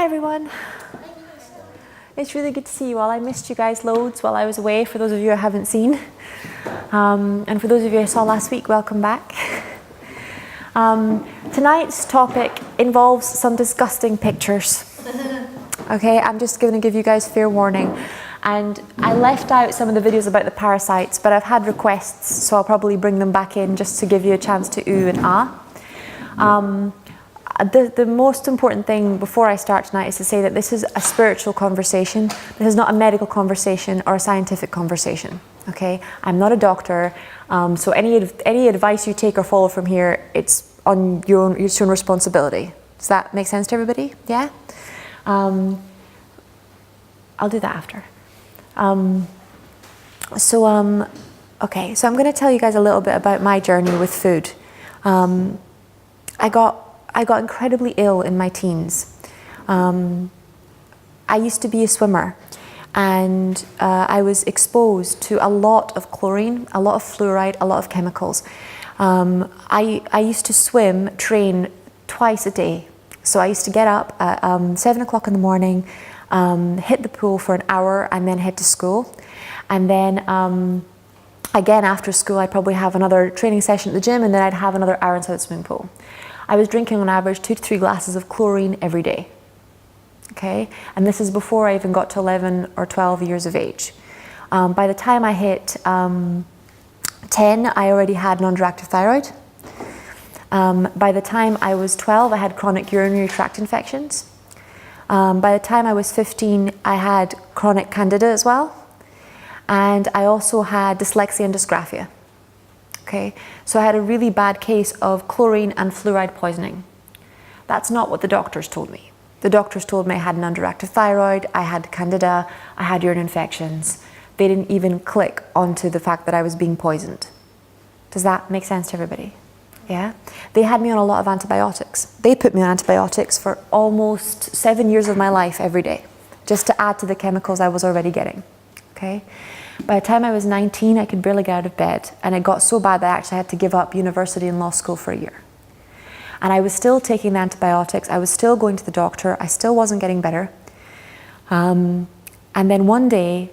Hi everyone. It's really good to see you all. I missed you guys loads while I was away, for those of you I haven't seen. And for those of you I saw last week, welcome back. Tonight's topic involves some disgusting pictures. Okay, I'm just going to give you guys fair warning. And I left out some of the videos about the parasites, but I've had requests, so I'll probably bring them back in just to give you a chance to ooh and ah. The most important thing before I start tonight is to say that this is a spiritual conversation. This is not a medical conversation or a scientific conversation. Okay, I'm not a doctor, so any advice you take or follow from here, it's on your own responsibility. Does that make sense to everybody? Yeah. I'll do that after. Okay, so I'm going to tell you guys a little bit about my journey with food. I got incredibly ill in my teens. I used to be a swimmer, and I was exposed to a lot of chlorine, a lot of fluoride, a lot of chemicals. I used to train twice a day. So I used to get up at 7 o'clock in the morning, hit the pool for an hour, and then head to school. And then again after school, I'd probably have another training session at the gym, and then I'd have another hour inside the swimming pool. I was drinking on average 2 to 3 glasses of chlorine every day. Okay, and this is before I even got to 11 or 12 years of age. By the time I hit 10, I already had an underactive thyroid. By the time I was 12, I had chronic urinary tract infections. By the time I was 15, I had chronic candida as well. And I also had dyslexia and dysgraphia. Okay, so I had a really bad case of chlorine and fluoride poisoning. That's not what the doctors told me. The doctors told me I had an underactive thyroid, I had candida, I had urine infections. They didn't even click onto the fact that I was being poisoned. Does that make sense to everybody? Yeah? They had me on a lot of antibiotics. They put me on antibiotics for almost 7 years of my life every day, just to add to the chemicals I was already getting. Okay? By the time I was 19, I could barely get out of bed, and it got so bad that I actually had to give up university and law school for a year. And I was still taking the antibiotics, I was still going to the doctor, I still wasn't getting better. And then one day,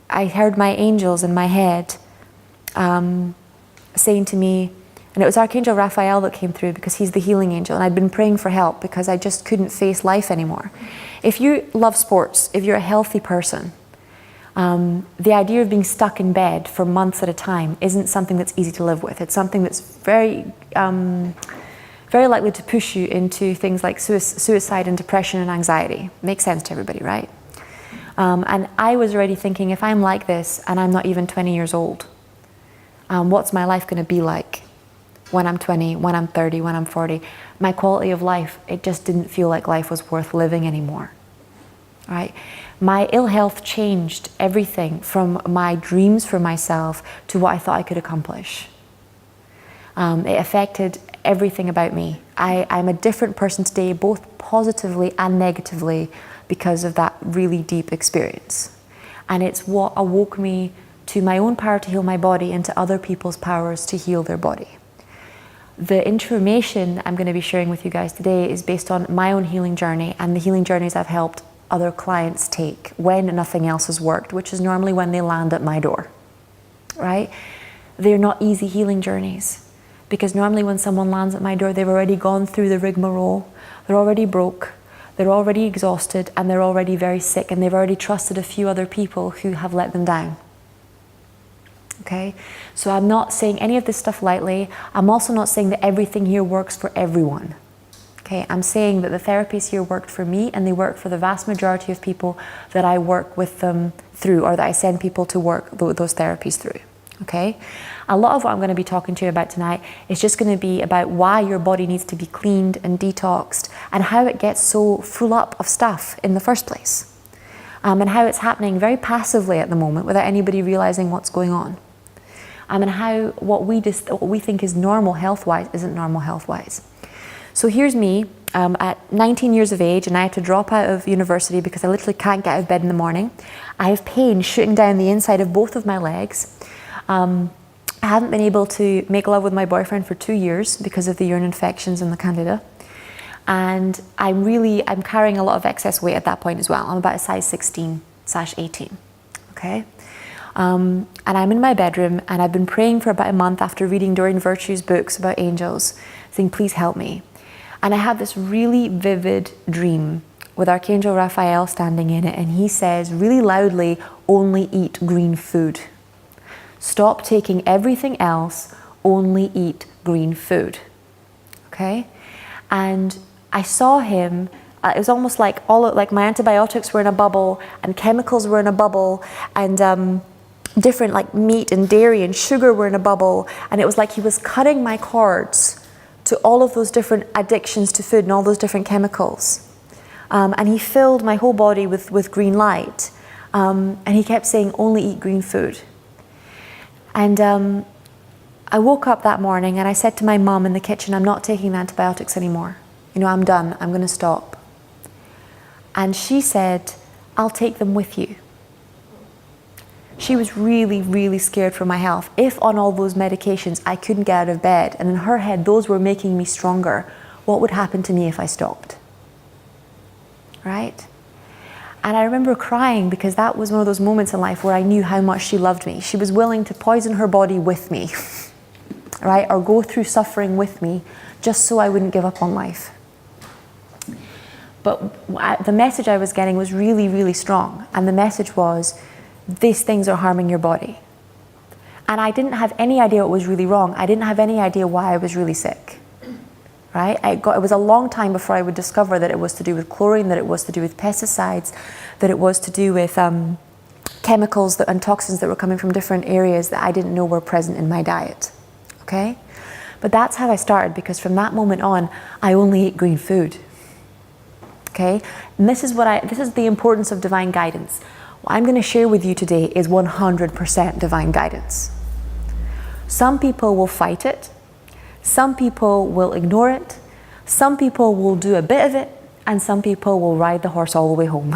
I heard my angels in my head saying to me, and it was Archangel Raphael that came through, because he's the healing angel, and I'd been praying for help because I just couldn't face life anymore. If you love sports, if you're a healthy person, the idea of being stuck in bed for months at a time isn't something that's easy to live with. It's something that's very likely to push you into things like suicide and depression and anxiety. Makes sense to everybody, right? And I was already thinking, if I'm like this and I'm not even 20 years old, what's my life going to be like when I'm 20, when I'm 30, when I'm 40? My quality of life, it just didn't feel like life was worth living anymore, right? My ill health changed everything from my dreams for myself to what I thought I could accomplish. It affected everything about me. I'm a different person today, both positively and negatively, because of that really deep experience. And it's what awoke me to my own power to heal my body and to other people's powers to heal their body. The information I'm going to be sharing with you guys today is based on my own healing journey and the healing journeys I've helped other clients take when nothing else has worked, which is normally when they land at my door, right? They're not easy healing journeys, because normally when someone lands at my door, they've already gone through the rigmarole, they're already broke, they're already exhausted, and they're already very sick, and they've already trusted a few other people who have let them down. Okay, so I'm not saying any of this stuff lightly. I'm also not saying that everything here works for everyone. Okay, I'm saying that the therapies here worked for me, and they work for the vast majority of people that I work with them through, or that I send people to work those therapies through. Okay, a lot of what I'm going to be talking to you about tonight is just going to be about why your body needs to be cleaned and detoxed, and how it gets so full up of stuff in the first place, and how it's happening very passively at the moment without anybody realizing what's going on, and how what we think is normal health-wise isn't normal health-wise. So here's me at 19 years of age, and I had to drop out of university because I literally can't get out of bed in the morning. I have pain shooting down the inside of both of my legs. I haven't been able to make love with my boyfriend for 2 years because of the urine infections and the candida. And I'm carrying a lot of excess weight at that point as well. I'm about a size 16/18, okay? And I'm in my bedroom, and I've been praying for about a month after reading Doreen Virtue's books about angels, saying, please help me. And I had this really vivid dream with Archangel Raphael standing in it, and he says really loudly, only eat green food. Stop taking everything else, only eat green food, okay? And I saw him, it was almost like like my antibiotics were in a bubble, and chemicals were in a bubble, and different like meat and dairy and sugar were in a bubble, and it was like he was cutting my cords to all of those different addictions to food and all those different chemicals. And he filled my whole body with green light, and he kept saying, only eat green food. And I woke up that morning and I said to my mum in the kitchen, I'm not taking the antibiotics anymore. You know, I'm done, I'm gonna stop. And she said, I'll take them with you. She was really, really scared for my health. If on all those medications I couldn't get out of bed, and in her head those were making me stronger, what would happen to me if I stopped? Right? And I remember crying because that was one of those moments in life where I knew how much she loved me. She was willing to poison her body with me, right? Or go through suffering with me just so I wouldn't give up on life. But the message I was getting was really, really strong. And the message was, these things are harming your body. And I didn't have any idea what was really wrong. I didn't have any idea why I was really sick. Right? It was a long time before I would discover that it was to do with chlorine, that it was to do with pesticides, that it was to do with chemicals and toxins that were coming from different areas that I didn't know were present in my diet. Okay? But that's how I started, because from that moment on, I only ate green food. Okay? And this is the importance of divine guidance. What I'm going to share with you today is 100% divine guidance. Some people will fight it. Some people will ignore it. Some people will do a bit of it, and some people will ride the horse all the way home.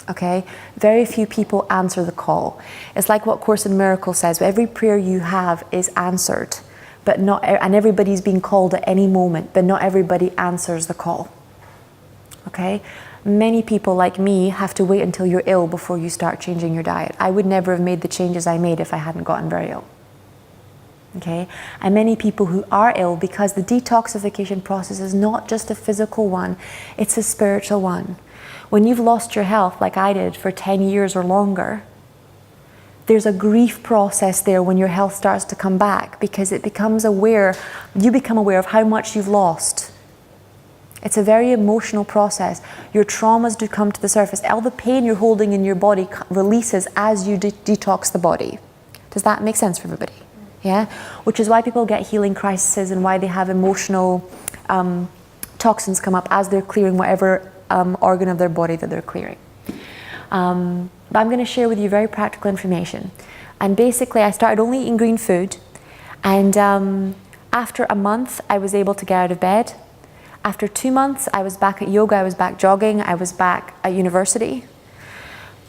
Okay? Very few people answer the call. It's like what Course in Miracles says, every prayer you have is answered, and everybody's being called at any moment, but not everybody answers the call. Okay? Many people like me have to wait until you're ill before you start changing your diet. I would never have made the changes I made if I hadn't gotten very ill. Okay? And many people who are ill, because the detoxification process is not just a physical one, it's a spiritual one. When you've lost your health, like I did, for 10 years or longer, there's a grief process there when your health starts to come back, because you become aware of how much you've lost. It's a very emotional process. Your traumas do come to the surface. All the pain you're holding in your body releases as you detox the body. Does that make sense for everybody? Yeah? Which is why people get healing crises and why they have emotional toxins come up as they're clearing whatever organ of their body that they're clearing. But I'm going to share with you very practical information. And basically, I started only eating green food. And after a month, I was able to get out of bed. After 2 months, I was back at yoga, I was back jogging, I was back at university.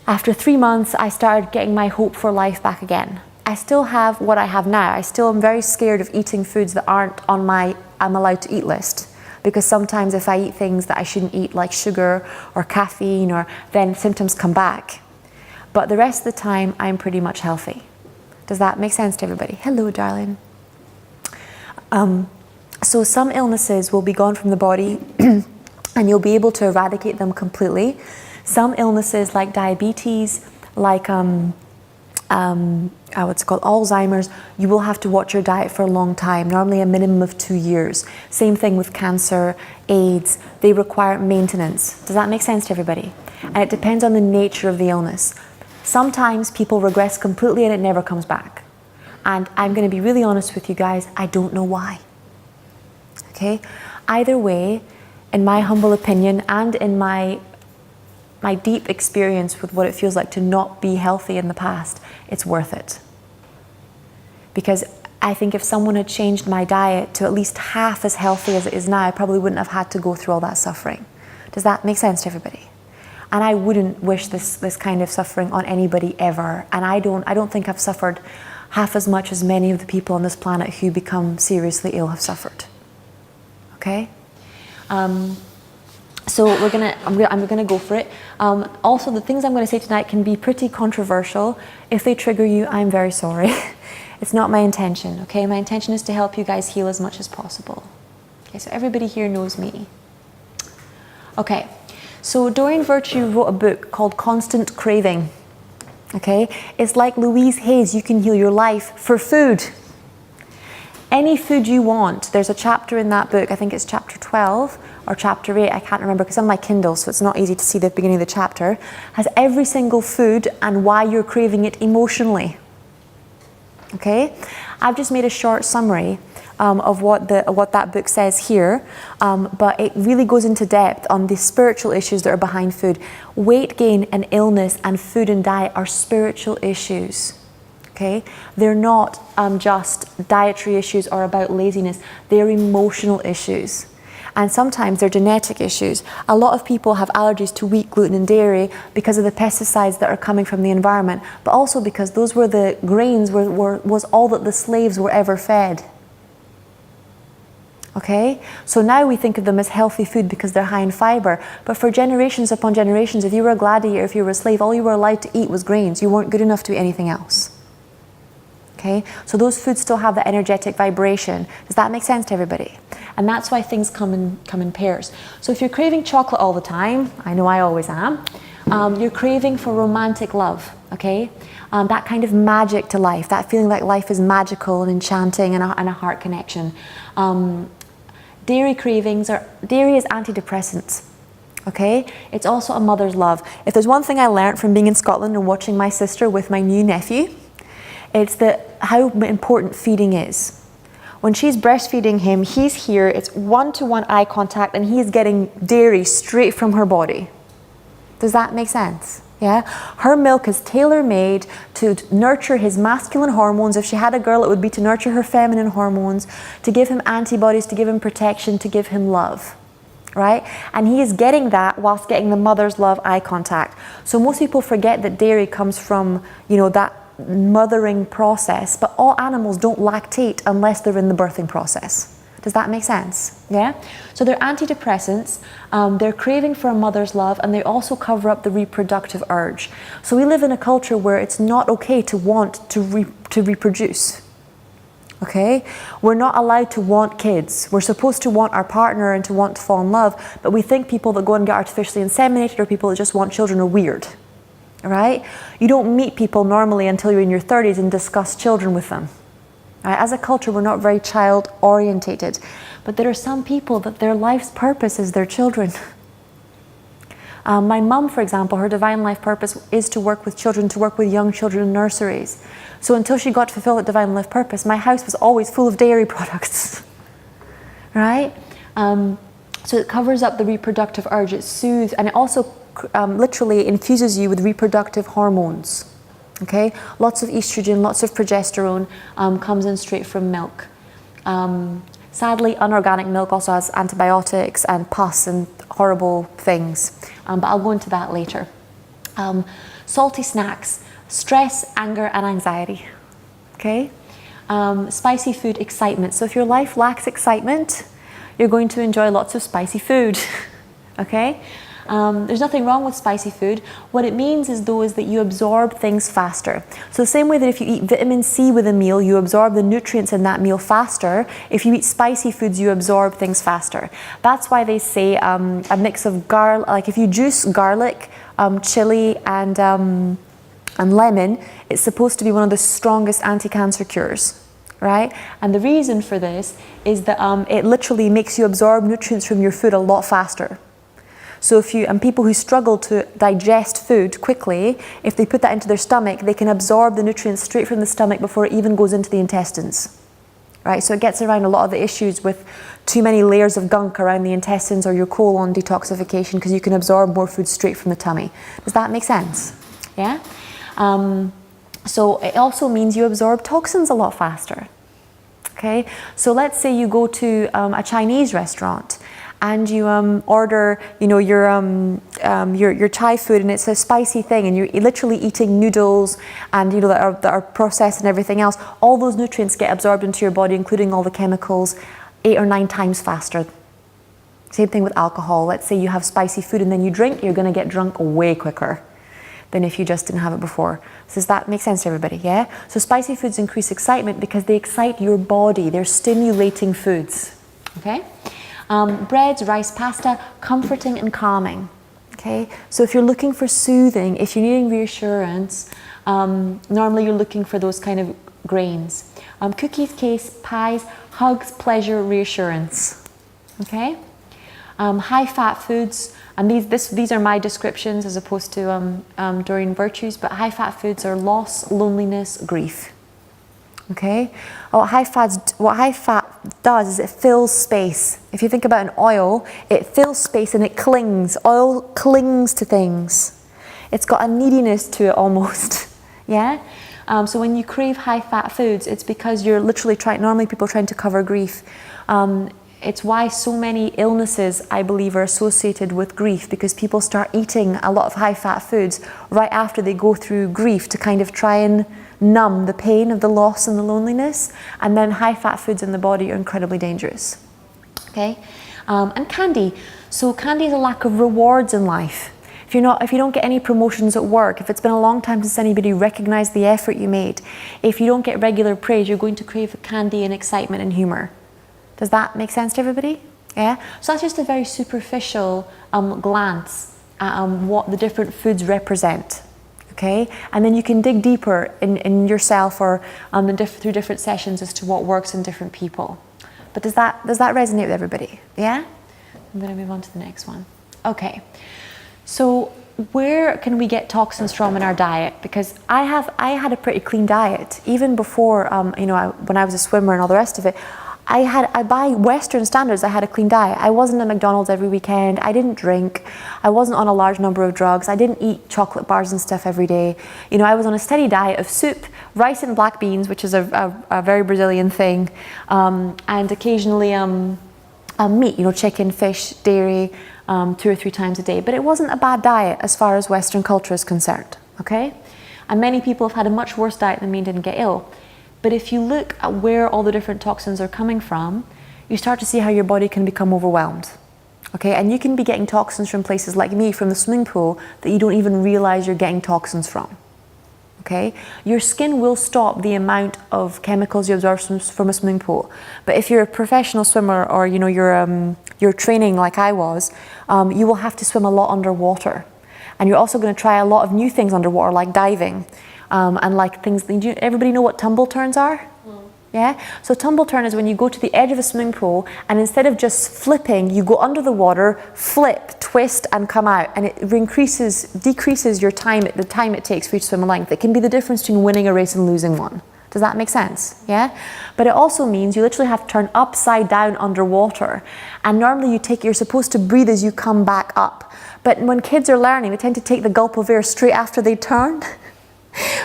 After 3 months, I started getting my hope for life back again. I still have what I have now. I still am very scared of eating foods that aren't on my I'm allowed to eat list. Because sometimes if I eat things that I shouldn't eat, like sugar or caffeine, then symptoms come back. But the rest of the time, I'm pretty much healthy. Does that make sense to everybody? Hello, darling. So some illnesses will be gone from the body and you'll be able to eradicate them completely. Some illnesses like diabetes, like what's called Alzheimer's, you will have to watch your diet for a long time, normally a minimum of 2 years. Same thing with cancer, AIDS, they require maintenance. Does that make sense to everybody? And it depends on the nature of the illness. Sometimes people regress completely and it never comes back. And I'm going to be really honest with you guys, I don't know why. Okay? Either way, in my humble opinion and in my deep experience with what it feels like to not be healthy in the past, it's worth it. Because I think if someone had changed my diet to at least half as healthy as it is now, I probably wouldn't have had to go through all that suffering. Does that make sense to everybody? And I wouldn't wish this kind of suffering on anybody ever. And I don't think I've suffered half as much as many of the people on this planet who become seriously ill have suffered. Okay? So I'm gonna go for it. Also, the things I'm gonna say tonight can be pretty controversial. If they trigger you, I'm very sorry. It's not my intention, okay? My intention is to help you guys heal as much as possible. Okay, so everybody here knows me. Okay, so Doreen Virtue wrote a book called Constant Craving, okay? It's like Louise Hay's You Can Heal Your Life for food. Any food you want. There's a chapter in that book, I think it's chapter 12 or chapter 8, I can't remember because I'm on my Kindle, so it's not easy to see the beginning of the chapter, has every single food and why you're craving it emotionally. Okay? I've just made a short summary of what that book says here, but it really goes into depth on the spiritual issues that are behind food. Weight gain and illness and food and diet are spiritual issues. Okay? They're not just dietary issues or about laziness. They're emotional issues. And sometimes they're genetic issues. A lot of people have allergies to wheat, gluten, and dairy because of the pesticides that are coming from the environment, but also because those were the grains was all that the slaves were ever fed. Okay? So now we think of them as healthy food because they're high in fiber. But for generations upon generations, if you were a gladiator, if you were a slave, all you were allowed to eat was grains. You weren't good enough to eat anything else. Okay? So those foods still have that energetic vibration. Does that make sense to everybody? And that's why things come in pairs. So if you're craving chocolate all the time, I know I always am, you're craving for romantic love, okay? That kind of magic to life, that feeling like life is magical and enchanting and a heart connection. Dairy cravings dairy is antidepressants. Okay, it's also a mother's love. If there's one thing I learned from being in Scotland and watching my sister with my new nephew, it's how important feeding is. When she's breastfeeding him, he's here, it's one-to-one eye contact, and he's getting dairy straight from her body. Does that make sense? Yeah? Her milk is tailor-made to nurture his masculine hormones. If she had a girl, it would be to nurture her feminine hormones, to give him antibodies, to give him protection, to give him love. Right? And he is getting that whilst getting the mother's love, eye contact. So most people forget that dairy comes from, that mothering process, but all animals don't lactate unless they're in the birthing process. Does that make sense? Yeah? So they're antidepressants, they're craving for a mother's love, and they also cover up the reproductive urge. So we live in a culture where it's not okay to want to reproduce. Okay? We're not allowed to want kids. We're supposed to want our partner and to want to fall in love, but we think people that go and get artificially inseminated or people that just want children are weird. Right? You don't meet people normally until you're in your 30s and discuss children with them. Right? As a culture, we're not very child orientated, but there are some people that their life's purpose is their children. My mum, for example, her divine life purpose is to work with children, to work with young children in nurseries. So until she got to fulfill that divine life purpose, my house was always full of dairy products. Right? So it covers up the reproductive urge, it soothes, and it also literally infuses you with reproductive hormones. Okay, lots of estrogen, lots of progesterone comes in straight from milk. Sadly, unorganic milk also has antibiotics and pus and horrible things, but I'll go into that later. Salty snacks, stress, anger, and anxiety. Okay, spicy food, excitement. So if your life lacks excitement, you're going to enjoy lots of spicy food. Okay. There's nothing wrong with spicy food. What it means is that you absorb things faster. So the same way that if you eat vitamin C with a meal, you absorb the nutrients in that meal faster. If you eat spicy foods, you absorb things faster. That's why they say a mix of garlic, like if you juice garlic, chili, and lemon, it's supposed to be one of the strongest anti-cancer cures. Right? And the reason for this is that it literally makes you absorb nutrients from your food a lot faster. So people who struggle to digest food quickly, if they put that into their stomach, they can absorb the nutrients straight from the stomach before it even goes into the intestines. Right? So it gets around a lot of the issues with too many layers of gunk around the intestines or your colon detoxification, because you can absorb more food straight from the tummy. Does that make sense? Yeah? So it also means you absorb toxins a lot faster. Okay? So let's say you go to a Chinese restaurant and you order, your Thai food, and it's a spicy thing, and you're literally eating noodles, and that are processed and everything else. All those nutrients get absorbed into your body, including all the chemicals, 8 or 9 times faster. Same thing with alcohol. Let's say you have spicy food and then you drink, you're going to get drunk way quicker than if you just didn't have it before. Does that make sense to everybody? Yeah? So spicy foods increase excitement because they excite your body. They're stimulating foods. Okay? Breads, rice, pasta, comforting and calming. Okay? So if you're looking for soothing, if you're needing reassurance, normally you're looking for those kind of grains. Cookies, cakes, pies, hugs, pleasure, reassurance. Okay? High-fat foods, and these are my descriptions as opposed to Doreen Virtue's, but high-fat foods are loss, loneliness, grief. Okay? What high fat does is it fills space. If you think about an oil, it fills space and it clings. Oil clings to things. It's got a neediness to it almost. Yeah? So when you crave high-fat foods, it's because you're literally normally people are trying to cover grief. It's why so many illnesses, I believe, are associated with grief, because people start eating a lot of high-fat foods right after they go through grief to kind of try and numb the pain of the loss and the loneliness. And then high-fat foods in the body are incredibly dangerous. Okay? And candy. So candy is a lack of rewards in life. If you don't get any promotions at work, if it's been a long time since anybody recognized the effort you made, if you don't get regular praise, you're going to crave candy and excitement and humor. Does that make sense to everybody? Yeah? So that's just a very superficial glance at what the different foods represent. Okay? And then you can dig deeper in yourself or through different sessions as to what works in different people. But does that resonate with everybody? Yeah? I'm going to move on to the next one. Okay. So where can we get toxins from in our diet? Because I had a pretty clean diet even before when I was a swimmer and all the rest of it. By Western standards, I had a clean diet. I wasn't at McDonald's every weekend. I didn't drink. I wasn't on a large number of drugs. I didn't eat chocolate bars and stuff every day. I was on a steady diet of soup, rice and black beans, which is a very Brazilian thing, and occasionally meat, chicken, fish, dairy, 2 or 3 times a day. But it wasn't a bad diet as far as Western culture is concerned, okay? And many people have had a much worse diet than me and didn't get ill. But if you look at where all the different toxins are coming from, you start to see how your body can become overwhelmed. Okay, and you can be getting toxins from places like me, from the swimming pool, that you don't even realize you're getting toxins from. Okay, your skin will stop the amount of chemicals you absorb from a swimming pool. But if you're a professional swimmer, or you're training like I was, you will have to swim a lot underwater. And you're also going to try a lot of new things underwater, like diving. And like things, everybody know what tumble turns are? Yeah? So tumble turn is when you go to the edge of a swimming pool and instead of just flipping, you go under the water, flip, twist and come out, and it decreases your time, the time it takes for you to swim a length. It can be the difference between winning a race and losing one. Does that make sense? Yeah? But it also means you literally have to turn upside down underwater. And normally you're supposed to breathe as you come back up. But when kids are learning, they tend to take the gulp of air straight after they turn.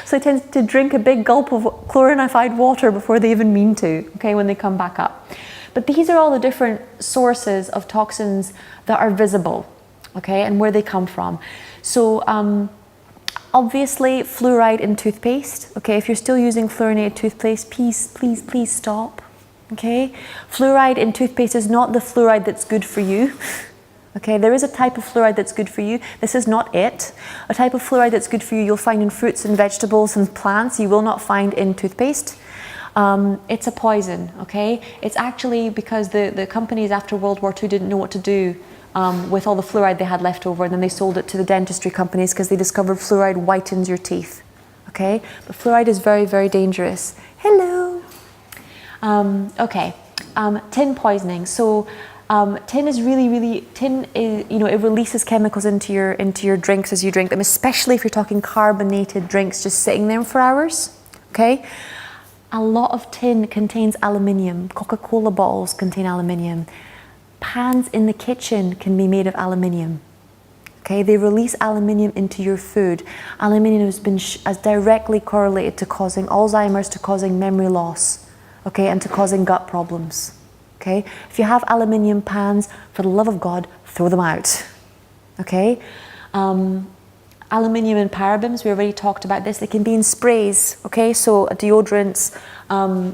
So they tend to drink a big gulp of chlorinified water before they even mean to, okay, when they come back up. But these are all the different sources of toxins that are visible, okay, and where they come from. So obviously fluoride in toothpaste, okay, if you're still using fluorinated toothpaste, please stop, okay. Fluoride in toothpaste is not the fluoride that's good for you. Okay, there is a type of fluoride that's good for you. This is not it. A type of fluoride that's good for you, you'll find in fruits and vegetables and plants. You will not find in toothpaste. It's a poison, okay? It's actually because the companies after World War II didn't know what to do with all the fluoride they had left over, and then they sold it to the dentistry companies because they discovered fluoride whitens your teeth, okay? But fluoride is very, very dangerous. Hello. Okay, tin poisoning. So tin is it releases chemicals into your drinks as you drink them, especially if you're talking carbonated drinks just sitting there for hours, okay? A lot of tin contains aluminium. Coca-Cola bottles contain aluminium. Pans in the kitchen can be made of aluminium, okay? They release aluminium into your food. Aluminium has directly correlated to causing Alzheimer's, to causing memory loss, okay, and to causing gut problems. Okay? If you have aluminium pans, for the love of God, throw them out. Okay? Aluminium and parabens, we already talked about this. They can be in sprays, okay? So deodorants,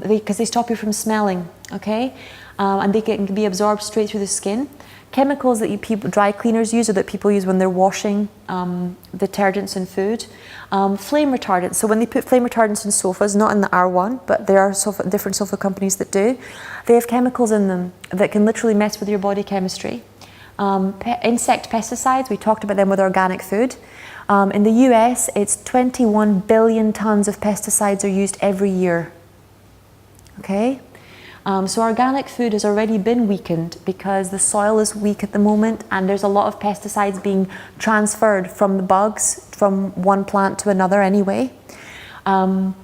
because they stop you from smelling, okay? And they can be absorbed straight through the skin. Chemicals that dry cleaners use, or that people use when they're washing detergents and food. Flame retardants. So when they put flame retardants in sofas, not in the R1, but there are different sofa companies that do, they have chemicals in them that can literally mess with your body chemistry. Insect pesticides, we talked about them with organic food. In the US, it's 21 billion tons of pesticides are used every year. Okay? So organic food has already been weakened because the soil is weak at the moment, and there's a lot of pesticides being transferred from the bugs from one plant to another anyway. But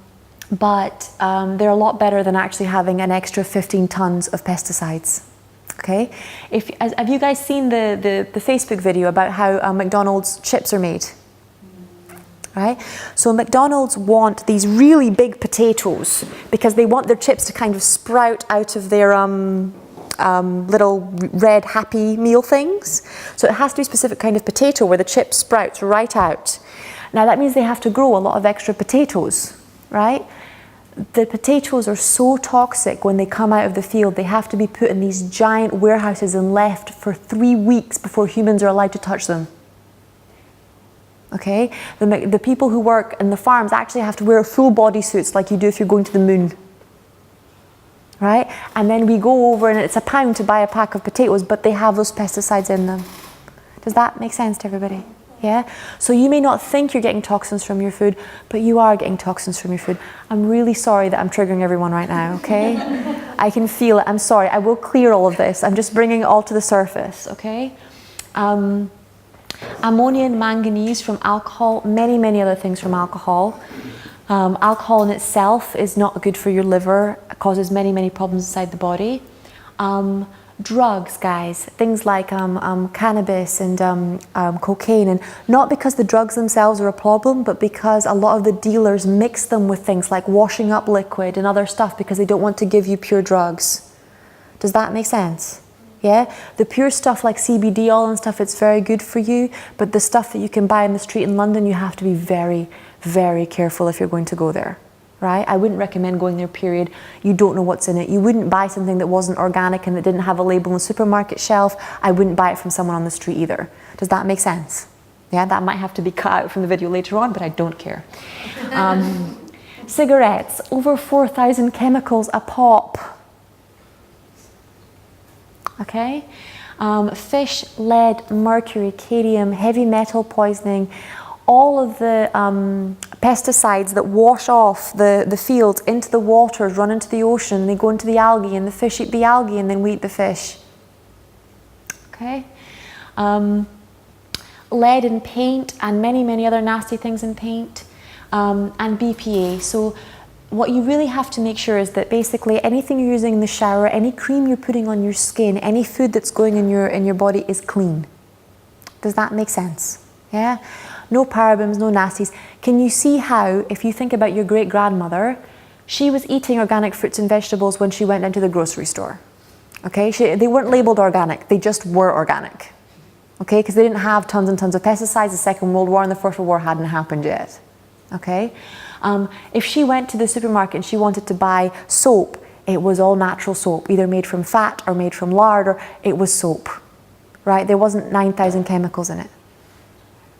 they're a lot better than actually having an extra 15 tons of pesticides. Okay? Have you guys seen the Facebook video about how McDonald's chips are made? Right? So McDonald's want these really big potatoes because they want their chips to kind of sprout out of their little red Happy Meal things. So it has to be a specific kind of potato where the chip sprouts right out. Now that means they have to grow a lot of extra potatoes, right? The potatoes are so toxic when they come out of the field. They have to be put in these giant warehouses and left for 3 weeks before humans are allowed to touch them. Okay, the people who work in the farms actually have to wear full body suits like you do if you're going to the moon. Right? And then we go over and it's £1 to buy a pack of potatoes, but they have those pesticides in them. Does that make sense to everybody? Yeah? So you may not think you're getting toxins from your food, but you are getting toxins from your food. I'm really sorry that I'm triggering everyone right now, okay? I can feel it. I'm sorry. I will clear all of this. I'm just bringing it all to the surface, okay? Ammonia and manganese from alcohol, many other things from alcohol. Alcohol in itself is not good for your liver. It causes many problems inside the body. Drugs, guys, things like cannabis and cocaine, and not because the drugs themselves are a problem, but because a lot of the dealers mix them with things like washing up liquid and other stuff because they don't want to give you pure drugs. Does that make sense? Yeah, the pure stuff like CBD oil and stuff, it's very good for you, but the stuff that you can buy in the street in London, you have to be very careful if you're going to go there, right? I wouldn't recommend going there, period. You don't know what's in it. You wouldn't buy something that wasn't organic and that didn't have a label on the supermarket shelf. I wouldn't buy it from someone on the street either. Does that make sense? Yeah, that might have to be cut out from the video later on, but I don't care. Cigarettes, over 4,000 chemicals a pop. Okay, fish, lead, mercury, cadmium, heavy metal poisoning, all of the pesticides that wash off the fields into the waters, run into the ocean, they go into the algae, and the fish eat the algae, and then we eat the fish. Okay, lead in paint, and many other nasty things in paint, and BPA. So what you really have to make sure is that basically anything you're using in the shower, any cream you're putting on your skin, any food that's going in your body is clean. Does that make sense? Yeah? No parabens, no nasties. Can you see how, if you think about your great-grandmother, she was eating organic fruits and vegetables when she went into the grocery store. Okay? They weren't labeled organic, they just were organic. Okay? Because they didn't have tons and tons of pesticides. The Second World War and the First World War hadn't happened yet. Okay? If she went to the supermarket and she wanted to buy soap, it was all natural soap, either made from fat or made from lard, or it was soap, right? There wasn't 9,000 chemicals in it,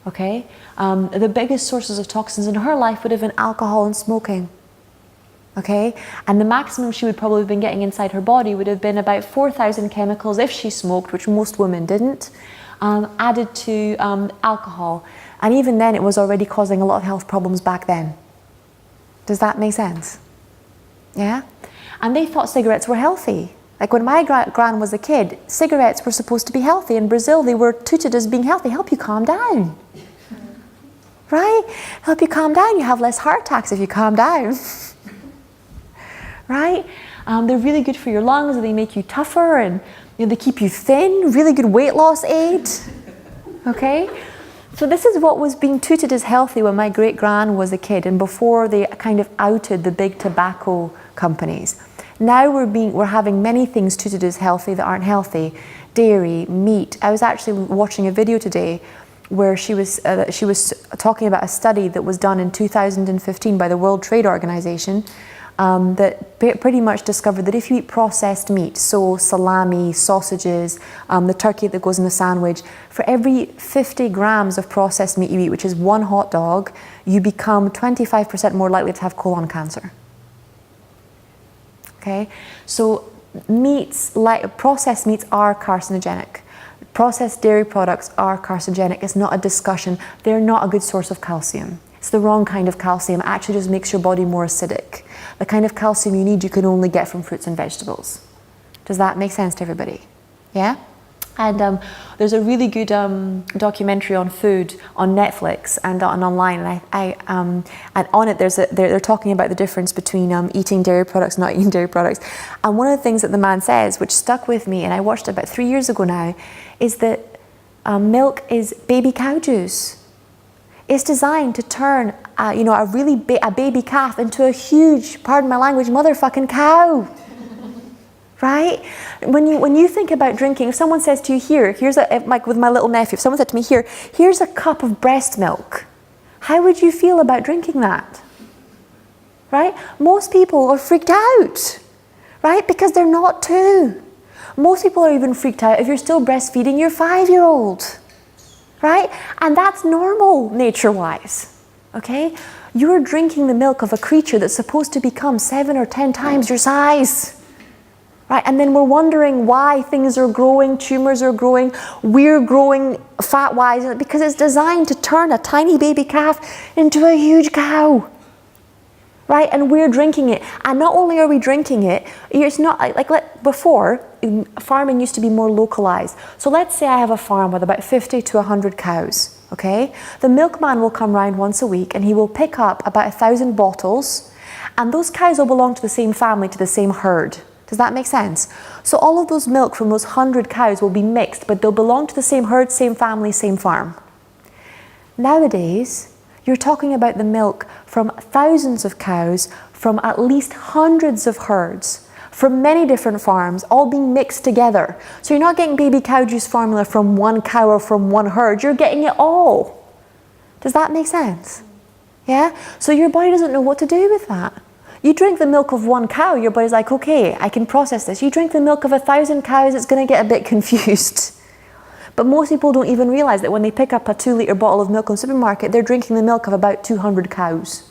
okay? The biggest sources of toxins in her life would have been alcohol and smoking, okay? And the maximum she would probably have been getting inside her body would have been about 4,000 chemicals if she smoked, which most women didn't, added to alcohol. And even then, it was already causing a lot of health problems back then. Does that make sense? Yeah? And they thought cigarettes were healthy. Like when my gran was a kid, cigarettes were supposed to be healthy. In Brazil, they were touted as being healthy. Help you calm down. Right? Help you calm down. You have less heart attacks if you calm down. Right? They're really good for your lungs. They make you tougher, and they keep you thin. Really good weight loss aid. Okay? So this is what was being touted as healthy when my great-gran was a kid, and before they kind of outed the big tobacco companies. Now we're having many things touted as healthy that aren't healthy. Dairy, meat. I was actually watching a video today where she was talking about a study that was done in 2015 by the World Trade Organization, that pretty much discovered that if you eat processed meat, so salami, sausages, the turkey that goes in the sandwich, for every 50 grams of processed meat you eat, which is 1 hot dog, you become 25% more likely to have colon cancer. Okay, so processed meats are carcinogenic. Processed dairy products are carcinogenic. It's not a discussion. They're not a good source of calcium. It's the wrong kind of calcium. It actually just makes your body more acidic. The kind of calcium you need, you can only get from fruits and vegetables. Does that make sense to everybody? Yeah? And there's a really good documentary on food on Netflix and online, and on it they're talking about the difference between eating dairy products, not eating dairy products. And one of the things that the man says, which stuck with me, and I watched it about 3 years ago now, is that milk is baby cow juice. It's designed to turn a baby calf into a huge, pardon my language, motherfucking cow. Right? When you think about drinking, if someone says to you, here's like with my little nephew, if someone said to me, here's a cup of breast milk, how would you feel about drinking that? Right? Most people are freaked out, right? Because they're not 2. Most people are even freaked out if you're still breastfeeding your 5-year-old, right? And that's normal nature-wise, okay? You're drinking the milk of a creature that's supposed to become 7 or 10 times your size. Right, and then we're wondering why things are growing, tumors are growing, we're growing fat-wise, because it's designed to turn a tiny baby calf into a huge cow. Right, and we're drinking it. And not only are we drinking it, it's not like before, farming used to be more localized. So let's say I have a farm with about 50 to 100 cows, okay? The milkman will come round once a week and he will pick up about 1,000 bottles, and those cows will belong to the same family, to the same herd. Does that make sense? So all of those milk from those 100 cows will be mixed, but they'll belong to the same herd, same family, same farm. Nowadays, you're talking about the milk from thousands of cows, from at least hundreds of herds, from many different farms, all being mixed together. So you're not getting baby cow juice formula from one cow or from one herd, you're getting it all. Does that make sense? Yeah? So your body doesn't know what to do with that. You drink the milk of one cow, your body's like, okay, I can process this. You drink the milk of 1,000 cows, it's going to get a bit confused. But most people don't even realize that when they pick up a 2-litre bottle of milk in the supermarket, they're drinking the milk of about 200 cows.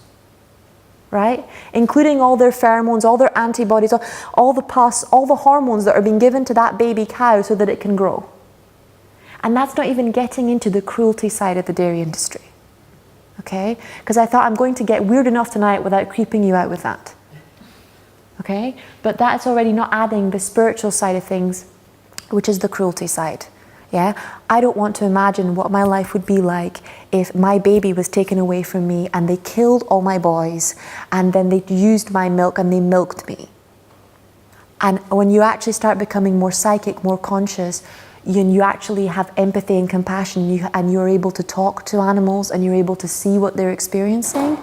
Right? Including all their pheromones, all their antibodies, all the pus, all the hormones that are being given to that baby cow so that it can grow. And that's not even getting into the cruelty side of the dairy industry. Okay? Because I thought I'm going to get weird enough tonight without creeping you out with that. Okay? But that's already not adding the spiritual side of things, which is the cruelty side. Yeah? I don't want to imagine what my life would be like if my baby was taken away from me and they killed all my boys and then they used my milk and they milked me. And when you actually start becoming more psychic, more conscious, you actually have empathy and compassion, and you're able to talk to animals and you're able to see what they're experiencing,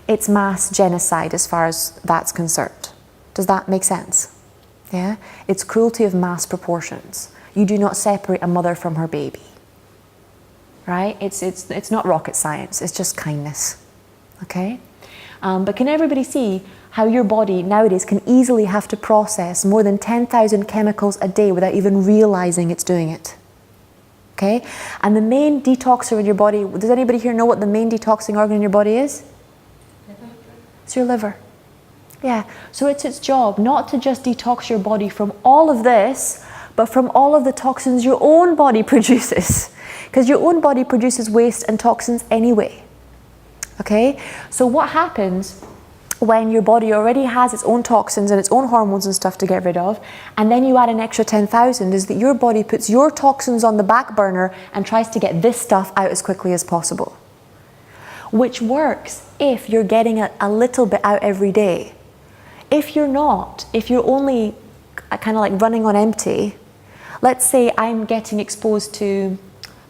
it's mass genocide as far as that's concerned. Does that make sense? Yeah? It's cruelty of mass proportions. You do not separate a mother from her baby. Right? It's not rocket science, it's just kindness. Okay? But can everybody see how your body nowadays can easily have to process more than 10,000 chemicals a day without even realizing it's doing it? Okay? And the main detoxer in your body, does anybody here know what the main detoxing organ in your body is? Liver. It's your liver. Yeah, so it's its job not to just detox your body from all of this, but from all of the toxins your own body produces. Because your own body produces waste and toxins anyway. Okay? So what happens when your body already has its own toxins and its own hormones and stuff to get rid of, and then you add an extra 10,000, is that your body puts your toxins on the back burner and tries to get this stuff out as quickly as possible. Which works if you're getting a little bit out every day. If you're not, if you're only kind of like running on empty, let's say I'm getting exposed to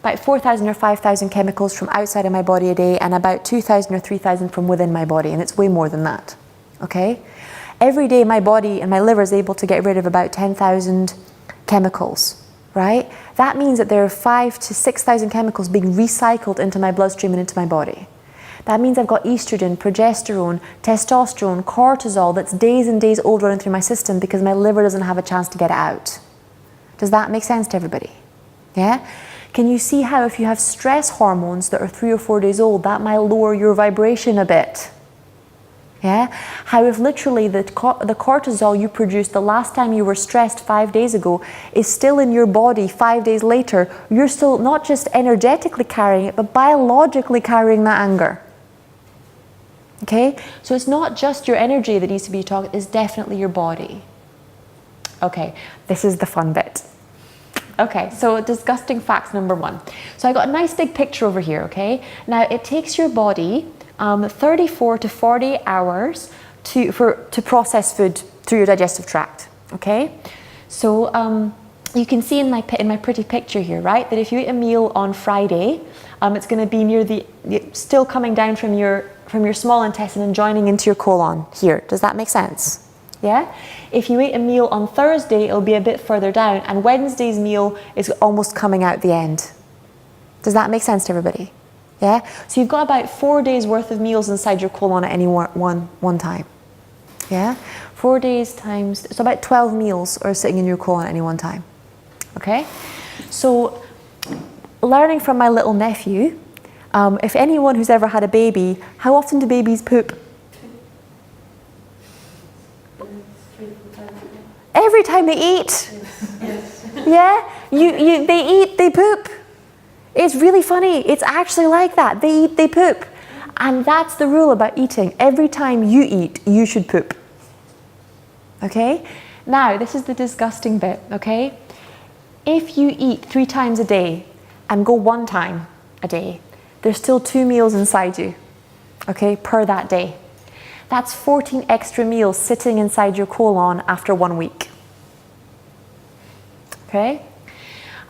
about 4,000 or 5,000 chemicals from outside of my body a day and about 2,000 or 3,000 from within my body, and it's way more than that, okay? Every day my body and my liver is able to get rid of about 10,000 chemicals, right? That means that there are 5,000 to 6,000 chemicals being recycled into my bloodstream and into my body. That means I've got estrogen, progesterone, testosterone, cortisol that's days and days old running through my system because my liver doesn't have a chance to get it out. Does that make sense to everybody? Yeah? Can you see how if you have stress hormones that are 3 or 4 days old, that might lower your vibration a bit? Yeah? How if literally the cortisol you produced the last time you were stressed 5 days ago is still in your body 5 days later, you're still not just energetically carrying it, but biologically carrying that anger. Okay? So it's not just your energy that needs to be talked, it's definitely your body. Okay, this is the fun bit. Okay, so disgusting facts number 1. So I got a nice big picture over here, okay? Now it takes your body 34 to 40 hours to process food through your digestive tract, okay? So you can see in my pretty picture here, right, that if you eat a meal on Friday, it's going to be near still coming down from your small intestine and joining into your colon here. Does that make sense? Yeah? If you eat a meal on Thursday, it'll be a bit further down, and Wednesday's meal is almost coming out the end. Does that make sense to everybody? Yeah? So you've got about 4 days worth of meals inside your colon at any one time. Yeah? 4 days times, so about 12 meals are sitting in your colon at any one time. Okay? So learning from my little nephew, if anyone who's ever had a baby, how often do babies poop? Every time they eat. Yes. Yeah? They eat, they poop. It's really funny. It's actually like that. They eat, they poop. And that's the rule about eating. Every time you eat, you should poop. Okay? Now, this is the disgusting bit, okay? If you eat 3 times a day and go 1 time a day, there's still 2 meals inside you, okay, per that day. That's 14 extra meals sitting inside your colon after 1 week. Okay?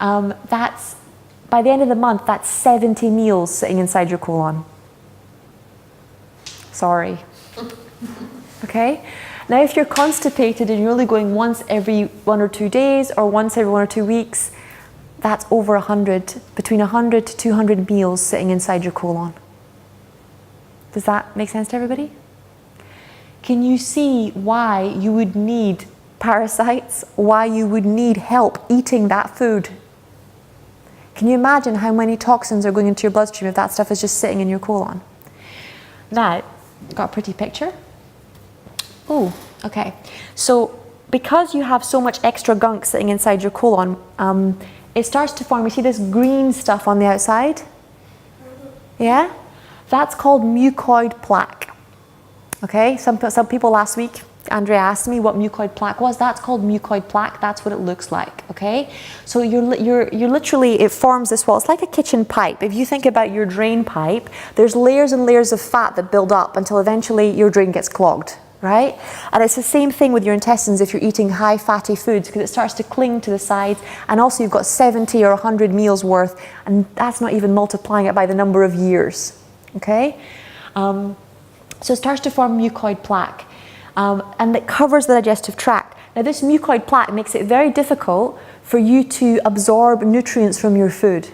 That's, by the end of the month, that's 70 meals sitting inside your colon. Sorry. Okay? Now, if you're constipated and you're only going once every 1 or 2 days or once every 1 or 2 weeks, that's over 100, between 100 to 200 meals sitting inside your colon. Does that make sense to everybody? Can you see why you would need parasites, why you would need help eating that food? Can you imagine how many toxins are going into your bloodstream if that stuff is just sitting in your colon? Now, got a pretty picture? Oh, okay. So because you have so much extra gunk sitting inside your colon, it starts to form, you see this green stuff on the outside? Yeah? That's called mucoid plaque. Okay, some people last week, Andrea asked me what mucoid plaque was. That's called mucoid plaque. That's what it looks like, okay? So you're literally, it forms this wall. It's like a kitchen pipe. If you think about your drain pipe, there's layers and layers of fat that build up until eventually your drain gets clogged, right? And it's the same thing with your intestines if you're eating high fatty foods, because it starts to cling to the sides, and also you've got 70 or 100 meals worth, and that's not even multiplying it by the number of years, okay? So it starts to form mucoid plaque, and it covers the digestive tract. Now this mucoid plaque makes it very difficult for you to absorb nutrients from your food.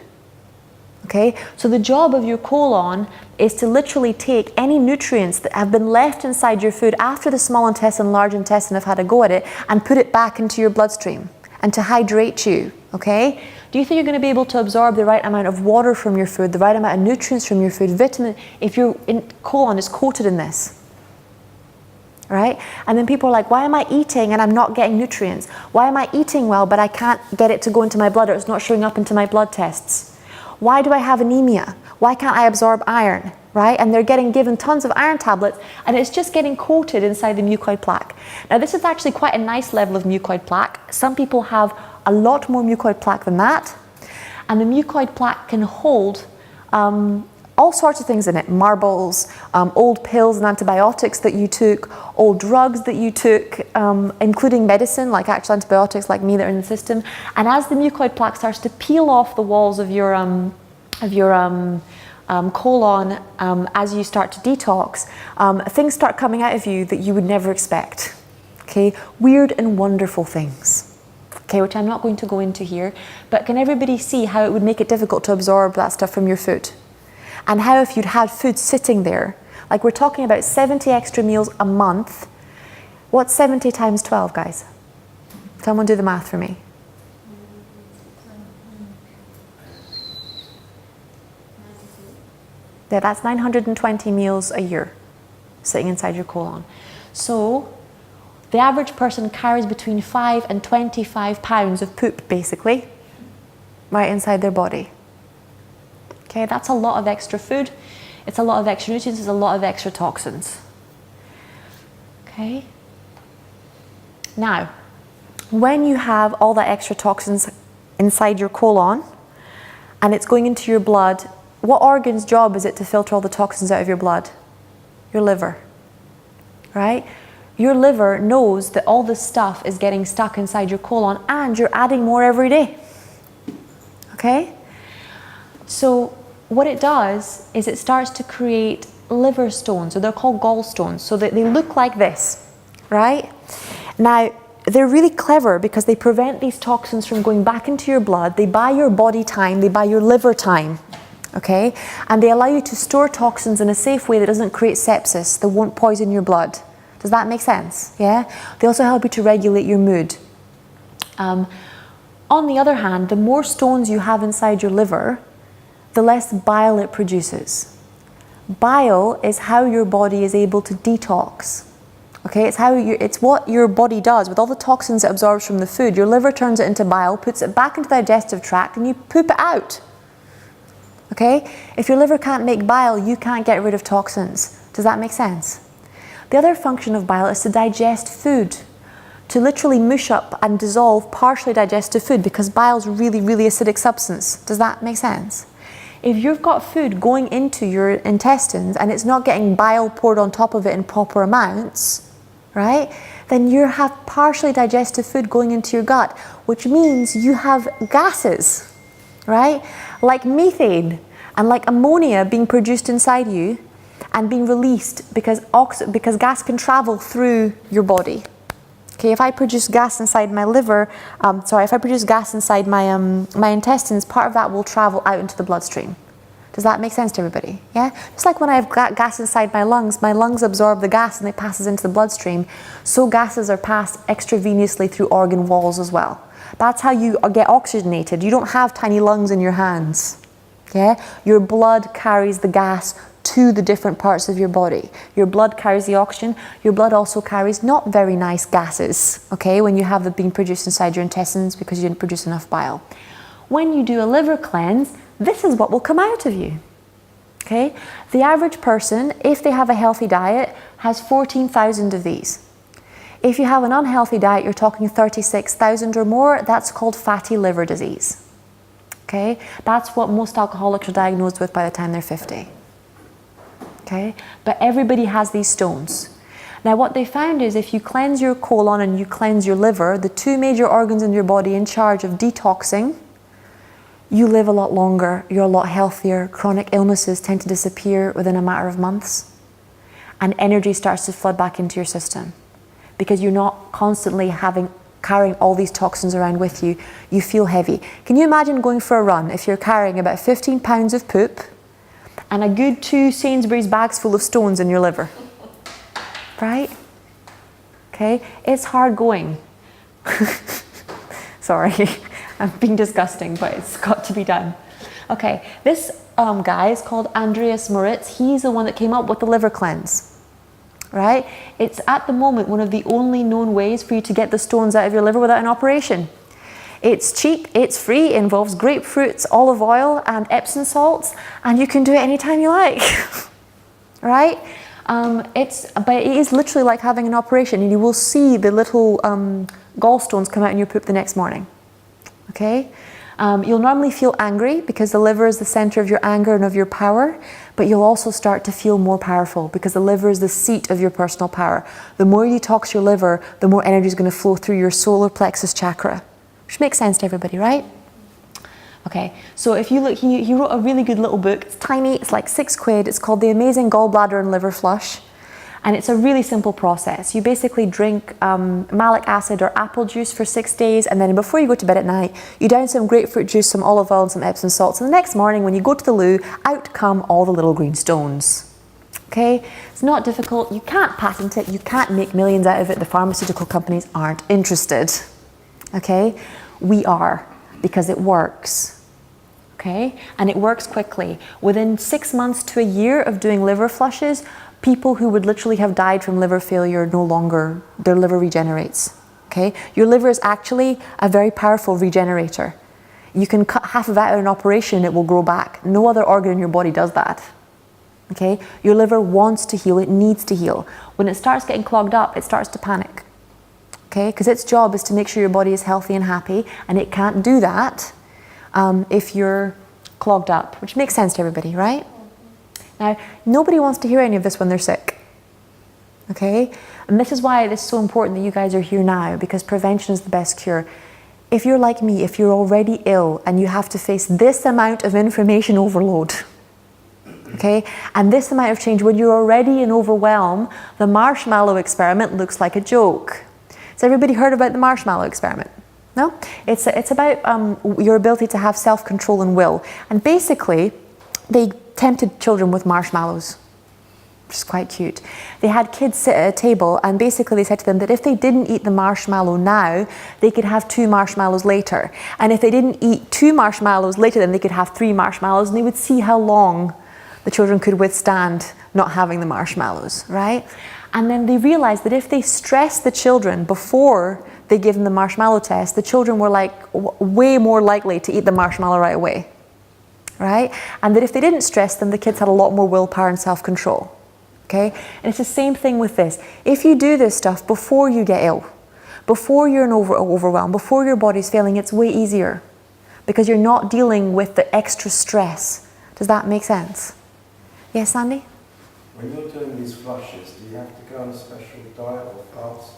Okay, so the job of your colon is to literally take any nutrients that have been left inside your food after the small intestine, large intestine have had a go at it, and put it back into your bloodstream and to hydrate you, okay? Do you think you're going to be able to absorb the right amount of water from your food, the right amount of nutrients from your food, vitamin, if your colon is coated in this? Right? And then people are like, why am I eating and I'm not getting nutrients? Why am I eating well but I can't get it to go into my blood, or it's not showing up into my blood tests? Why do I have anemia? Why can't I absorb iron? Right? And they're getting given tons of iron tablets and it's just getting coated inside the mucoid plaque. Now this is actually quite a nice level of mucoid plaque. Some people have a lot more mucoid plaque than that. And the mucoid plaque can hold all sorts of things in it. Marbles, old pills and antibiotics that you took, old drugs that you took, including medicine like actual antibiotics like me that are in the system. And as the mucoid plaque starts to peel off the walls of your colon, as you start to detox, things start coming out of you that you would never expect. Okay, weird and wonderful things. Okay, which I'm not going to go into here, but can everybody see how it would make it difficult to absorb that stuff from your food? and how if you'd had food sitting there, like we're talking about 70 extra meals a month. What's 70 times 12, guys? Someone do the math for me. Yeah, that's 920 meals a year sitting inside your colon. So the average person carries between 5 and 25 pounds of poop, basically, right inside their body. Okay, that's a lot of extra food. It's a lot of extra nutrients. It's a lot of extra toxins. Okay. Now, when you have all that extra toxins inside your colon and it's going into your blood, what organ's job is it to filter all the toxins out of your blood? Your liver, right? Your liver knows that all this stuff is getting stuck inside your colon and you're adding more every day, okay? So what it does is it starts to create liver stones, or they're called gallstones, so that they look like this, right? Now, they're really clever because they prevent these toxins from going back into your blood. They buy your body time, they buy your liver time. Okay, and they allow you to store toxins in a safe way that doesn't create sepsis, that won't poison your blood. Does that make sense? Yeah? They also help you to regulate your mood. On the other hand, the more stones you have inside your liver, the less bile it produces. Bile is how your body is able to detox. Okay, it's what your body does with all the toxins it absorbs from the food. Your liver turns it into bile, puts it back into the digestive tract, and you poop it out. Okay? If your liver can't make bile, you can't get rid of toxins. Does that make sense? The other function of bile is to digest food, to literally mush up and dissolve partially digested food, because bile is really, really acidic substance. Does that make sense? If you've got food going into your intestines and it's not getting bile poured on top of it in proper amounts, right? Then you have partially digested food going into your gut, which means you have gases, right? Like methane and like ammonia being produced inside you and being released because gas can travel through your body. Okay, if I produce gas inside my liver, if I produce gas inside my intestines, part of that will travel out into the bloodstream. Does that make sense to everybody? Yeah? Just like when I have gas inside my lungs absorb the gas and it passes into the bloodstream, so gases are passed extravenously through organ walls as well. That's how you get oxygenated. You don't have tiny lungs in your hands. Yeah? Your blood carries the gas to the different parts of your body. Your blood carries the oxygen. Your blood also carries not very nice gases, okay, when you have them being produced inside your intestines because you didn't produce enough bile. When you do a liver cleanse, this is what will come out of you. Okay? The average person, if they have a healthy diet, has 14,000 of these. If you have an unhealthy diet, you're talking 36,000 or more. That's called fatty liver disease. Okay? That's what most alcoholics are diagnosed with by the time they're 50. Okay? But everybody has these stones. Now what they found is if you cleanse your colon and you cleanse your liver, the two major organs in your body in charge of detoxing, you live a lot longer, you're a lot healthier, chronic illnesses tend to disappear within a matter of months, and energy starts to flood back into your system. Because you're not constantly carrying all these toxins around with you, you feel heavy. Can you imagine going for a run if you're carrying about 15 pounds of poop and a good 2 Sainsbury's bags full of stones in your liver? Right? Okay, it's hard going. Sorry, I'm being disgusting, but it's got to be done. Okay, this guy is called Andreas Moritz. He's the one that came up with the liver cleanse. Right? It's at the moment one of the only known ways for you to get the stones out of your liver without an operation. It's cheap, it's free, it involves grapefruits, olive oil and Epsom salts, and you can do it anytime you like. Right? But it is literally like having an operation, and you will see the little gallstones come out in your poop the next morning. Okay? You'll normally feel angry because the liver is the center of your anger and of your power, but you'll also start to feel more powerful because the liver is the seat of your personal power. The more you detox your liver, the more energy is going to flow through your solar plexus chakra, which makes sense to everybody, right? Okay, so if you look, he wrote a really good little book. It's tiny, it's like £6. It's called The Amazing Gallbladder and Liver Flush. And it's a really simple process. You basically drink malic acid or apple juice for 6 days, and then before you go to bed at night, you down some grapefruit juice, some olive oil, and some Epsom salts. And the next morning, when you go to the loo, out come all the little green stones. Okay? It's not difficult. You can't patent it. You can't make millions out of it. The pharmaceutical companies aren't interested. Okay? We are, because it works. Okay? And it works quickly. Within 6 months to a year of doing liver flushes, people who would literally have died from liver failure no longer, their liver regenerates. Okay? Your liver is actually a very powerful regenerator. You can cut half of that out in an operation, it will grow back. No other organ in your body does that. Okay? Your liver wants to heal, it needs to heal. When it starts getting clogged up, it starts to panic. Okay? Because its job is to make sure your body is healthy and happy, and it can't do that if you're clogged up, which makes sense to everybody, right? Now, nobody wants to hear any of this when they're sick, okay? And this is why it's so important that you guys are here now, because prevention is the best cure. If you're like me, if you're already ill and you have to face this amount of information overload, okay, and this amount of change, when you're already in overwhelm, the marshmallow experiment looks like a joke. Has everybody heard about the marshmallow experiment? No? It's about your ability to have self-control and will. And basically, they tempted children with marshmallows, which is quite cute. They had kids sit at a table, and basically they said to them that if they didn't eat the marshmallow now, they could have 2 marshmallows later. And if they didn't eat 2 marshmallows later, then they could have 3 marshmallows, and they would see how long the children could withstand not having the marshmallows, right? And then they realized that if they stressed the children before they gave them the marshmallow test, the children were like way more likely to eat the marshmallow right away. Right? And that if they didn't stress them, the kids had a lot more willpower and self-control. Okay? And it's the same thing with this. If you do this stuff before you get ill, before you're in overwhelmed, before your body's failing, it's way easier because you're not dealing with the extra stress. Does that make sense? Yes, Sandy? When you're doing these flushes, do you have to go on a special diet or fast?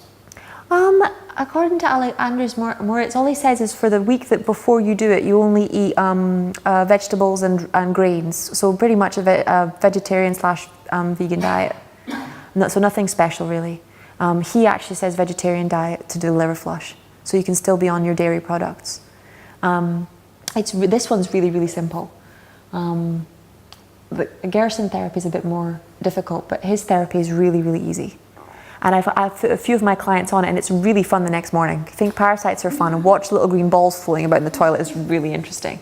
According to Andrews Moritz, all he says is for the week that before you do it, you only eat vegetables and grains. So pretty much a vegetarian / vegan diet. So nothing special really. He actually says vegetarian diet to do the liver flush. So you can still be on your dairy products. This one's really, really simple. The Gerson therapy is a bit more difficult, but his therapy is really, really easy. And I've put a few of my clients on it, and it's really fun the next morning. I think parasites are fun, and watch little green balls floating about in the toilet is really interesting.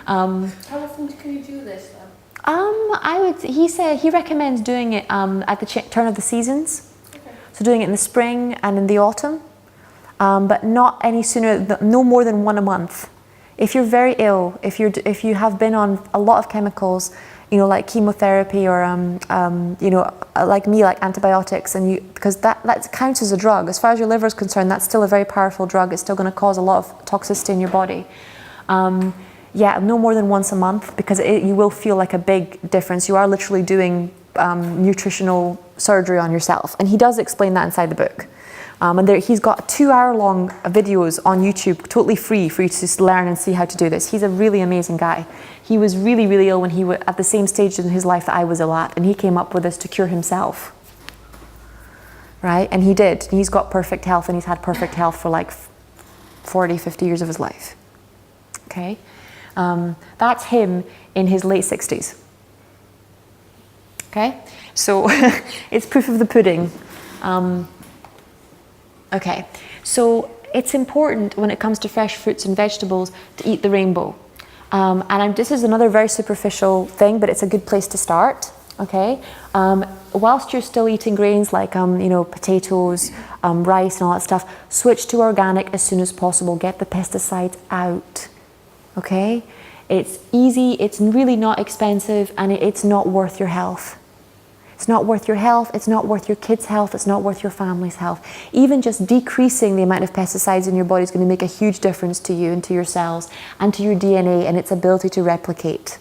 How often can you do this then? He recommends doing it at the turn of the seasons. Okay. So doing it in the spring and in the autumn, but not any sooner, no more than 1 a month. If you're very ill, if you have been on a lot of chemicals, you know, like chemotherapy or, you know, like me, like antibiotics, because that counts as a drug. As far as your liver is concerned, that's still a very powerful drug. It's still going to cause a lot of toxicity in your body. Yeah, no more than once a month, because you will feel like a big difference. You are literally doing nutritional surgery on yourself. And he does explain that inside the book. And he's got 2-hour-long videos on YouTube, totally free for you to learn and see how to do this. He's a really amazing guy. He was really, really ill when he was at the same stage in his life that I was ill at, and he came up with this to cure himself. Right? And he did. He's got perfect health, and he's had perfect health for like 40, 50 years of his life. Okay? That's him in his late 60s. Okay? So it's proof of the pudding. Okay, so it's important when it comes to fresh fruits and vegetables to eat the rainbow. This is another very superficial thing, but it's a good place to start. Okay, whilst you're still eating grains like you know, potatoes, rice, and all that stuff, switch to organic as soon as possible. Get the pesticides out. Okay, it's easy. It's really not expensive, and it's not worth your health. It's not worth your health, it's not worth your kids' health, it's not worth your family's health. Even just decreasing the amount of pesticides in your body is going to make a huge difference to you and to your cells and to your DNA and its ability to replicate.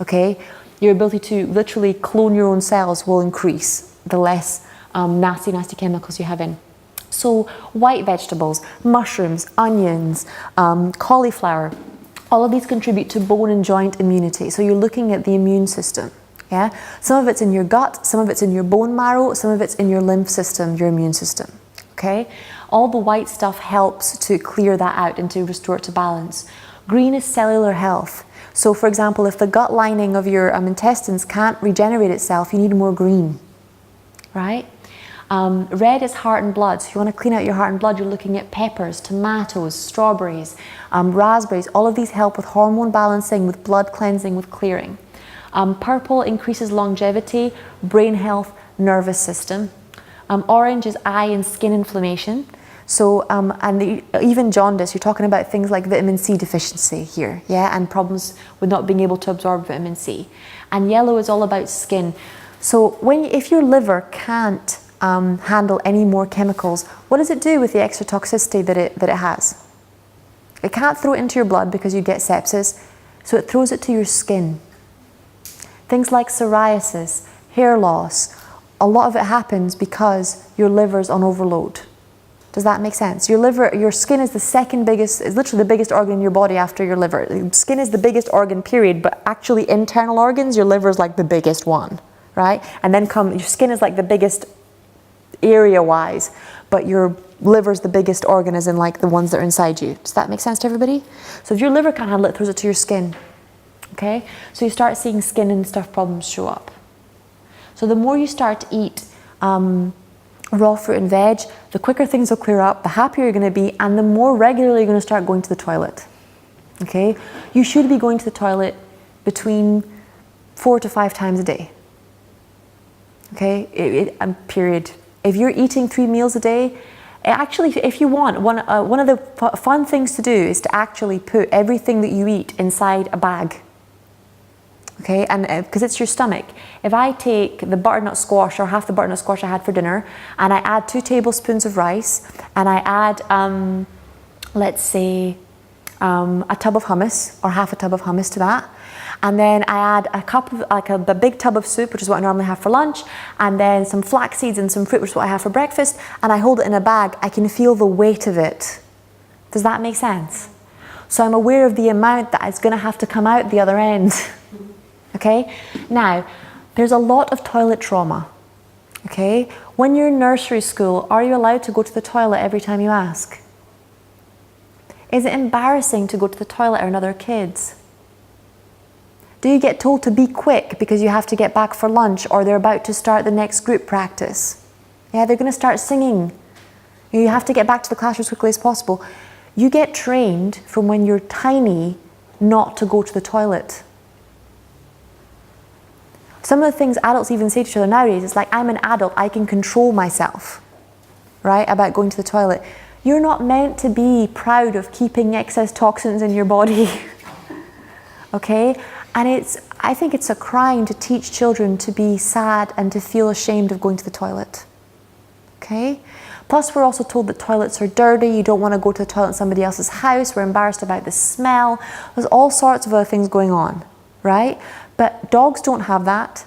Okay? Your ability to literally clone your own cells will increase the less nasty chemicals you have in. So white vegetables, mushrooms, onions, cauliflower, all of these contribute to bone and joint immunity. So you're looking at the immune system. Yeah? Some of it's in your gut, some of it's in your bone marrow, some of it's in your lymph system, your immune system. Okay? All the white stuff helps to clear that out and to restore it to balance. Green is cellular health. So for example, if the gut lining of your intestines can't regenerate itself, you need more green, right? Red is heart and blood. So if you want to clean out your heart and blood, you're looking at peppers, tomatoes, strawberries, raspberries. All of these help with hormone balancing, with blood cleansing, with clearing. Purple increases longevity, brain health, nervous system. Orange is eye and skin inflammation. So, even jaundice, you're talking about things like vitamin C deficiency here, yeah, and problems with not being able to absorb vitamin C. And yellow is all about skin. So if your liver can't handle any more chemicals, what does it do with the extra toxicity that it has? It can't throw it into your blood because you get sepsis, so it throws it to your skin. Things like psoriasis, hair loss, a lot of it happens because your liver's on overload. Does that make sense? Your skin is the second biggest, is literally the biggest organ in your body after your liver. Skin is the biggest organ, period, but actually internal organs, your liver is like the biggest one, right? And then your skin is like the biggest area-wise, but your liver's the biggest organ as in like the ones that are inside you. Does that make sense to everybody? So if your liver can't handle it, it throws it to your skin, okay? So you start seeing skin and stuff problems show up. So the more you start to eat raw fruit and veg, the quicker things will clear up, the happier you're going to be, and the more regularly you're going to start going to the toilet. Okay? You should be going to the toilet between 4 to 5 times a day. Okay? Period. If you're eating 3 meals a day, actually, if you want, one of the fun things to do is to actually put everything that you eat inside a bag. Okay, and because it's your stomach. If I take the butternut squash or half the butternut squash I had for dinner, and I add 2 tablespoons of rice, and I add, let's say, a tub of hummus or half a tub of hummus to that, and then I add a cup of a big tub of soup, which is what I normally have for lunch, and then some flax seeds and some fruit, which is what I have for breakfast, and I hold it in a bag. I can feel the weight of it. Does that make sense? So I'm aware of the amount that is going to have to come out the other end. Okay, now there's a lot of toilet trauma. Okay, when you're in nursery school, are you allowed to go to the toilet every time you ask? Is it embarrassing to go to the toilet around other kids? Do you get told to be quick because you have to get back for lunch or they're about to start the next group practice? Yeah, they're going to start singing. You have to get back to the class as quickly as possible. You get trained from when you're tiny not to go to the toilet. Some of the things adults even say to each other nowadays is like, I'm an adult, I can control myself, right, about going to the toilet. You're not meant to be proud of keeping excess toxins in your body, okay? And I think it's a crime to teach children to be sad and to feel ashamed of going to the toilet, okay? Plus, we're also told that toilets are dirty, you don't want to go to the toilet in somebody else's house, we're embarrassed about the smell. There's all sorts of other things going on, right? But dogs don't have that.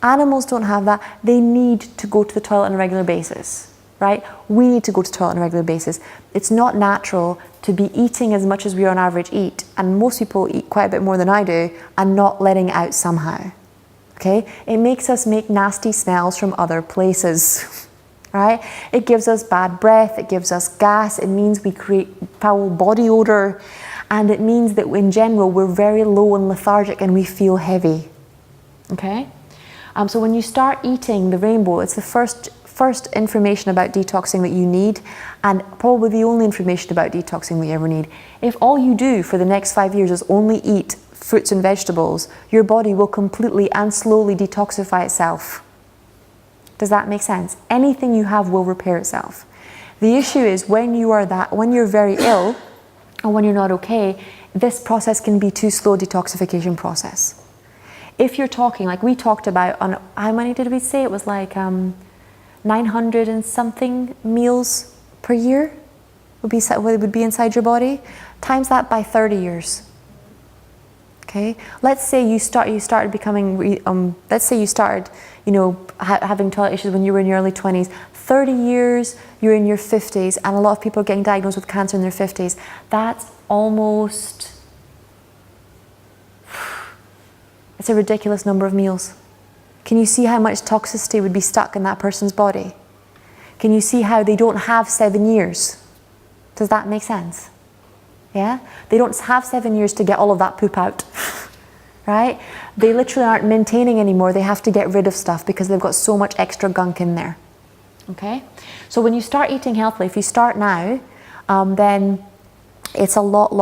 Animals don't have that. They need to go to the toilet on a regular basis, right? We need to go to the toilet on a regular basis. It's not natural to be eating as much as we on average eat, and most people eat quite a bit more than I do, and not letting it out somehow, okay? It makes us make nasty smells from other places, right? It gives us bad breath, it gives us gas, it means we create foul body odor, and it means that in general we're very low and lethargic and we feel heavy, okay? So when you start eating the rainbow, it's the first information about detoxing that you need, and probably the only information about detoxing that you ever need. If all you do for the next 5 years is only eat fruits and vegetables, your body will completely and slowly detoxify itself. Does that make sense? Anything you have will repair itself. The issue is when you're very ill, and when you're not okay, this process can be too slow, detoxification process. If you're talking, like we talked about, on how many did we say? It was like 900 and something meals per year would be inside your body. Times that by 30 years. Okay, let's say you started becoming, let's say you started, having toilet issues when you were in your early 20s. 30 years, you're in your 50s, and a lot of people are getting diagnosed with cancer in their 50s. That's almost, it's a ridiculous number of meals. Can you see how much toxicity would be stuck in that person's body? Can you see how they don't have 7 years? Does that make sense? Yeah? They don't have 7 years to get all of that poop out, right? They literally aren't maintaining anymore. They have to get rid of stuff because they've got so much extra gunk in there. Okay? So when you start eating healthily, if you start now, then it's a lot,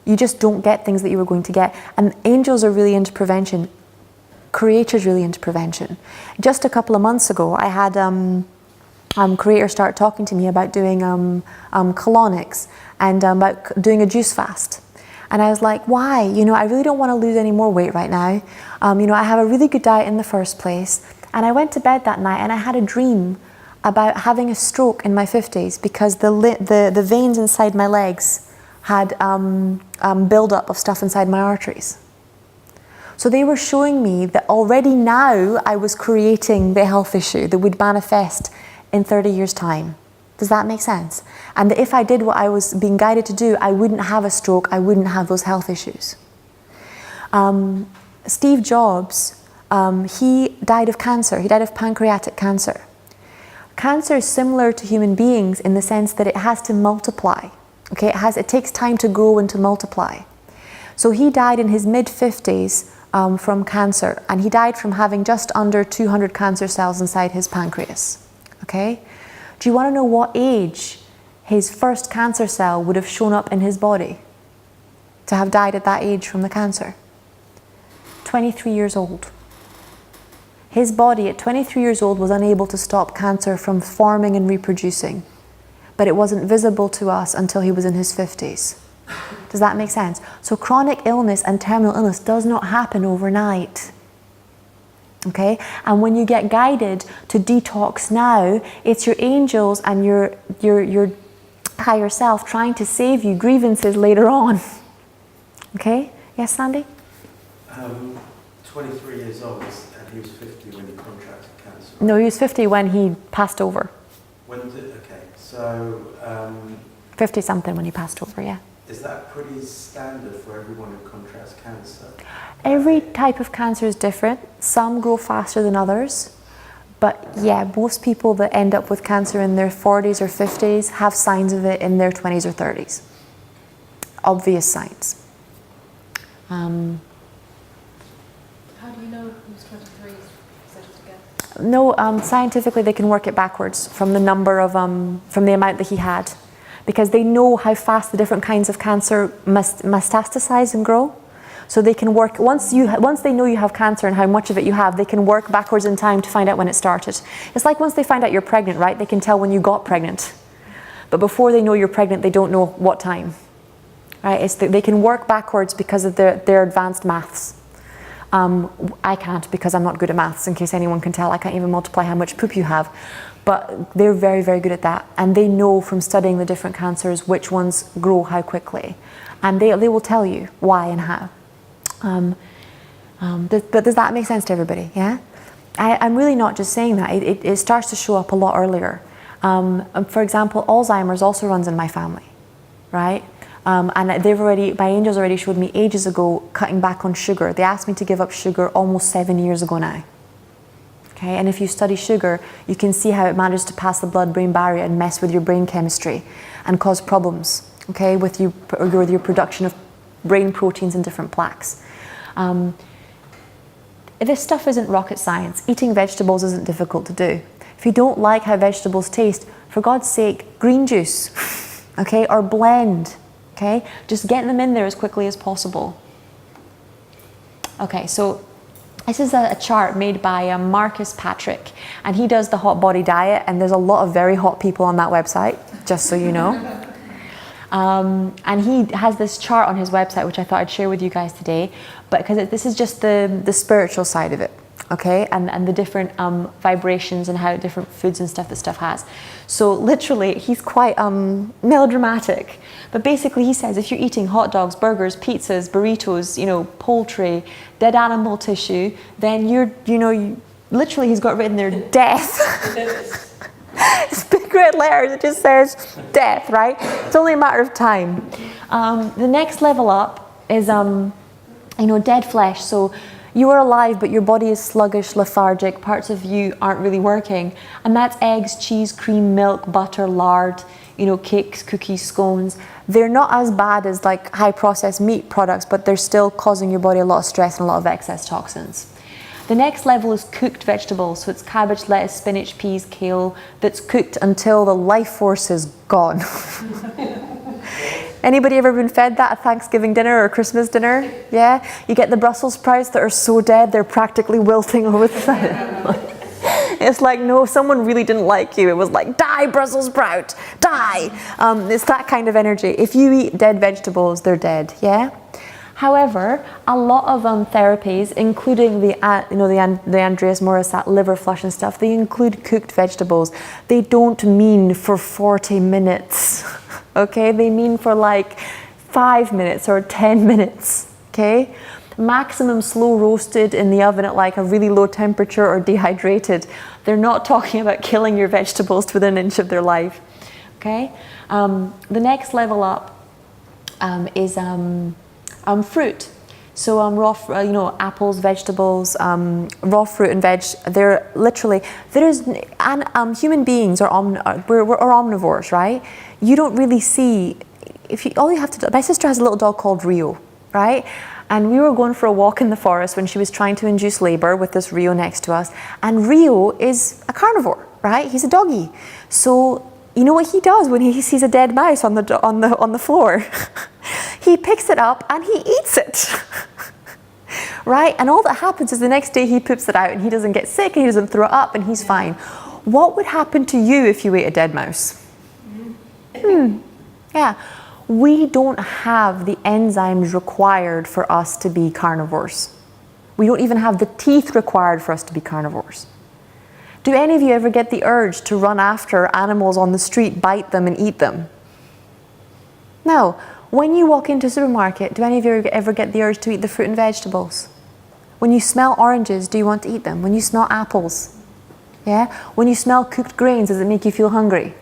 you just don't get things that you were going to get. And angels are really into prevention. Creators really into prevention. Just a couple of months ago, I had Creator start talking to me about doing colonics and about doing a juice fast. And I was like, why? You know, I really don't want to lose any more weight right now. You know, I have a really good diet in the first place. And I went to bed that night and I had a dream about having a stroke in my 50s because the veins inside my legs had build-up of stuff inside my arteries. So they were showing me that already now I was creating the health issue that would manifest in 30 years' time. Does that make sense? And that if I did what I was being guided to do, I wouldn't have a stroke, I wouldn't have those health issues. Steve Jobs, he died of cancer. He died of pancreatic cancer. Cancer is similar to human beings in the sense that it has to multiply. Okay, it takes time to grow and to multiply. So he died in his mid-50s from cancer, and he died from having just under 200 cancer cells inside his pancreas. Okay? Do you want to know what age his first cancer cell would have shown up in his body to have died at that age from the cancer? 23 years old. His body at 23 years old was unable to stop cancer from forming and reproducing, but it wasn't visible to us until he was in his 50s. Does that make sense? So chronic illness and terminal illness does not happen overnight. Okay? And when you get guided to detox now, it's your angels and your higher self trying to save you grievances later on. Okay? Yes, Sandy? 23 years old, and he was 50 when he contracted cancer. No, he was 50 when he passed over. Okay, so... 50-something when he passed over, yeah. Is that pretty standard for everyone who contracts cancer? Every type of cancer is different. Some grow faster than others. But yeah, most people that end up with cancer in their 40s or 50s have signs of it in their 20s or 30s. Obvious signs. How do you know who's 23 instead of together? No, scientifically they can work it backwards from the number of, from the amount that he had. Because they know how fast the different kinds of cancer metastasize and grow. So they can work, once they know you have cancer and how much of it you have, they can work backwards in time to find out when it started. It's like once they find out you're pregnant, right? They can tell when you got pregnant. But before they know you're pregnant, they don't know what time. Right? They can work backwards because of their advanced maths. I can't because I'm not good at maths, in case anyone can tell. I can't even multiply how much poop you have. But they're very, very good at that. And they know from studying the different cancers which ones grow how quickly. And they will tell you why and how. But does that make sense to everybody? Yeah? I'm really not just saying that. It starts to show up a lot earlier. For example, Alzheimer's also runs in my family, right? And my angels already showed me ages ago cutting back on sugar. They asked me to give up sugar almost 7 years ago now. Okay, and if you study sugar, you can see how it manages to pass the blood-brain barrier and mess with your brain chemistry and cause problems, okay, with your production of brain proteins and different plaques. This stuff isn't rocket science. Eating vegetables isn't difficult to do. If you don't like how vegetables taste, for God's sake, green juice, okay, or blend, okay? Just getting them in there as quickly as possible. Okay, so this is a chart made by Marcus Patrick, and he does the hot body diet, and there's a lot of very hot people on that website, just so you know. And he has this chart on his website, which I thought I'd share with you guys today, but because this is just the spiritual side of it, okay, and the different vibrations and how different foods and stuff that stuff has. So literally, he's quite melodramatic, but basically he says if you're eating hot dogs, burgers, pizzas, burritos, you know, poultry, dead animal tissue, then literally he's got written there death. It's big red letters, it just says death, right? It's only a matter of time. The next level up is, dead flesh. So You are alive, but your body is sluggish, lethargic, parts of you aren't really working. And that's eggs, cheese, cream, milk, butter, lard, you know, cakes, cookies, scones. They're not as bad as like high processed meat products, but they're still causing your body a lot of stress and a lot of excess toxins. The next level is cooked vegetables. So it's cabbage, lettuce, spinach, peas, kale, that's cooked until the life force is gone. Anybody ever been fed that at Thanksgiving dinner or Christmas dinner? Yeah? You get the Brussels sprouts that are so dead, they're practically wilting over the side. It's like, no, someone really didn't like you. It was like, die, Brussels sprout, die. It's that kind of energy. If you eat dead vegetables, they're dead, yeah? However, a lot of therapies, including the Andreas Morisat liver flush and stuff, they include cooked vegetables. They don't mean for 40 minutes, okay? They mean for like 5 minutes or 10 minutes, okay? Maximum slow roasted in the oven at like a really low temperature or dehydrated. They're not talking about killing your vegetables to within an inch of their life, okay? The next level up is fruit. So raw, apples, vegetables, raw fruit and veg. They're literally human beings are we're omnivores, right? You don't really see all you have to do. My sister has a little dog called Rio, right? And we were going for a walk in the forest when she was trying to induce labor with this Rio next to us. And Rio is a carnivore, right? He's a doggy. So you know what he does when he sees a dead mouse on the floor? He picks it up and he eats it, right? And all that happens is the next day he poops it out and he doesn't get sick and he doesn't throw it up and he's fine. What would happen to you if you ate a dead mouse? Yeah, we don't have the enzymes required for us to be carnivores. We don't even have the teeth required for us to be carnivores. Do any of you ever get the urge to run after animals on the street, bite them and eat them? No. When you walk into a supermarket, do any of you ever get the urge to eat the fruit and vegetables? When you smell oranges, do you want to eat them? When you smell apples? Yeah? When you smell cooked grains, does it make you feel hungry?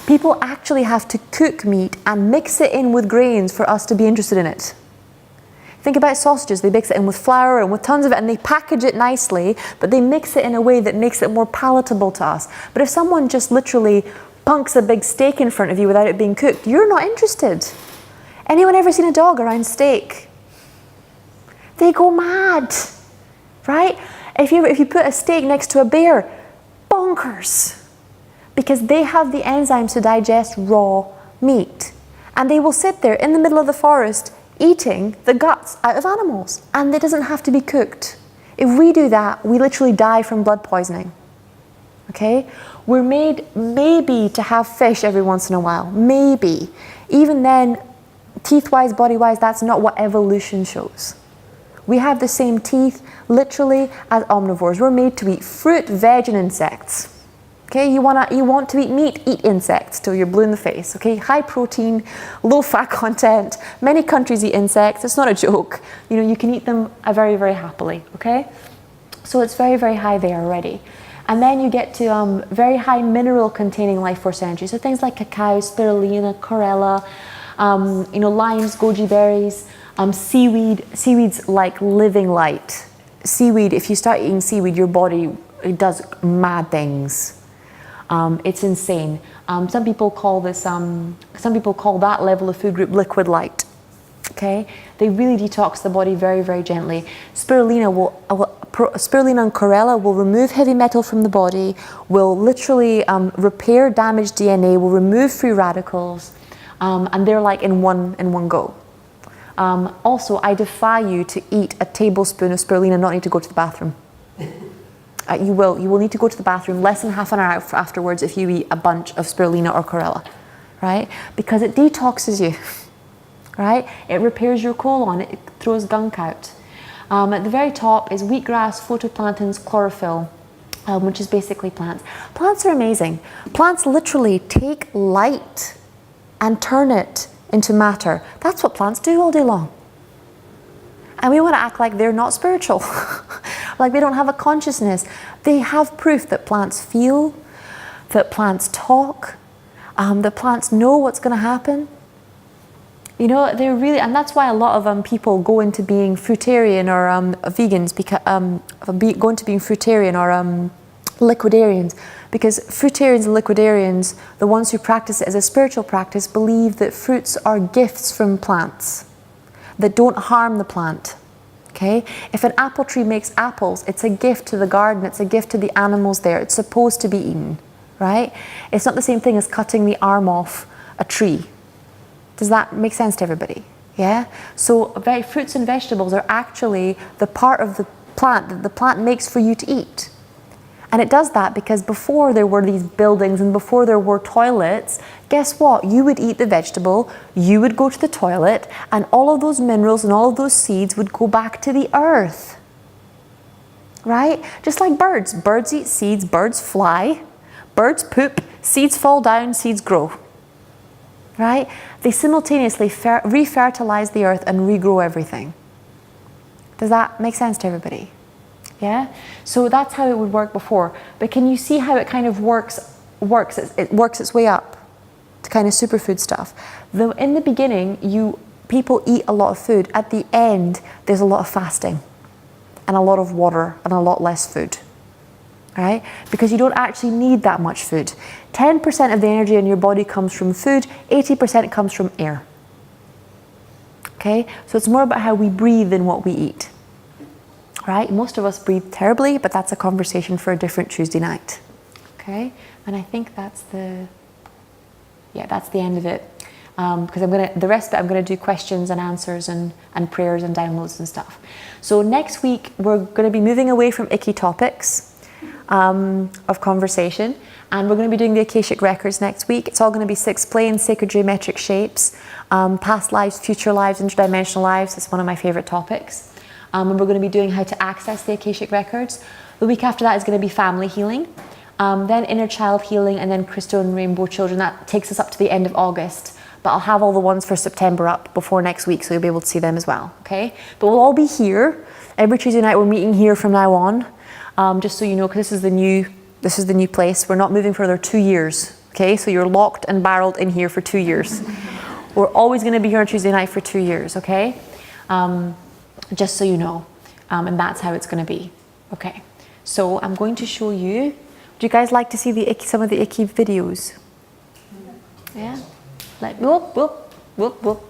People actually have to cook meat and mix it in with grains for us to be interested in it. Think about sausages. They mix it in with flour and with tons of it and they package it nicely, but they mix it in a way that makes it more palatable to us. But if someone just literally punks a big steak in front of you without it being cooked, you're not interested. Anyone ever seen a dog around steak? They go mad, right? If you put a steak next to a bear, bonkers. Because they have the enzymes to digest raw meat. And they will sit there in the middle of the forest eating the guts out of animals. And it doesn't have to be cooked. If we do that, we literally die from blood poisoning. Okay? We're made maybe to have fish every once in a while. Maybe. Even then, teeth-wise, body-wise, that's not what evolution shows. We have the same teeth, literally, as omnivores. We're made to eat fruit, veg, and insects. Okay, you want to eat meat, eat insects till you're blue in the face. Okay, high protein, low fat content. Many countries eat insects. It's not a joke. You know, you can eat them very, very happily. Okay, so it's very, very high there already. And then you get to very high mineral-containing life force energy. So things like cacao, spirulina, chlorella. Limes, goji berries, seaweed's like living light. Seaweed, if you start eating seaweed, your body, it does mad things. It's insane. Some people call that level of food group liquid light. Okay, they really detox the body very, very gently. Spirulina and chlorella will remove heavy metal from the body, will literally repair damaged DNA, will remove free radicals. And they're like in one go. Also, I defy you to eat a tablespoon of spirulina and not need to go to the bathroom. You will need to go to the bathroom less than half an hour afterwards if you eat a bunch of spirulina or chlorella, right? Because it detoxes you, right? It repairs your colon, it throws gunk out. At the very top is wheatgrass, photoplanktons, chlorophyll, which is basically plants. Plants are amazing. Plants literally take light and turn it into matter. That's what plants do all day long. And we want to act like they're not spiritual, like they don't have a consciousness. They have proof that plants feel, that plants talk, that plants know what's going to happen. You know, they're really, and that's why a lot of people go into being fruitarian or vegans, because go into being fruitarian or liquidarians, because fruitarians and liquidarians, the ones who practice it as a spiritual practice, believe that fruits are gifts from plants that don't harm the plant. Okay? If an apple tree makes apples, it's a gift to the garden, it's a gift to the animals there, it's supposed to be eaten, right? It's not the same thing as cutting the arm off a tree. Does that make sense to everybody? Yeah? So fruits and vegetables are actually the part of the plant that the plant makes for you to eat. And it does that because before there were these buildings and before there were toilets, guess what? You would eat the vegetable, you would go to the toilet, and all of those minerals and all of those seeds would go back to the earth. Right? Just like birds. Birds eat seeds, birds fly, birds poop, seeds fall down, seeds grow. Right? They simultaneously refertilize the earth and regrow everything. Does that make sense to everybody? Yeah? So that's how it would work before. But can you see how it kind of works? It works its way up to kind of superfood stuff. Though in the beginning, people eat a lot of food. At the end, there's a lot of fasting and a lot of water and a lot less food. Right? Because you don't actually need that much food. 10% of the energy in your body comes from food, 80% comes from air. Okay? So it's more about how we breathe than what we eat. Right? Most of us breathe terribly, but that's a conversation for a different Tuesday night. Okay? And I think that's the end of it. Because the rest of it, I'm going to do questions and answers and prayers and downloads and stuff. So next week, we're going to be moving away from icky topics of conversation, and we're going to be doing the Akashic Records next week. It's all going to be 6 plane, sacred geometric shapes, past lives, future lives, interdimensional lives. It's one of my favorite topics. And we're going to be doing how to access the Akashic Records. The week after that is going to be family healing, then inner child healing, and then crystal and rainbow children. That takes us up to the end of August. But I'll have all the ones for September up before next week, so you'll be able to see them as well. Okay? But we'll all be here every Tuesday night. We're meeting here from now on. Just so you know, because this is the new place. We're not moving for another 2 years. Okay, so you're locked and barreled in here for 2 years. We're always going to be here on Tuesday night for 2 years. Okay, just so you know, and that's how it's going to be. Okay, so I'm going to show you. Do you guys like to see some of the icky videos? Yeah. Like whoop whoop whoop whoop.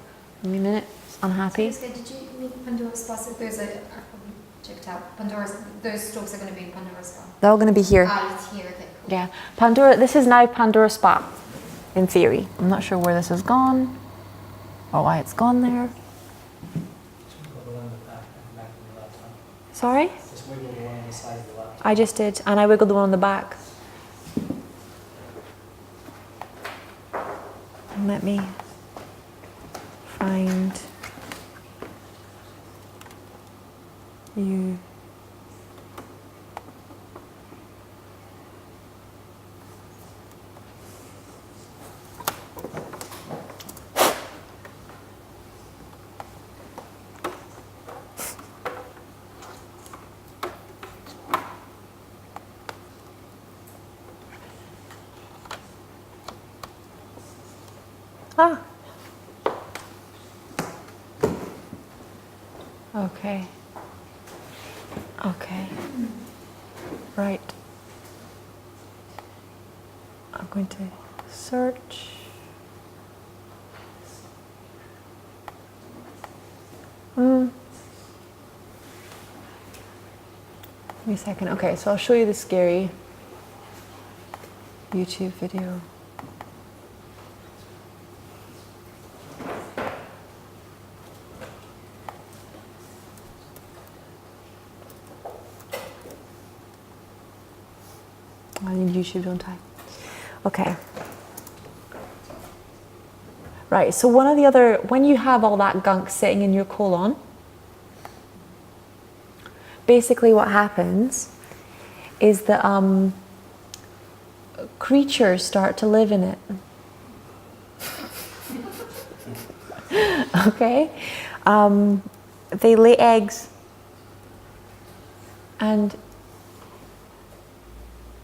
Give me a minute. Unhappy. So did you meet Pandora's Box? Those are checked out. Those stores are going to be in Pandora's Spa. They're all going to be here. It's here. Okay, cool. Yeah, Pandora. This is now Pandora Spa, in theory. I'm not sure where this has gone, or why it's gone there. Sorry? Just wiggle the one on the side of the laptop. I just did, and I wiggled the one on the back. Let me find you. Ah. Okay. Okay. Right. I'm going to search. Give me a second. Okay, so I'll show you the scary YouTube video. I need YouTube, don't I? Okay. Right, so when you have all that gunk sitting in your colon, basically what happens is that creatures start to live in it. Okay? They lay eggs, and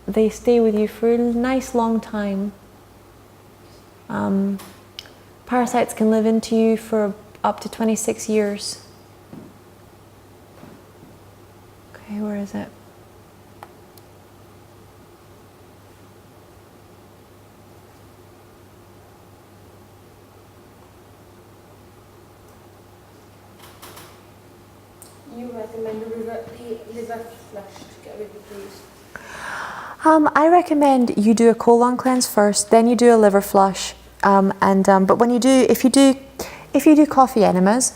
they stay with you for a nice long time. Parasites can live into you for up to 26 years. Okay, where is it? You recommend a liver flush to get rid of these? I recommend you do a colon cleanse first, then you do a liver flush. But when you do, if you do coffee enemas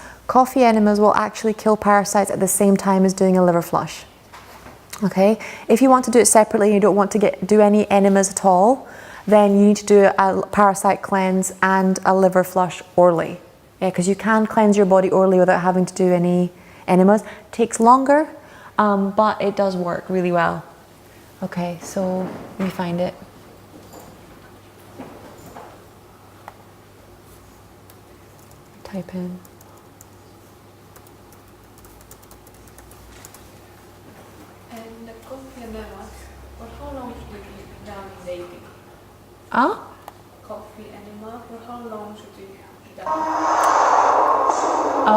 will actually kill parasites at the same time as doing a liver flush. Okay. If you want to do it separately, and you don't want to do any enemas at all, then you need to do a parasite cleanse and a liver flush orally. Yeah, because you can cleanse your body orally without having to do any enemas. It takes longer, but it does work really well. Okay, so let me find it. Type in. And the coffee enemas, for how long should you keep them daily? Coffee enema, for how long should you keep them?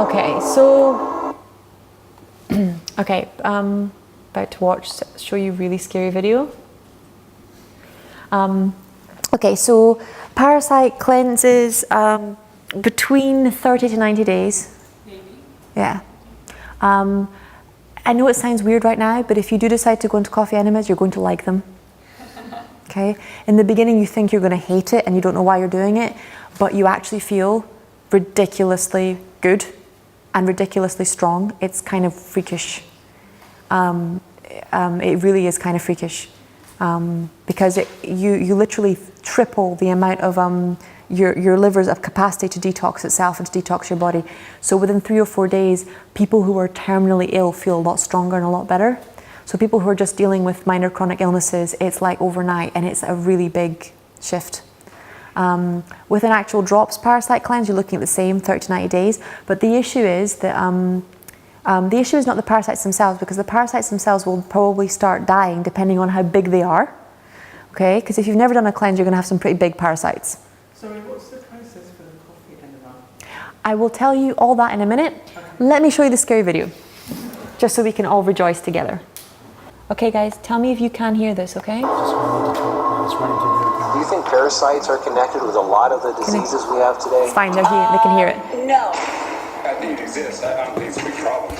Okay, so okay, about to show you a really scary video. Okay, so parasite cleanses between 30 to 90 days. Maybe. Yeah. I know it sounds weird right now, but if you do decide to go into coffee enemas, you're going to like them. Okay? In the beginning, you think you're going to hate it and you don't know why you're doing it, but you actually feel ridiculously good and ridiculously strong. It's kind of freakish. It really is kind of freakish because you literally triple the amount of your liver's capacity to detox itself and to detox your body. So within 3 or 4 days, people who are terminally ill feel a lot stronger and a lot better. So people who are just dealing with minor chronic illnesses, it's like overnight, and it's a really big shift. With an actual drops parasite cleanse, you're looking at the same 30 to 90 days. But the issue is that the issue is not the parasites themselves, because the parasites themselves will probably start dying depending on how big they are. Okay, because if you've never done a cleanse, you're going to have some pretty big parasites. Sorry, what's the process for the coffee enema? I will tell you all that in a minute. Okay. Let me show you the scary video, just so we can all rejoice together. Okay guys, tell me if you can hear this, okay? Do you think parasites are connected with a lot of the diseases we have today? It's fine, they can hear it. No. I think it exists. I don't think it's a big problem.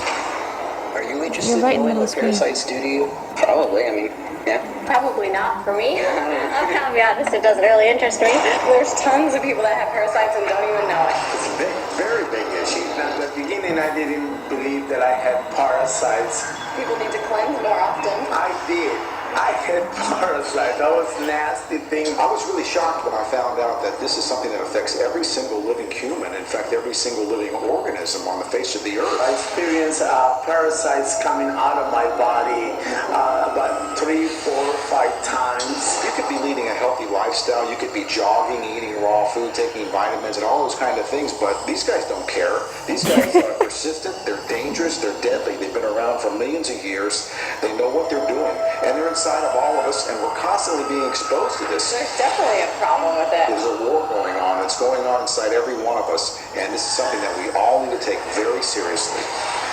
Are you interested You're right in in the knowing middle what of the screen. parasites do to you? Probably, I mean, yeah. Probably not for me. I'll be honest, it doesn't really interest me. There's tons of people that have parasites and don't even know it. It's a big, very big issue. At the beginning, I didn't believe that I had parasites. People need to cleanse more often. I did. I had parasites. That was nasty thing. I was really shocked when I found out that this is something that affects every single living human, in fact, every single living organism on the face of the earth. I experienced parasites coming out of my body about 3, 4, 5 times. You could be leading a healthy lifestyle, you could be jogging, eating raw food, taking vitamins and all those kind of things, but these guys don't care. These guys are persistent, they're dangerous, they're deadly. They've been around for millions of years. They know what they're doing, and they're inside of all of us, and we're constantly being exposed to this. There's definitely a problem with it. There's a war going on. It's going on inside every one of us, and this is something that we all need to take very seriously.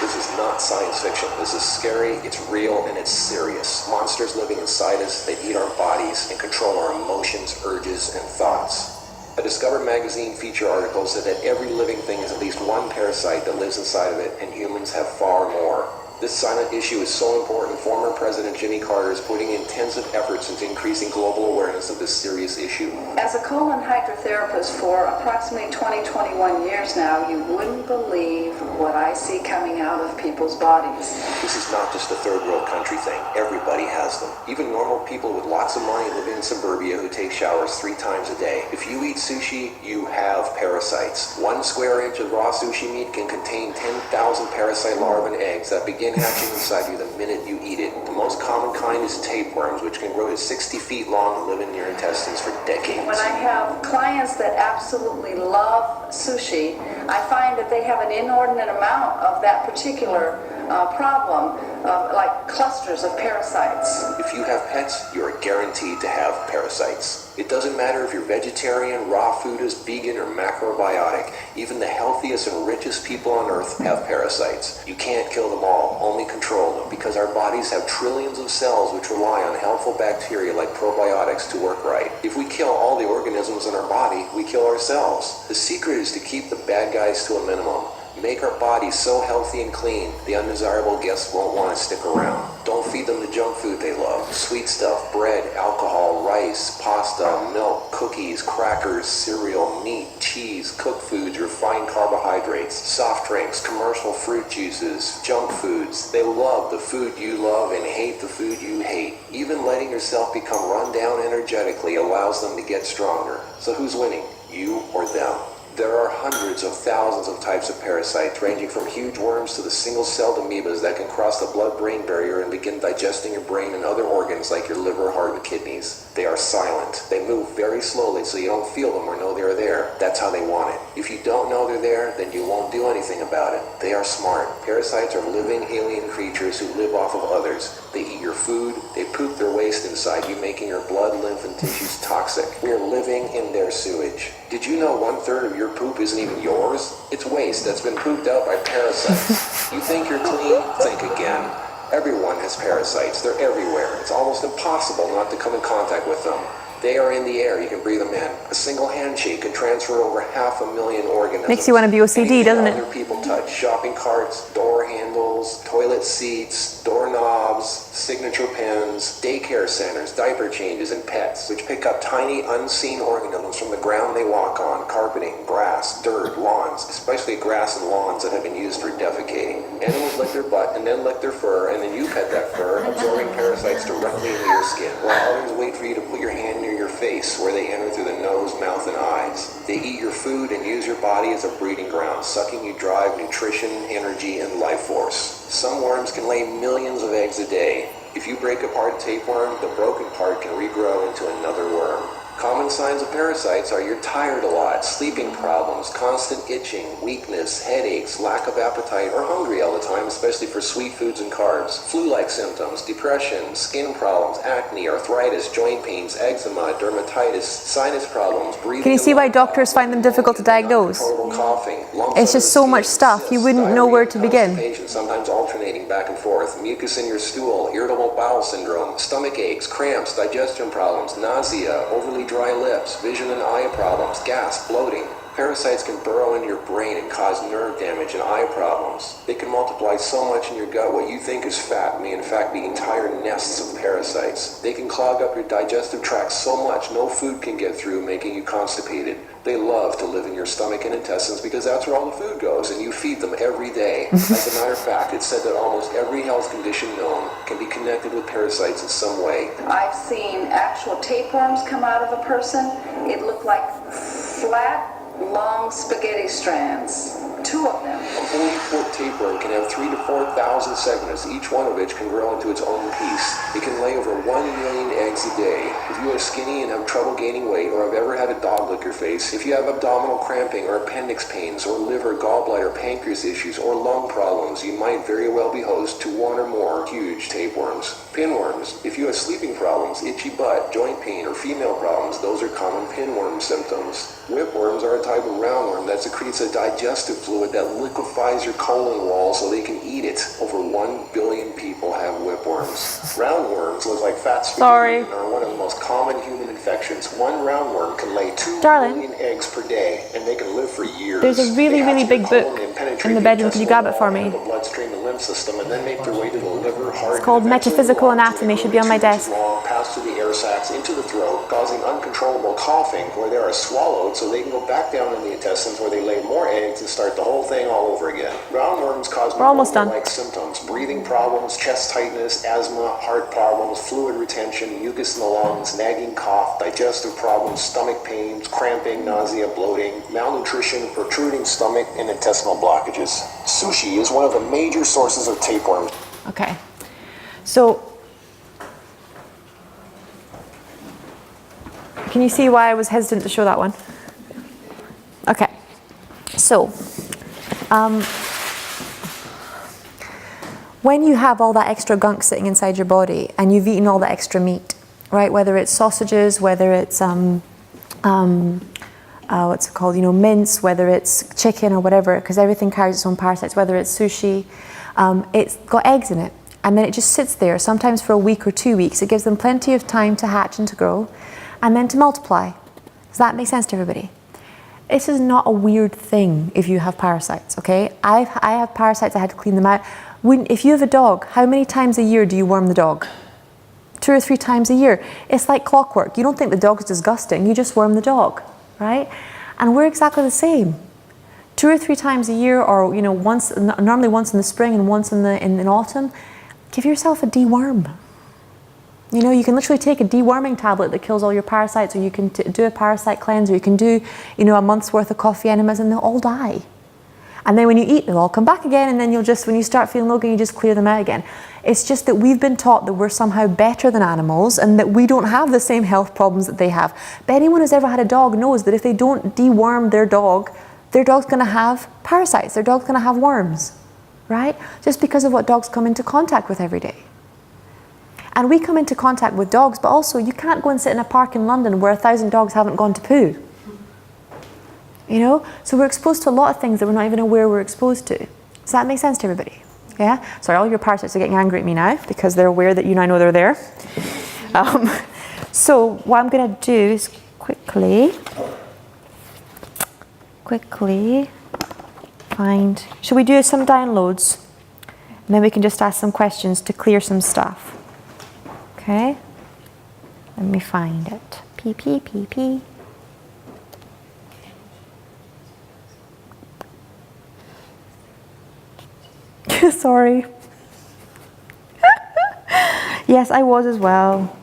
This is not science fiction. This is scary, it's real, and it's serious. Monsters living inside us, they eat our bodies and control our emotions, urges, and thoughts. A Discover magazine feature article said that every living thing has at least one parasite that lives inside of it, and humans have far more. This silent issue is so important, former President Jimmy Carter is putting intensive efforts into increasing global awareness of this serious issue. As a colon hydrotherapist for approximately 21 years now, you wouldn't believe what I see coming out of people's bodies. This is not just a third world country thing. Everybody has them. Even normal people with lots of money living in suburbia who take showers 3 times a day. If you eat sushi, you have parasites. 1 square inch of raw sushi meat can contain 10,000 parasite larvae and eggs that begin hatching inside you the minute you eat it. The most common kind is tapeworms, which can grow to 60 feet long and live in your intestines for decades. When I have clients that absolutely love sushi, I find that they have an inordinate amount of that particular problem of like clusters of parasites. If you have pets, you are guaranteed to have parasites. It doesn't matter if you're vegetarian, raw foodist, vegan, or macrobiotic. Even the healthiest and richest people on earth have parasites. You can't kill them all, only control them, because our bodies have trillions of cells which rely on helpful bacteria like probiotics to work right. If we kill all the organisms in our body, we kill ourselves. The secret is to keep the bad guys to a minimum. Make our bodies so healthy and clean, the undesirable guests won't want to stick around. Don't feed them the junk food they love. Sweet stuff, bread, alcohol, rice, pasta, milk, cookies, crackers, cereal, meat, cheese, cooked foods, refined carbohydrates, soft drinks, commercial fruit juices, junk foods. They love the food you love and hate the food you hate. Even letting yourself become run down energetically allows them to get stronger. So who's winning, you or them? There are hundreds of thousands of types of parasites, ranging from huge worms to the single-celled amoebas that can cross the blood-brain barrier and begin digesting your brain and other organs like your liver, heart, and kidneys. They are silent. They move very slowly so you don't feel them or know they're there. That's how they want it. If you don't know they're there, then you won't do anything about it. They are smart. Parasites are living alien creatures who live off of others. They eat your food. They poop their waste inside you, making your blood, lymph, and tissues toxic. We're living in their sewage. Did you know 1/3 of your poop isn't even yours? It's waste that's been pooped out by parasites. You think you're clean? Think again. Everyone has parasites. They're everywhere. It's almost impossible not to come in contact with them. They are in the air. You can breathe them in. A single handshake can transfer over 500,000 organisms. Makes you want to be OCD, doesn't it? Other people touch shopping carts, door handles, toilet seats, doorknobs, signature pens, daycare centers, diaper changes, and pets, which pick up tiny, unseen organisms from the ground they walk on, carpeting, grass, dirt, lawns, especially grass and lawns that have been used for defecating. Animals lick their butt and then lick their fur, and then you pet that fur, absorbing parasites directly into your skin, while others wait for you to put your hand near your face, where they enter through the nose, mouth, and eyes. They eat your food and use your body as a breeding ground, sucking you dry of nutrition, energy, and life force. Some worms can lay millions of eggs a day. If you break apart a tapeworm, the broken part can regrow into another worm. Common signs of parasites are you're tired a lot, sleeping problems, constant itching, weakness, headaches, lack of appetite, or hungry all the time, especially for sweet foods and carbs, flu-like symptoms, depression, skin problems, acne, arthritis, joint pains, eczema, dermatitis, sinus problems, breathing. Can you see why doctors find them difficult to diagnose? Coughing, It's just so much stuff, you wouldn't know where to begin. Sometimes alternating back and forth, mucus in your stool, irritable bowel syndrome, stomach aches, cramps, digestion problems, nausea, overly dry lips, vision and eye problems, gas, bloating. Parasites can burrow into your brain and cause nerve damage and eye problems. They can multiply so much in your gut what you think is fat may in fact be entire nests of parasites. They can clog up your digestive tract so much no food can get through, making you constipated. They love to live in your stomach and intestines because that's where all the food goes, and you feed them every day. As a matter of fact, it's said that almost every health condition known can be connected with parasites in some way. I've seen actual tapeworms come out of a person. It looked like flat, long spaghetti strands. 2 of them. A 40-foot tapeworm can have 3,000 to 4,000 segments, each one of which can grow into its own piece. It can lay over 1 million eggs a day. If you are skinny and have trouble gaining weight, or have ever had a dog lick your face, if you have abdominal cramping or appendix pains, or liver, gallbladder, pancreas issues, or lung problems, you might very well be host to 1 or more huge tapeworms. Pinworms. If you have sleeping problems, itchy butt, joint pain, or female problems, those are common pinworm symptoms. Whipworms are a type of roundworm that secretes a digestive fluid that liquefies your colon wall so they can eat it. Over 1 billion people have whipworms. Roundworms look like fat spaghetti and are one of the most common human infections. 1 roundworm can lay 2 billion eggs per day, and they can live for years. There's a really, really big book in the bedroom. Can you grab it for me? The bloodstream and lymph system, and then make their way to the liver, heart. It's called Metaphysical Anatomy. Should be on my desk. Pass through the air sacs into the throat, causing uncontrollable coughing, where they are swallowed so they can go back down in the intestines where they lay more eggs and start the whole thing all over again. Roundworms cause pneumonia-like symptoms, breathing problems, chest tightness, asthma, heart problems, fluid retention, mucus in the lungs, nagging cough, digestive problems, stomach pains, cramping, nausea, bloating, malnutrition, protruding stomach, and intestinal blockages. Sushi is one of the major sources of tapeworms. Okay, so can you see why I was hesitant to show that one? Okay, when you have all that extra gunk sitting inside your body and you've eaten all the extra meat, right? Whether it's sausages, whether it's what's it called? You know, mince, whether it's chicken or whatever, because everything carries its own parasites. Whether it's sushi, it's got eggs in it, and then it just sits there. Sometimes for a week or 2 weeks. It gives them plenty of time to hatch and to grow, and then to multiply. Does that make sense to everybody? This is not a weird thing if you have parasites, okay? I have parasites, I had to clean them out. If you have a dog, how many times a year do you worm the dog? 2 or 3 times a year. It's like clockwork. You don't think the dog's disgusting, you just worm the dog, right? And we're exactly the same. 2 or 3 times a year, or you know, normally once in the spring and once in autumn, give yourself a deworm. You know, you can literally take a deworming tablet that kills all your parasites, or you can do a parasite cleanse, or you can do, you know, a month's worth of coffee enemas, and they'll all die. And then when you eat, they'll all come back again, and then you'll just, when you start feeling low again, you just clear them out again. It's just that we've been taught that we're somehow better than animals, and that we don't have the same health problems that they have. But anyone who's ever had a dog knows that if they don't deworm their dog's going to have parasites, their dog's going to have worms, right? Just because of what dogs come into contact with every day. And we come into contact with dogs, but also you can't go and sit in a park in London where 1,000 dogs haven't gone to poo. You know? So we're exposed to a lot of things that we're not even aware we're exposed to. Does that make sense to everybody? Yeah? Sorry, all your parasites are getting angry at me now because they're aware that you and I know they're there. So what I'm going to do is quickly find... Shall we do some downloads? And then we can just ask some questions to clear some stuff. Okay, let me find it. P. Sorry. Yes, I was as well.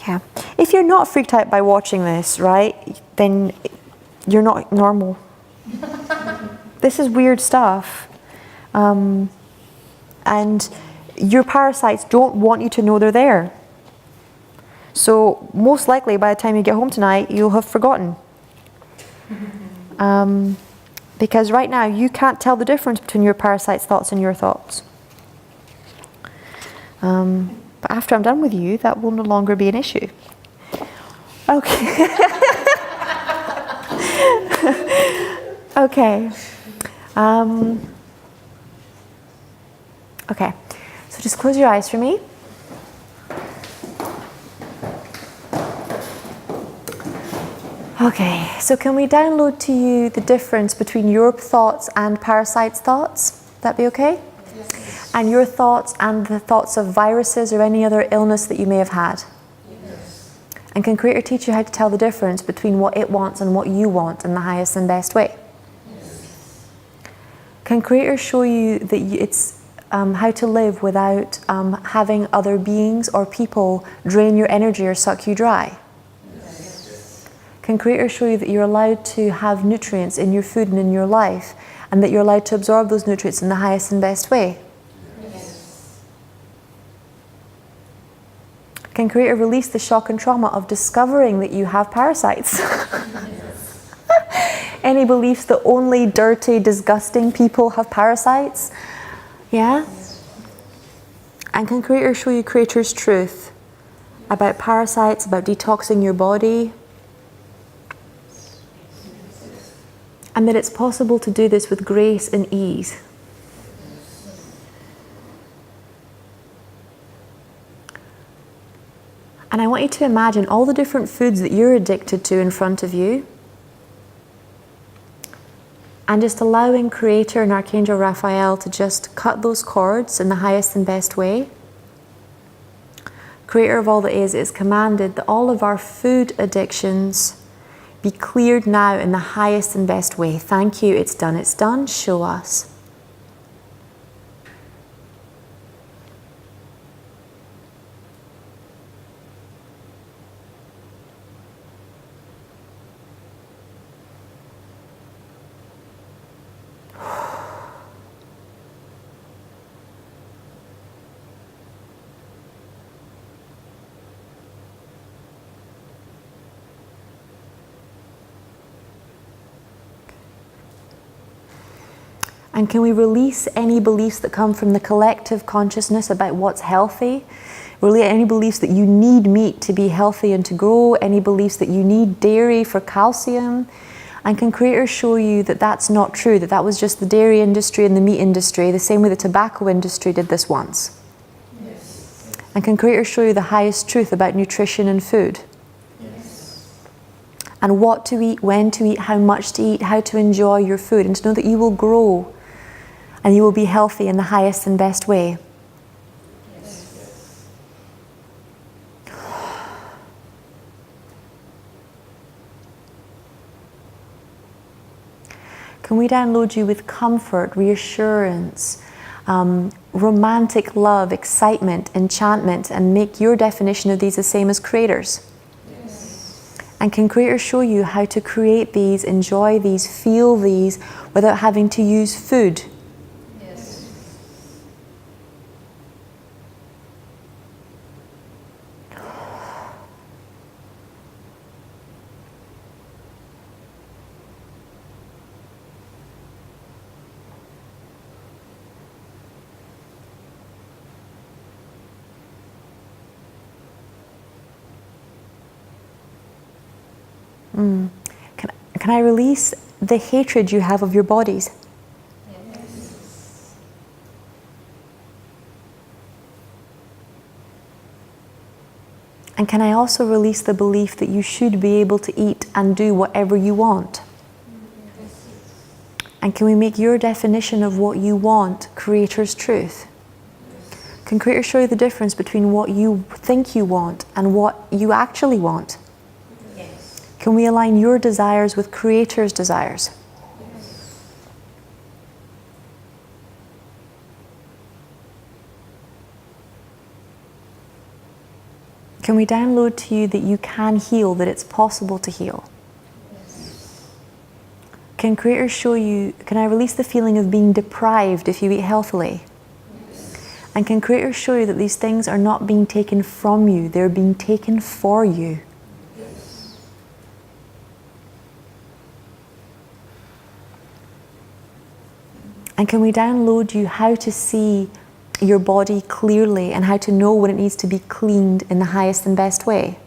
Yeah. If you're not freaked out by watching this, right, then you're not normal. This is weird stuff. And your parasites don't want you to know they're there. So most likely by the time you get home tonight, you'll have forgotten. Because right now you can't tell the difference between your parasite's thoughts and your thoughts. But after I'm done with you, that will no longer be an issue. Okay. Okay. Okay, so just close your eyes for me. Okay, so can we download to you the difference between your thoughts and parasites' thoughts? Would that be okay? Yes. And your thoughts and the thoughts of viruses or any other illness that you may have had? Yes. And can Creator teach you how to tell the difference between what it wants and what you want in the highest and best way? Yes. Can Creator show you that it's how to live without having other beings or people drain your energy or suck you dry? Yes. Can Creator show you that you're allowed to have nutrients in your food and in your life, and that you're allowed to absorb those nutrients in the highest and best way? Yes. Can Creator release the shock and trauma of discovering that you have parasites? Yes. Any beliefs that only dirty, disgusting people have parasites? Yeah? And can Creator show you Creator's truth about parasites, about detoxing your body? And that it's possible to do this with grace and ease. And I want you to imagine all the different foods that you're addicted to in front of you. And just allowing Creator and Archangel Raphael to just cut those cords in the highest and best way. Creator of all that is commanded that all of our food addictions be cleared now in the highest and best way. Thank you, it's done, show us. And can we release any beliefs that come from the collective consciousness about what's healthy? Really, any beliefs that you need meat to be healthy and to grow, any beliefs that you need dairy for calcium. And can creators show you that that's not true, that that was just the dairy industry and the meat industry, the same way the tobacco industry did this once? Yes. And can creators show you the highest truth about nutrition and food? Yes. And what to eat, when to eat, how much to eat, how to enjoy your food, and to know that you will grow and you will be healthy in the highest and best way. Yes. Can we download you with comfort, reassurance, romantic love, excitement, enchantment, and make your definition of these the same as creators? Yes. And can creators show you how to create these, enjoy these, feel these, without having to use food? Yes. Can I release the hatred you have of your bodies? Yes. And can I also release the belief that you should be able to eat and do whatever you want? And can we make your definition of what you want creator's truth? Can creators show you the difference between what you think you want and what you actually want? Can we align your desires with creator's desires? Can we download to you that you can heal, that it's possible to heal? Can creators show you, can I release the feeling of being deprived if you eat healthily? And can creators show you that these things are not being taken from you, they're being taken for you? And can we download you how to see your body clearly and how to know when it needs to be cleaned in the highest and best way?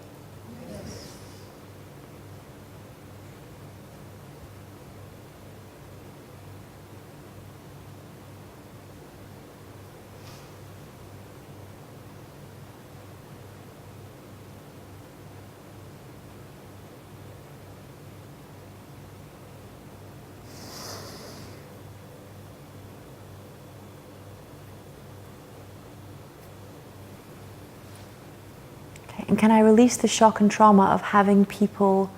And can I release the shock and trauma of having people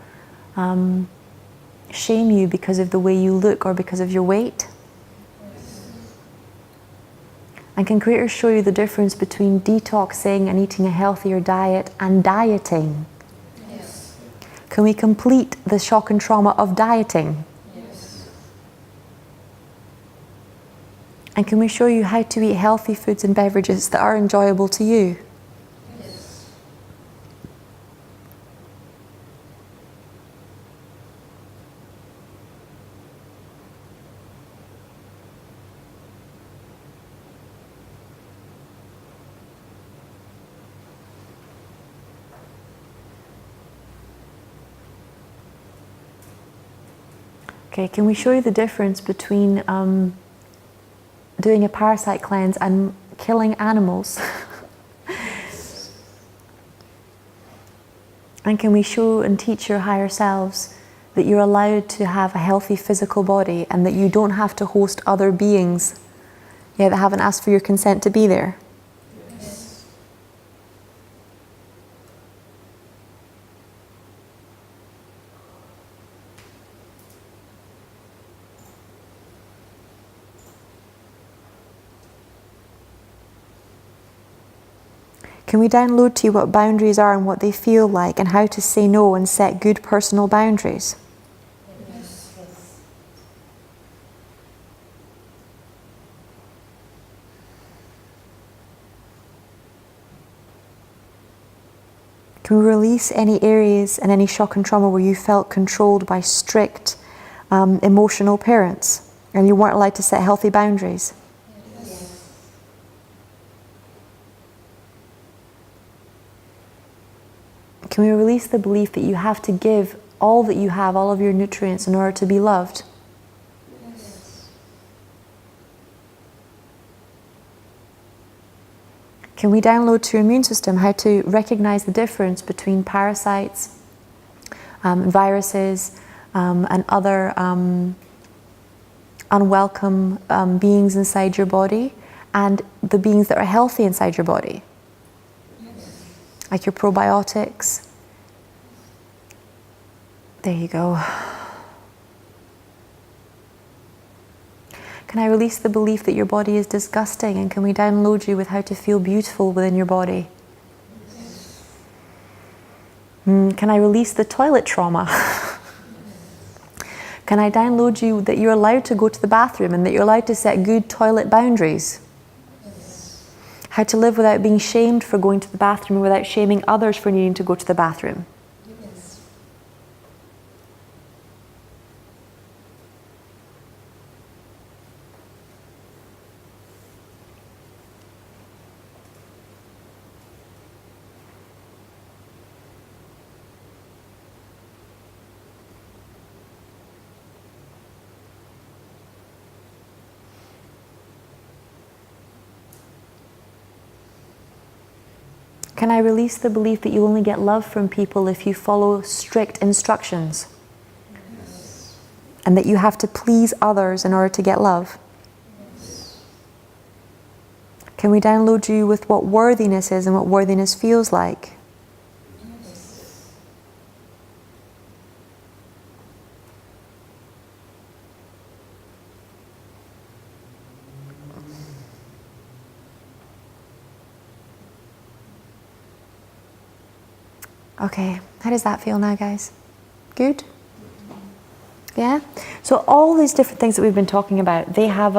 shame you because of the way you look or because of your weight? And can creators show you the difference between detoxing and eating a healthier diet and dieting? Yes. Can we complete the shock and trauma of dieting? Yes. And can we show you how to eat healthy foods and beverages that are enjoyable to you? Okay, can we show you the difference between doing a parasite cleanse and killing animals? And can we show and teach your higher selves that you're allowed to have a healthy physical body and that you don't have to host other beings that haven't asked for your consent to be there? Can we download to you what boundaries are and what they feel like and how to say no and set good personal boundaries? Can we release any areas and any shock and trauma where you felt controlled by strict emotional parents And you weren't allowed to set healthy boundaries. Can we release the belief that you have to give all that you have, all of your nutrients, in order to be loved? Can we download to your immune system how to recognize the difference between parasites, viruses, and other unwelcome beings inside your body, and the beings that are healthy inside your body? Like your probiotics. There you go. Can I release the belief that your body is disgusting, and can we download you with how to feel beautiful within your body? Can I release the toilet trauma? Can I download you that you're allowed to go to the bathroom and that you're allowed to set good toilet boundaries? How to live without being shamed for going to the bathroom, without shaming others for needing to go to the bathroom. Can I release the belief that you only get love from people if you follow strict instructions? And that you have to please others in order to get love? Can we download you with what worthiness is and what worthiness feels like? Okay, how does that feel now, guys? Good? Yeah? So all these different things that we've been talking about, they have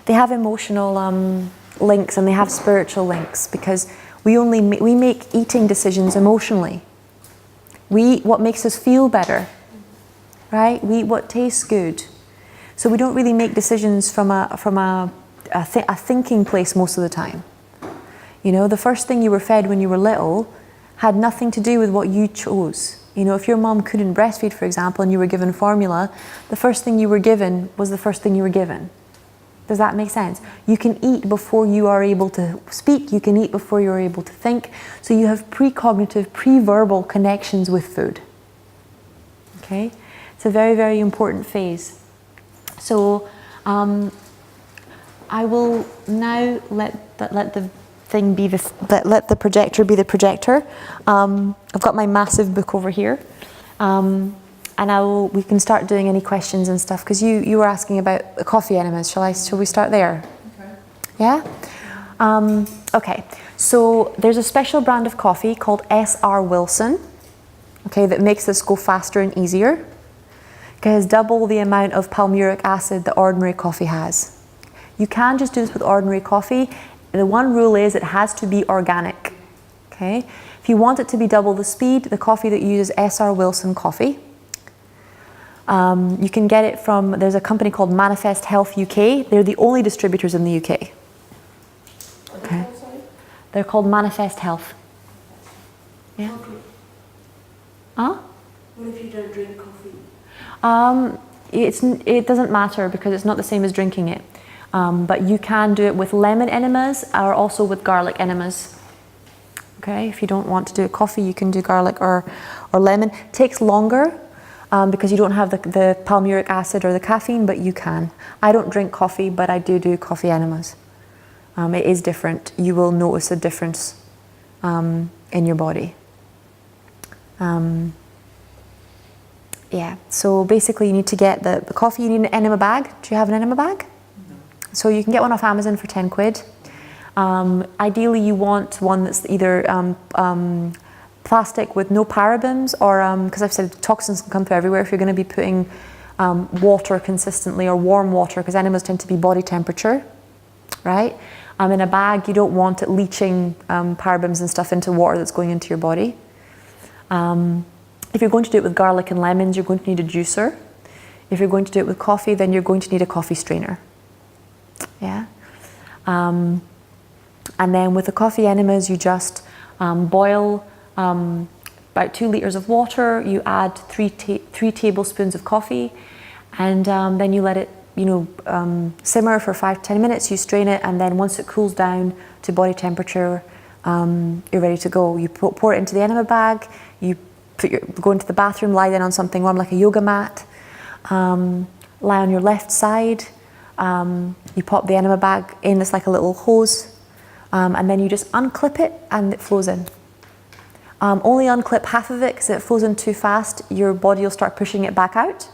emotional links, and they have spiritual links, because we make eating decisions emotionally. We eat what makes us feel better, right? We eat what tastes good. So we don't really make decisions from a thinking place most of the time. You know, the first thing you were fed when you were little had nothing to do with what you chose. You know, if your mom couldn't breastfeed, for example, and you were given formula, the first thing you were given was the first thing you were given. Does that make sense? You can eat before you are able to speak, you can eat before you are able to think, so you have precognitive, pre-verbal connections with food. Okay? It's a very, very important phase. So, I will now let the projector be the projector. I've got my massive book over here, and we can start doing any questions and stuff, because you were asking about the coffee enemas. Shall we start there? Okay. Yeah. Okay. So there's a special brand of coffee called SR Wilson. Okay, that makes this go faster and easier. It has double the amount of palmuric acid that ordinary coffee has. You can just do this with ordinary coffee. The one rule is it has to be organic. Okay? If you want it to be double the speed, the coffee that you use is SR Wilson coffee. You can get it from, there's a company called Manifest Health UK. They're the only distributors in the UK. Okay. They're called Manifest Health. Yeah. Huh? What if you don't drink coffee? It doesn't matter, because it's not the same as drinking it. But you can do it with lemon enemas, or also with garlic enemas. Okay, if you don't want to do coffee, you can do garlic or lemon. It takes longer because you don't have the palmuric acid or the caffeine, but you can. I don't drink coffee, but I do coffee enemas. It is different. You will notice a difference in your body. Yeah, so basically you need to get the coffee. You need an enema bag. Do you have an enema bag? So you can get one off Amazon for 10 quid. Ideally you want one that's either plastic with no parabens, or, because I've said toxins can come through everywhere if you're going to be putting water consistently, or warm water, because enemas tend to be body temperature, right? In a bag, you don't want it leaching parabens and stuff into water that's going into your body. If you're going to do it with garlic and lemons, you're going to need a juicer. If you're going to do it with coffee, then you're going to need a coffee strainer. Yeah. And then with the coffee enemas, you just boil about 2 liters of water. You add 3 tablespoons of coffee, and then you let it, simmer for 5-10 minutes. You strain it, and then once it cools down to body temperature, you're ready to go. You pour it into the enema bag. You go into the bathroom, lie down on something warm like a yoga mat. Lie on your left side. You pop the enema bag in. It's like a little hose, and then you just unclip it, and it flows in. Only unclip half of it, because if it flows in too fast, your body will start pushing it back out.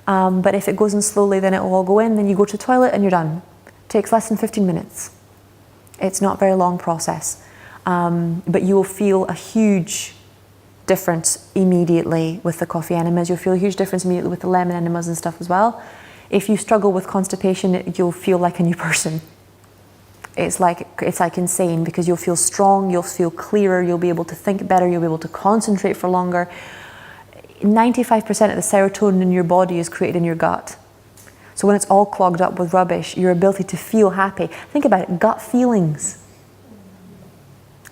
But if it goes in slowly, then it will all go in. Then you go to the toilet and you're done. Takes less than 15 minutes. It's not a very long process, but you will feel a huge difference immediately with the coffee enemas. You'll feel a huge difference immediately with the lemon enemas and stuff as well. If you struggle with constipation, you'll feel like a new person. It's like insane, because you'll feel strong, you'll feel clearer, you'll be able to think better, you'll be able to concentrate for longer. 95% of the serotonin in your body is created in your gut. So when it's all clogged up with rubbish, your ability to feel happy, think about it, gut feelings.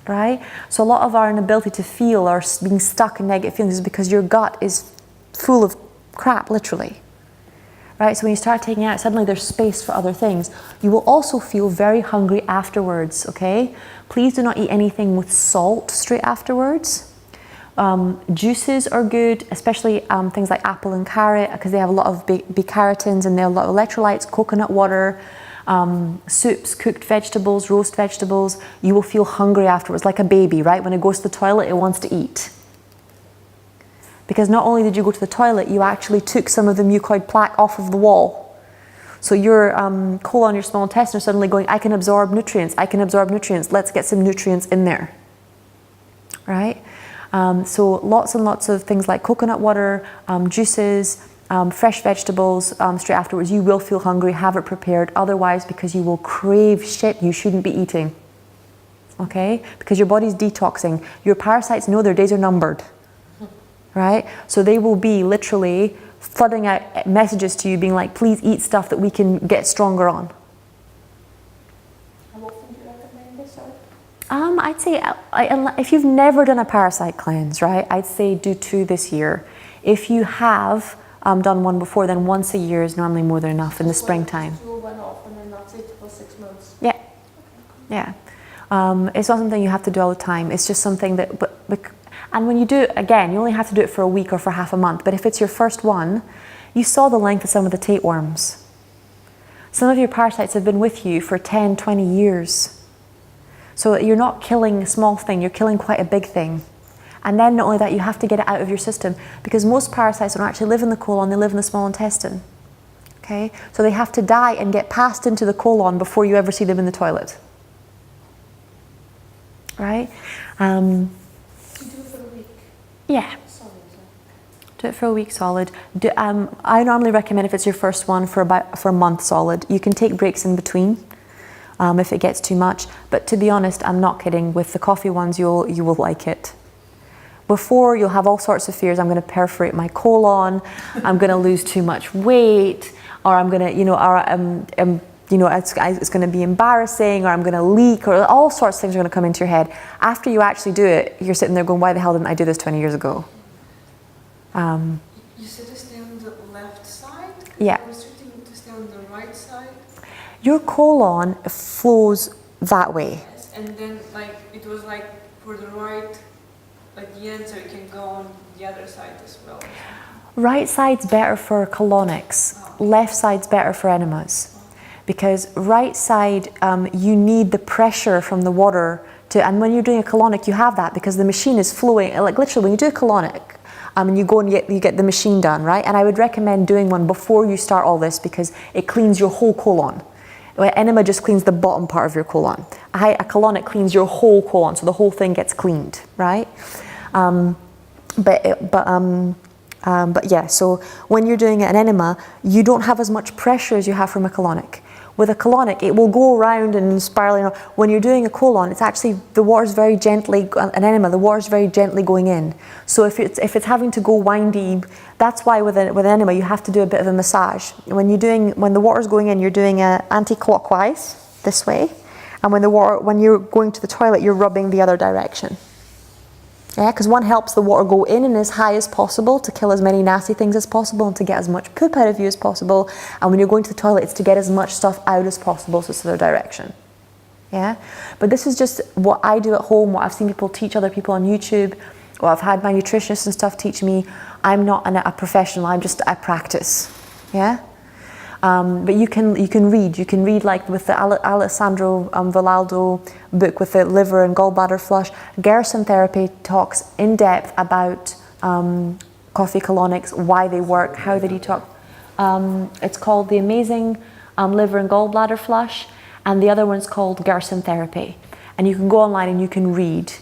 Right? So a lot of our inability to feel or being stuck in negative feelings is because your gut is full of crap, literally. Right? So when you start taking it out, suddenly there's space for other things. You will also feel very hungry afterwards, okay? Please do not eat anything with salt straight afterwards. Juices are good, especially things like apple and carrot, because they have a lot of B-carotenes and they have a lot of electrolytes. Coconut water, soups, cooked vegetables, roast vegetables. You will feel hungry afterwards, like a baby, right? When it goes to the toilet, it wants to eat. Because not only did you go to the toilet, you actually took some of the mucoid plaque off of the wall. So your colon, your small intestine are suddenly going, I can absorb nutrients, let's get some nutrients in there. Right? So lots and lots of things like coconut water, juices, fresh vegetables straight afterwards. You will feel hungry, have it prepared. Otherwise, because you will crave shit you shouldn't be eating. Okay? Because your body's detoxing. Your parasites know their days are numbered. Right? So they will be literally flooding out messages to you being like, please eat stuff that we can get stronger on. How often do you recommend this? I'd say if you've never done a parasite cleanse, right, I'd say do 2 this year. If you have done one before, then once a year is normally more than enough in the springtime. Do one off and then that's it for 6 months? Yeah. Yeah. It's not something you have to do all the time. It's just something that, and when you do it, again, you only have to do it for a week or for half a month. But if it's your first one, you saw the length of some of the tapeworms. Some of your parasites have been with you for 10, 20 years. So you're not killing a small thing, you're killing quite a big thing. And then not only that, you have to get it out of your system, because most parasites don't actually live in the colon, they live in the small intestine. Okay? So they have to die and get passed into the colon before you ever see them in the toilet. Right? Yeah. Do it for a week solid. I normally recommend, if it's your first one, for a month solid. You can take breaks in between if it gets too much. But to be honest, I'm not kidding. With the coffee ones, you will like it. Before, you'll have all sorts of fears. I'm going to perforate my colon. I'm going to lose too much weight, or I'm going to, it's going to be embarrassing, or I'm going to leak, or all sorts of things are going to come into your head. After you actually do it, you're sitting there going, why the hell didn't I do this 20 years ago? You said to stay on the left side? Yeah. I was restricting to stay on the right side? Your colon flows that way. Yes, and then it was for the right, the end, so it can go on the other side as well. Right side's better for colonics. Left side's better for enemas. Because right side, you need the pressure from the water and when you're doing a colonic, you have that because the machine is flowing. Like literally, when you do a colonic, and you go and you get the machine done, right? And I would recommend doing one before you start all this, because it cleans your whole colon. Enema just cleans the bottom part of your colon. A colonic cleans your whole colon, so the whole thing gets cleaned, right? But yeah, so when you're doing an enema, you don't have as much pressure as you have from a colonic. With a colonic, it will go around and spiraling. When you're doing a colon, it's actually, the water's very gently, an enema, the water's very gently going in. So if it's having to go windy, that's why with an enema you have to do a bit of a massage. When the water's going in, you're doing a anti-clockwise, this way. And when you're going to the toilet, you're rubbing the other direction. Yeah, because one helps the water go in and as high as possible to kill as many nasty things as possible and to get as much poop out of you as possible. And when you're going to the toilet, it's to get as much stuff out as possible, so it's the other direction. Yeah, but this is just what I do at home, what I've seen people teach other people on YouTube, what I've had my nutritionists and stuff teach me. I'm not a professional, I practice. Yeah. But you can read like with the Alessandro Vallaldo book with the liver and gallbladder flush. Gerson Therapy talks in depth about coffee colonics, why they work, how they detox. It's called The Amazing Liver and Gallbladder Flush, and the other one's called Gerson Therapy. And you can go online and you can read.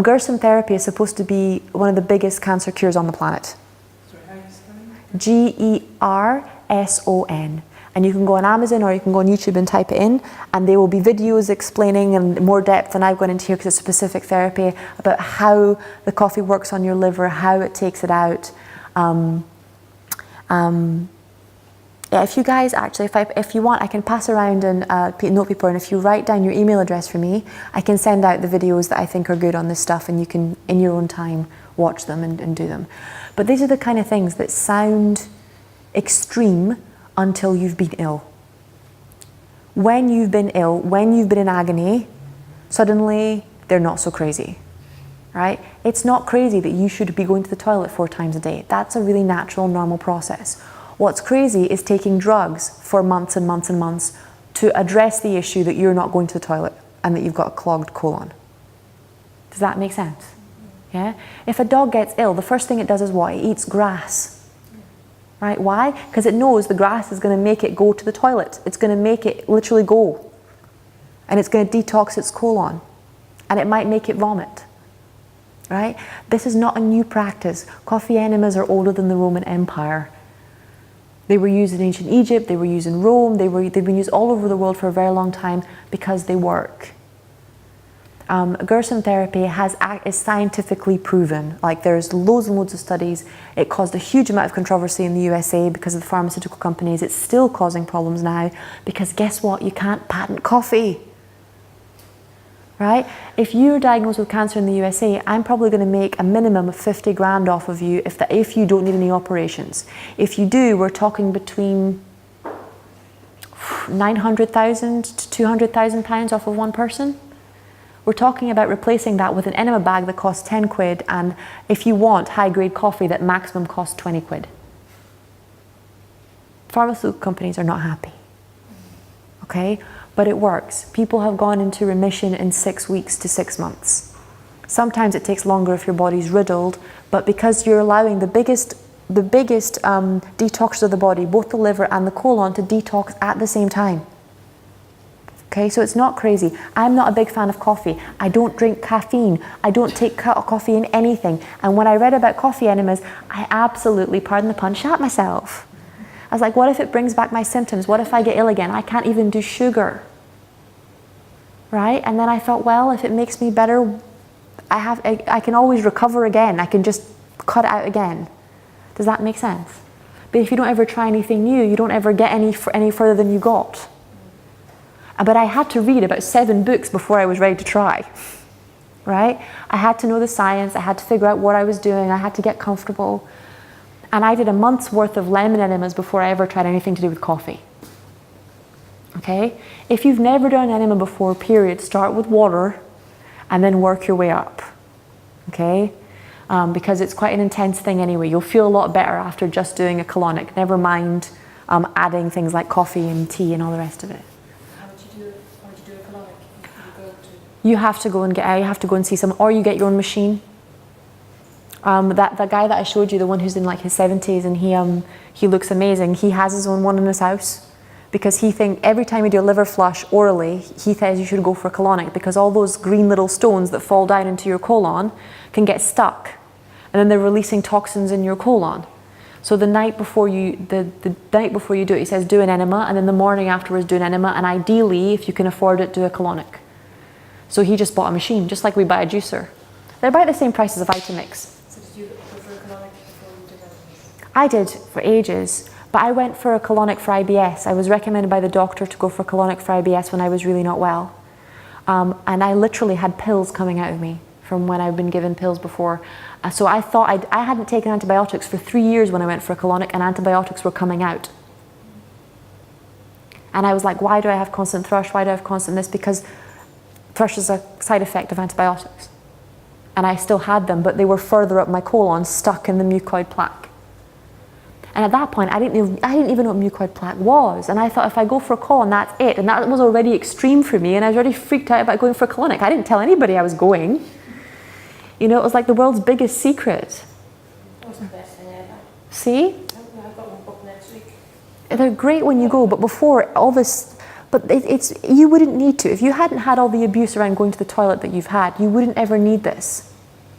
Gerson Therapy is supposed to be one of the biggest cancer cures on the planet. Sorry, how are you spelling? Gerson. And you can go on Amazon or you can go on YouTube and type it in, and there will be videos explaining in more depth than I've gone into here because it's specific therapy about how the coffee works on your liver, how it takes it out. Yeah, if you guys actually, if you want, I can pass around and note people, and if you write down your email address for me, I can send out the videos that I think are good on this stuff, and you can, in your own time, watch them and do them. But these are the kind of things that sound extreme until you've been ill. When you've been ill, when you've been in agony, suddenly they're not so crazy, right? It's not crazy that you should be going to the toilet 4 times a day. That's a really natural, normal process. What's crazy is taking drugs for months and months and months to address the issue that you're not going to the toilet and that you've got a clogged colon. Does that make sense? Yeah? If a dog gets ill, the first thing it does is what? It eats grass. Right? Why? Because it knows the grass is going to make it go to the toilet. It's going to make it literally go. And it's going to detox its colon. And it might make it vomit. Right? This is not a new practice. Coffee enemas are older than the Roman Empire. They were used in ancient Egypt, they were used in Rome, they've been used all over the world for a very long time because they work. Gerson therapy is scientifically proven. Like, there's loads and loads of studies. It caused a huge amount of controversy in the USA because of the pharmaceutical companies. It's still causing problems now because guess what? You can't patent coffee. Right? If you're diagnosed with cancer in the USA, I'm probably going to make a minimum of 50 grand off of you if you don't need any operations. If you do, we're talking between 900,000 to 200,000 pounds off of one person. We're talking about replacing that with an enema bag that costs 10 quid, and if you want high-grade coffee, that maximum costs 20 quid. Pharmaceutical companies are not happy. Okay? But it works. People have gone into remission in 6 weeks to 6 months. Sometimes it takes longer if your body's riddled, but because you're allowing the biggest detoxers of the body, both the liver and the colon, to detox at the same time. Okay, so it's not crazy. I'm not a big fan of coffee. I don't drink caffeine. I don't take coffee in anything. And when I read about coffee enemas, I absolutely, pardon the pun, shat myself. I was like, what if it brings back my symptoms? What if I get ill again? I can't even do sugar. Right? And then I thought, well, if it makes me better, I can always recover again. I can just cut it out again. Does that make sense? But if you don't ever try anything new, you don't ever get any further than you got. But I had to read about 7 books before I was ready to try. Right? I had to know the science. I had to figure out what I was doing. I had to get comfortable. And I did a month's worth of lemon enemas before I ever tried anything to do with coffee. Okay? If you've never done an enema before, period, start with water and then work your way up. Okay? Because it's quite an intense thing anyway. You'll feel a lot better after just doing a colonic. Never mind adding things like coffee and tea and all the rest of it. How would you do a colonic? You have to go and see someone, or you get your own machine. That guy that I showed you, the one who's in like his 70s and he looks amazing, he has his own one in his house because he thinks every time you do a liver flush orally, he says you should go for a colonic because all those green little stones that fall down into your colon can get stuck and then they're releasing toxins in your colon. So the night before you do it, he says do an enema, and then the morning afterwards do an enema, and ideally, if you can afford it, do a colonic. So he just bought a machine, just like we buy a juicer. They're about the same price as a Vitamix. So did you go for a colonic before you did that? I did for ages, but I went for a colonic for IBS. I was recommended by the doctor to go for a colonic for IBS when I was really not well. And I literally had pills coming out of me from when I've been given pills before. So I thought I hadn't taken antibiotics for 3 years when I went for a colonic, and antibiotics were coming out. And I was like, why do I have constant thrush? Why do I have constant this? Because thrush is a side effect of antibiotics. And I still had them, but they were further up my colon, stuck in the mucoid plaque. And at that point, I didn't even know what mucoid plaque was. And I thought, if I go for a colon, that's it. And that was already extreme for me, and I was already freaked out about going for a colonic. I didn't tell anybody I was going. You know, it was like the world's biggest secret. That was the best thing ever. See? I've got one book next week. They're great when you go, but before all this, but it's you wouldn't need to. If you hadn't had all the abuse around going to the toilet that you've had, you wouldn't ever need this.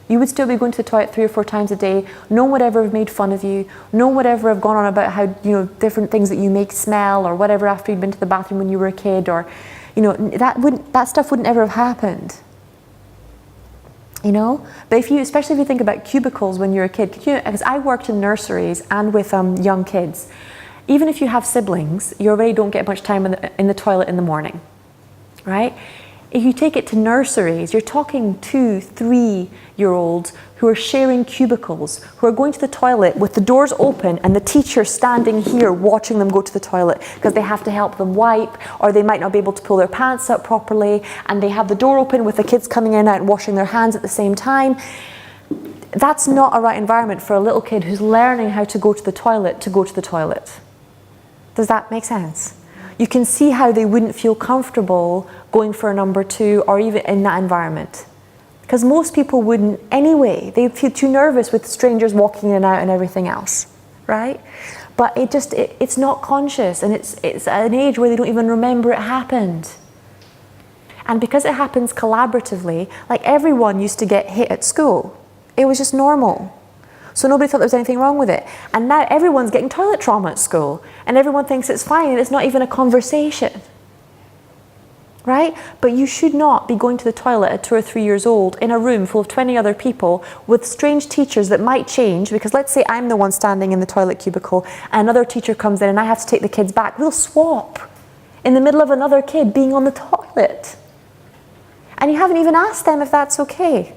You would still be going to the toilet 3 or 4 times a day. No one would ever have made fun of you. No one would ever have gone on about how, you know, different things that you make smell or whatever after you'd been to the bathroom when you were a kid, or, you know, that stuff wouldn't ever have happened. You know, but especially if you think about cubicles when you're a kid, because I worked in nurseries and with young kids. Even if you have siblings, you already don't get much time in the toilet in the morning, right? If you take it to nurseries, you're talking 2, 3-year-olds who are sharing cubicles, who are going to the toilet with the doors open and the teacher standing here watching them go to the toilet because they have to help them wipe, or they might not be able to pull their pants up properly, and they have the door open with the kids coming in and out and washing their hands at the same time. That's not a right environment for a little kid who's learning how to go to the toilet to go to the toilet. Does that make sense? You can see how they wouldn't feel comfortable going for a number 2 or even in that environment. Because most people wouldn't anyway. They'd feel too nervous with strangers walking in and out and everything else, right? But it's not conscious, and it's at an age where they don't even remember it happened. And because it happens collaboratively, like everyone used to get hit at school. It was just normal. So nobody thought there was anything wrong with it. And now everyone's getting toilet trauma at school, and everyone thinks it's fine, and it's not even a conversation. Right? But you should not be going to the toilet at 2 or 3 years old in a room full of 20 other people with strange teachers that might change, because let's say I'm the one standing in the toilet cubicle and another teacher comes in and I have to take the kids back. We'll swap in the middle of another kid being on the toilet. And you haven't even asked them if that's okay.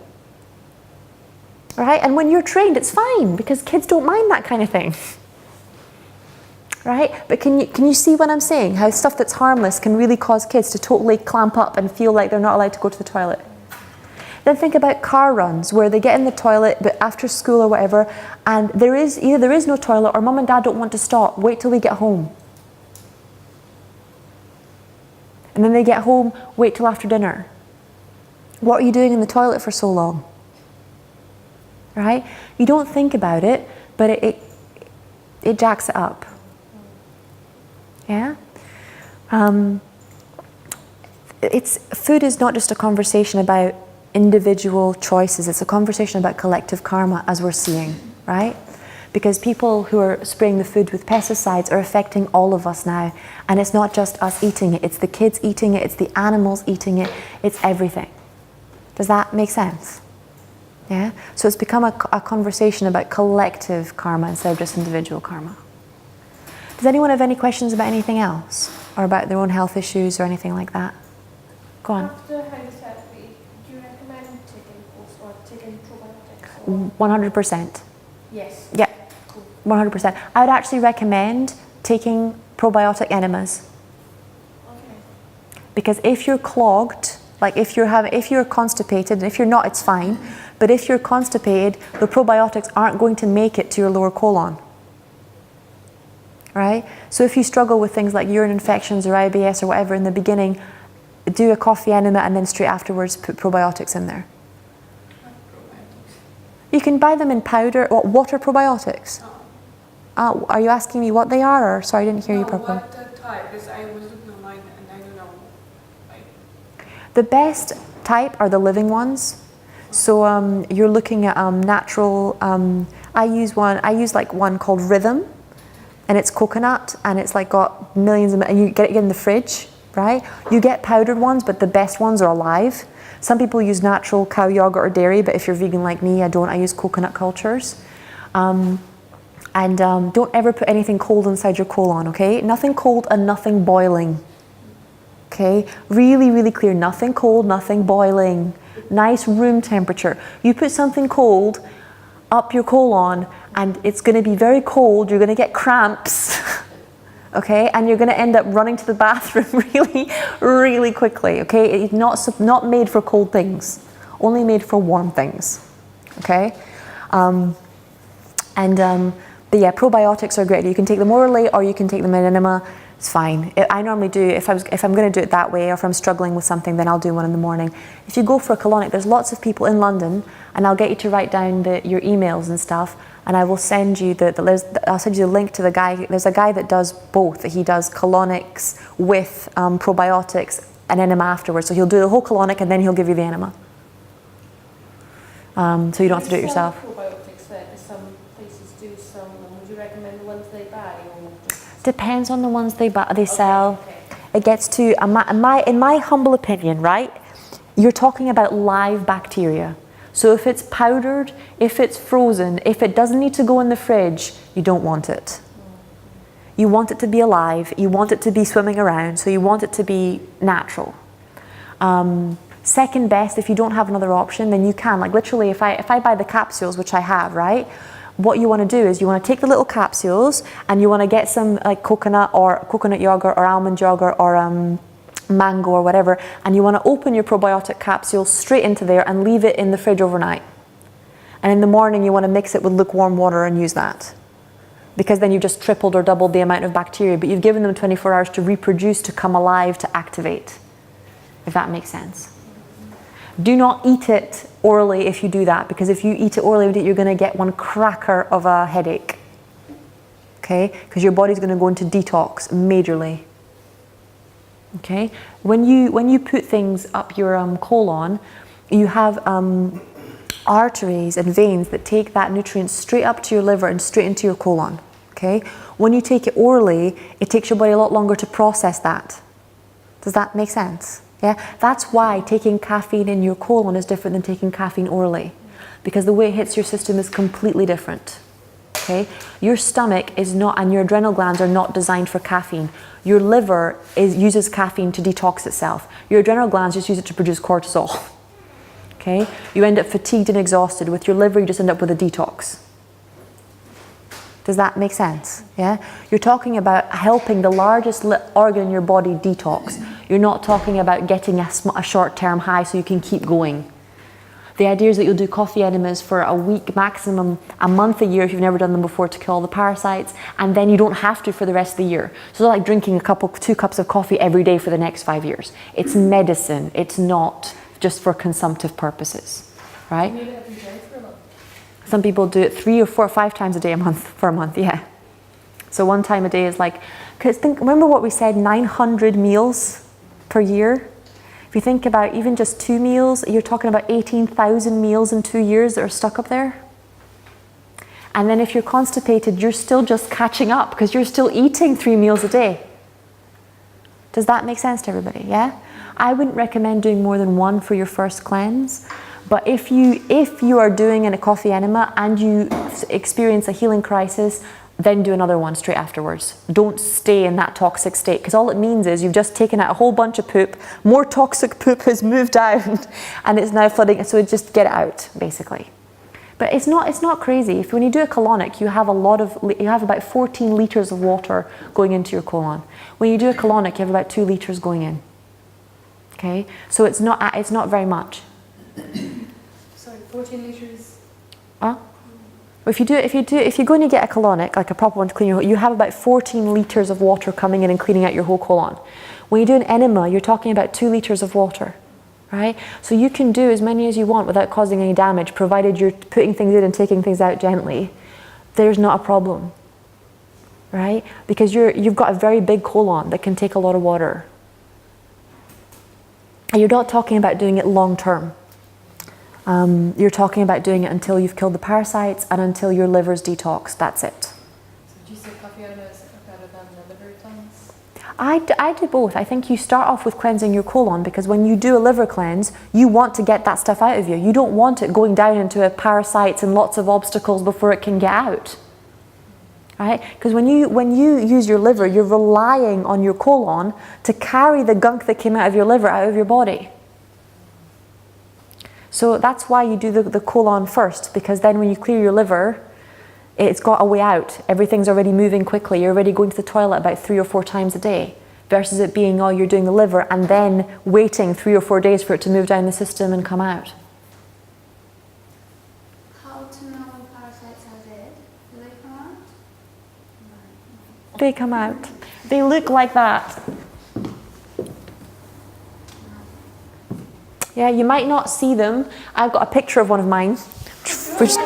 Right? And when you're trained, it's fine, because kids don't mind that kind of thing. Right? But can you see what I'm saying? How stuff that's harmless can really cause kids to totally clamp up and feel like they're not allowed to go to the toilet. Then think about car runs where they get in the toilet but after school or whatever, and either there is no toilet or mum and dad don't want to stop. Wait till we get home. And then they get home, wait till after dinner. What are you doing in the toilet for so long? Right? You don't think about it, but it jacks it up. Yeah? Food is not just a conversation about individual choices, it's a conversation about collective karma, as we're seeing, right? Because people who are spraying the food with pesticides are affecting all of us now, and it's not just us eating it, it's the kids eating it, it's the animals eating it, it's everything. Does that make sense? Yeah? So it's become a conversation about collective karma instead of just individual karma. Does anyone have any questions about anything else? Or about their own health issues or anything like that? Go on. After hydrotherapy, do you recommend taking pills or taking probiotics? 100%. Yes. Yeah, 100%. I would actually recommend taking probiotic enemas. Okay. Because if you're clogged, like if you're constipated, and if you're not, it's fine. But if you're constipated, the probiotics aren't going to make it to your lower colon. Right? So if you struggle with things like urine infections or IBS or whatever in the beginning, do a coffee enema and then straight afterwards put probiotics in there. You can buy them in powder, water probiotics. Are you asking me what they are, or sorry, I didn't hear you properly? What type? Because I was looking online and I don't know. The best type are the living ones. So you're looking at natural I use like one called Rhythm, and it's coconut, and it's like got millions of, and you get it in the fridge, right? You get powdered ones, but the best ones are alive. Some people use natural cow yogurt or dairy, but if you're vegan like me, I use coconut cultures. Don't ever put anything cold inside your colon, okay? Nothing cold and nothing boiling. Okay, really, really clear, nothing cold, nothing boiling. Nice room temperature. You put something cold up your colon and it's going to be very cold, you're going to get cramps, okay, and you're going to end up running to the bathroom really, really quickly, okay? It's not made for cold things, only made for warm things, okay? But yeah, probiotics are great. You can take them orally or you can take them in enema. It's fine. I normally do, if I'm going to do it that way, or if I'm struggling with something, then I'll do one in the morning. If you go for a colonic, there's lots of people in London, and I'll get you to write down your emails and stuff, and I will send you I'll send you the link to the guy. There's a guy that does both. He does colonics with probiotics and enema afterwards. So he'll do the whole colonic and then he'll give you the enema. So you don't have to do it yourself. Probiotics there, some places do some. Would you recommend the ones they buy? Depends on the ones they sell. Okay. It gets to, in my humble opinion, right? You're talking about live bacteria. So if it's powdered, if it's frozen, if it doesn't need to go in the fridge, you don't want it. You want it to be alive. You want it to be swimming around. So you want it to be natural. Second best, if you don't have another option, then you can. Like literally, if I buy the capsules, which I have, right? What you want to do is you want to take the little capsules and you want to get some like coconut yogurt or almond yogurt or mango or whatever, and you want to open your probiotic capsule straight into there and leave it in the fridge overnight. And in the morning you want to mix it with lukewarm water and use that. Because then you've just tripled or doubled the amount of bacteria, but you've given them 24 hours to reproduce, to come alive, to activate. If that makes sense. Do not eat it orally if you do that, because if you eat it orally, you're going to get one cracker of a headache. Okay? Because your body's going to go into detox majorly. Okay? When you put things up your colon, you have arteries and veins that take that nutrient straight up to your liver and straight into your colon. Okay? When you take it orally, it takes your body a lot longer to process that. Does that make sense? Yeah, that's why taking caffeine in your colon is different than taking caffeine orally, because the way it hits your system is completely different. Okay, your stomach is not, and your adrenal glands are not designed for caffeine. Your liver uses caffeine to detox itself. Your adrenal glands just use it to produce cortisol. Okay, you end up fatigued and exhausted. With your liver, you just end up with a detox. Does that make sense? Yeah? You're talking about helping the largest organ in your body detox. You're not talking about getting a short-term high so you can keep going. The idea is that you'll do coffee enemas for a week, maximum a month, a year if you've never done them before, to kill all the parasites, and then you don't have to for the rest of the year. So it's like drinking 2 cups of coffee every day for the next 5 years. It's medicine. It's not just for consumptive purposes, right? Some people do it 3 or 4 or 5 times a day for a month, yeah. So 1 time a day is like, because remember what we said, 900 meals per year? If you think about even just 2 meals, you're talking about 18,000 meals in 2 years that are stuck up there. And then if you're constipated, you're still just catching up because you're still eating 3 meals a day. Does that make sense to everybody, yeah? I wouldn't recommend doing more than 1 for your first cleanse. But if you are doing a coffee enema and you experience a healing crisis, then do another one straight afterwards. Don't stay in that toxic state, because all it means is you've just taken out a whole bunch of poop, more toxic poop has moved out, and it's now flooding, so just get it out, basically. But it's not crazy. When you do a colonic, you have about 14 liters of water going into your colon. When you do a colonic, you have about 2 liters going in. Okay, so it's not very much. Sorry, 14 liters. If you go and you get a colonic, like a proper one to clean you have about 14 liters of water coming in and cleaning out your whole colon. When you do an enema, you're talking about 2 liters of water, right? So you can do as many as you want without causing any damage, provided you're putting things in and taking things out gently. There's not a problem, right? Because you've got a very big colon that can take a lot of water. And you're not talking about doing it long term. You're talking about doing it until you've killed the parasites and until your liver's detoxed. That's it. So do you say coffee owners are better than the liver cleanse? I do both. I think you start off with cleansing your colon, because when you do a liver cleanse, you want to get that stuff out of you. You don't want it going down into parasites and lots of obstacles before it can get out. Right? Because when you use your liver, you're relying on your colon to carry the gunk that came out of your liver out of your body. So that's why you do the colon first, because then when you clear your liver, it's got a way out. Everything's already moving quickly. You're already going to the toilet about 3 or 4 times a day, versus it being, oh, you're doing the liver and then waiting 3 or 4 days for it to move down the system and come out. How to know when parasites are dead? Do they come out? They come out. They look like that. Yeah, you might not see them. I've got a picture of one of mine, which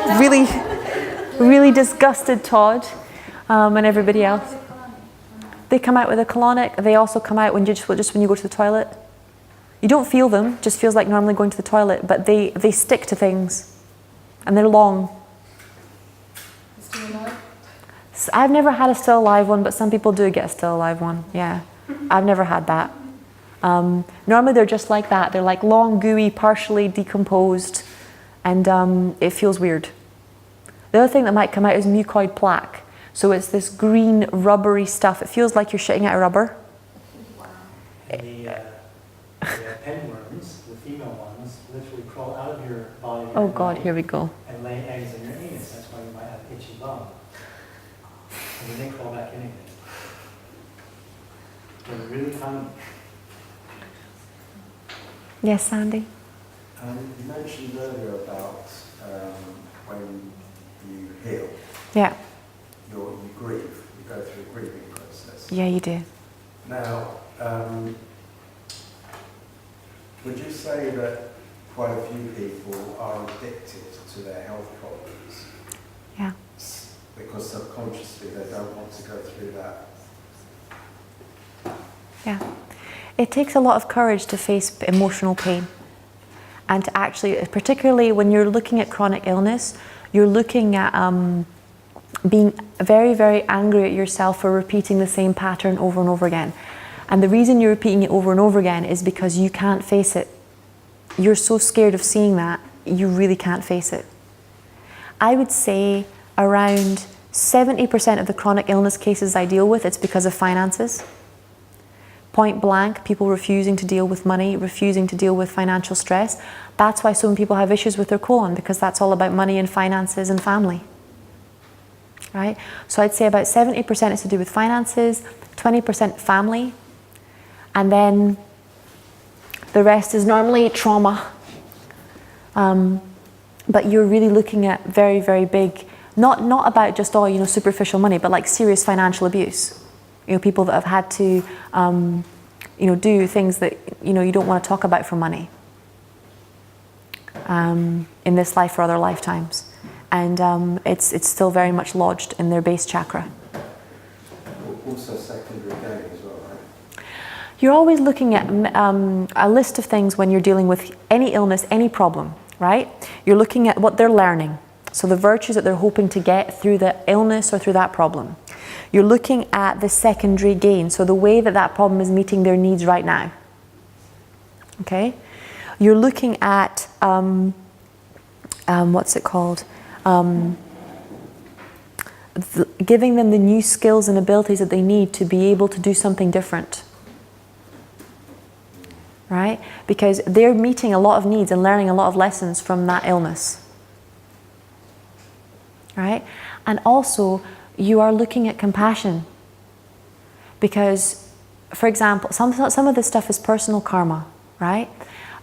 really disgusted Todd and everybody else. They come out with a colonic. They also come out when just when you go to the toilet. You don't feel them, just feels like normally going to the toilet, but they stick to things, and they're long. Still alive? I've never had a still alive one, but some people do get a still alive one. Yeah, I've never had that. Normally they're just like that. They're like long, gooey, partially decomposed, and it feels weird. The other thing that might come out is mucoid plaque. So it's this green, rubbery stuff. It feels like you're shitting out a rubber. And the penworms, the female ones, literally crawl out of your body. Oh God, here we go. And lay eggs in your anus. That's why you might have itchy bum. And then they crawl back in again. They're really common. Yes, Sandy? You mentioned earlier about when you heal. Yeah. You grieve. You go through a grieving process. Yeah, you do. Now, would you say that quite a few people are addicted to their health problems? Yeah. Because subconsciously they don't want to go through that. Yeah. It takes a lot of courage to face emotional pain. And to actually, particularly when you're looking at chronic illness, you're looking at being very, very angry at yourself for repeating the same pattern over and over again. And the reason you're repeating it over and over again is because you can't face it. You're so scared of seeing that, you really can't face it. I would say around 70% of the chronic illness cases I deal with, it's because of finances. Point blank, people refusing to deal with money, refusing to deal with financial stress. That's why so many people have issues with their colon, because that's all about money and finances and family. Right? So I'd say about 70% is to do with finances, 20% family, and then the rest is normally trauma. But you're really looking at very, very big, not about just all, superficial money, but like serious financial abuse. People that have had to, do things that, you don't want to talk about for money in this life or other lifetimes. And it's still very much lodged in their base chakra. Also secondary gain as well, right? You're always looking at a list of things when you're dealing with any illness, any problem, right? You're looking at what they're learning. So the virtues that they're hoping to get through the illness or through that problem. You're looking at the secondary gain, so the way that that problem is meeting their needs right now. Okay? You're looking at, what's it called? Giving them the new skills and abilities that they need to be able to do something different. Right? Because they're meeting a lot of needs and learning a lot of lessons from that illness. Right? And also, you are looking at compassion. Because, for example, some of this stuff is personal karma, right?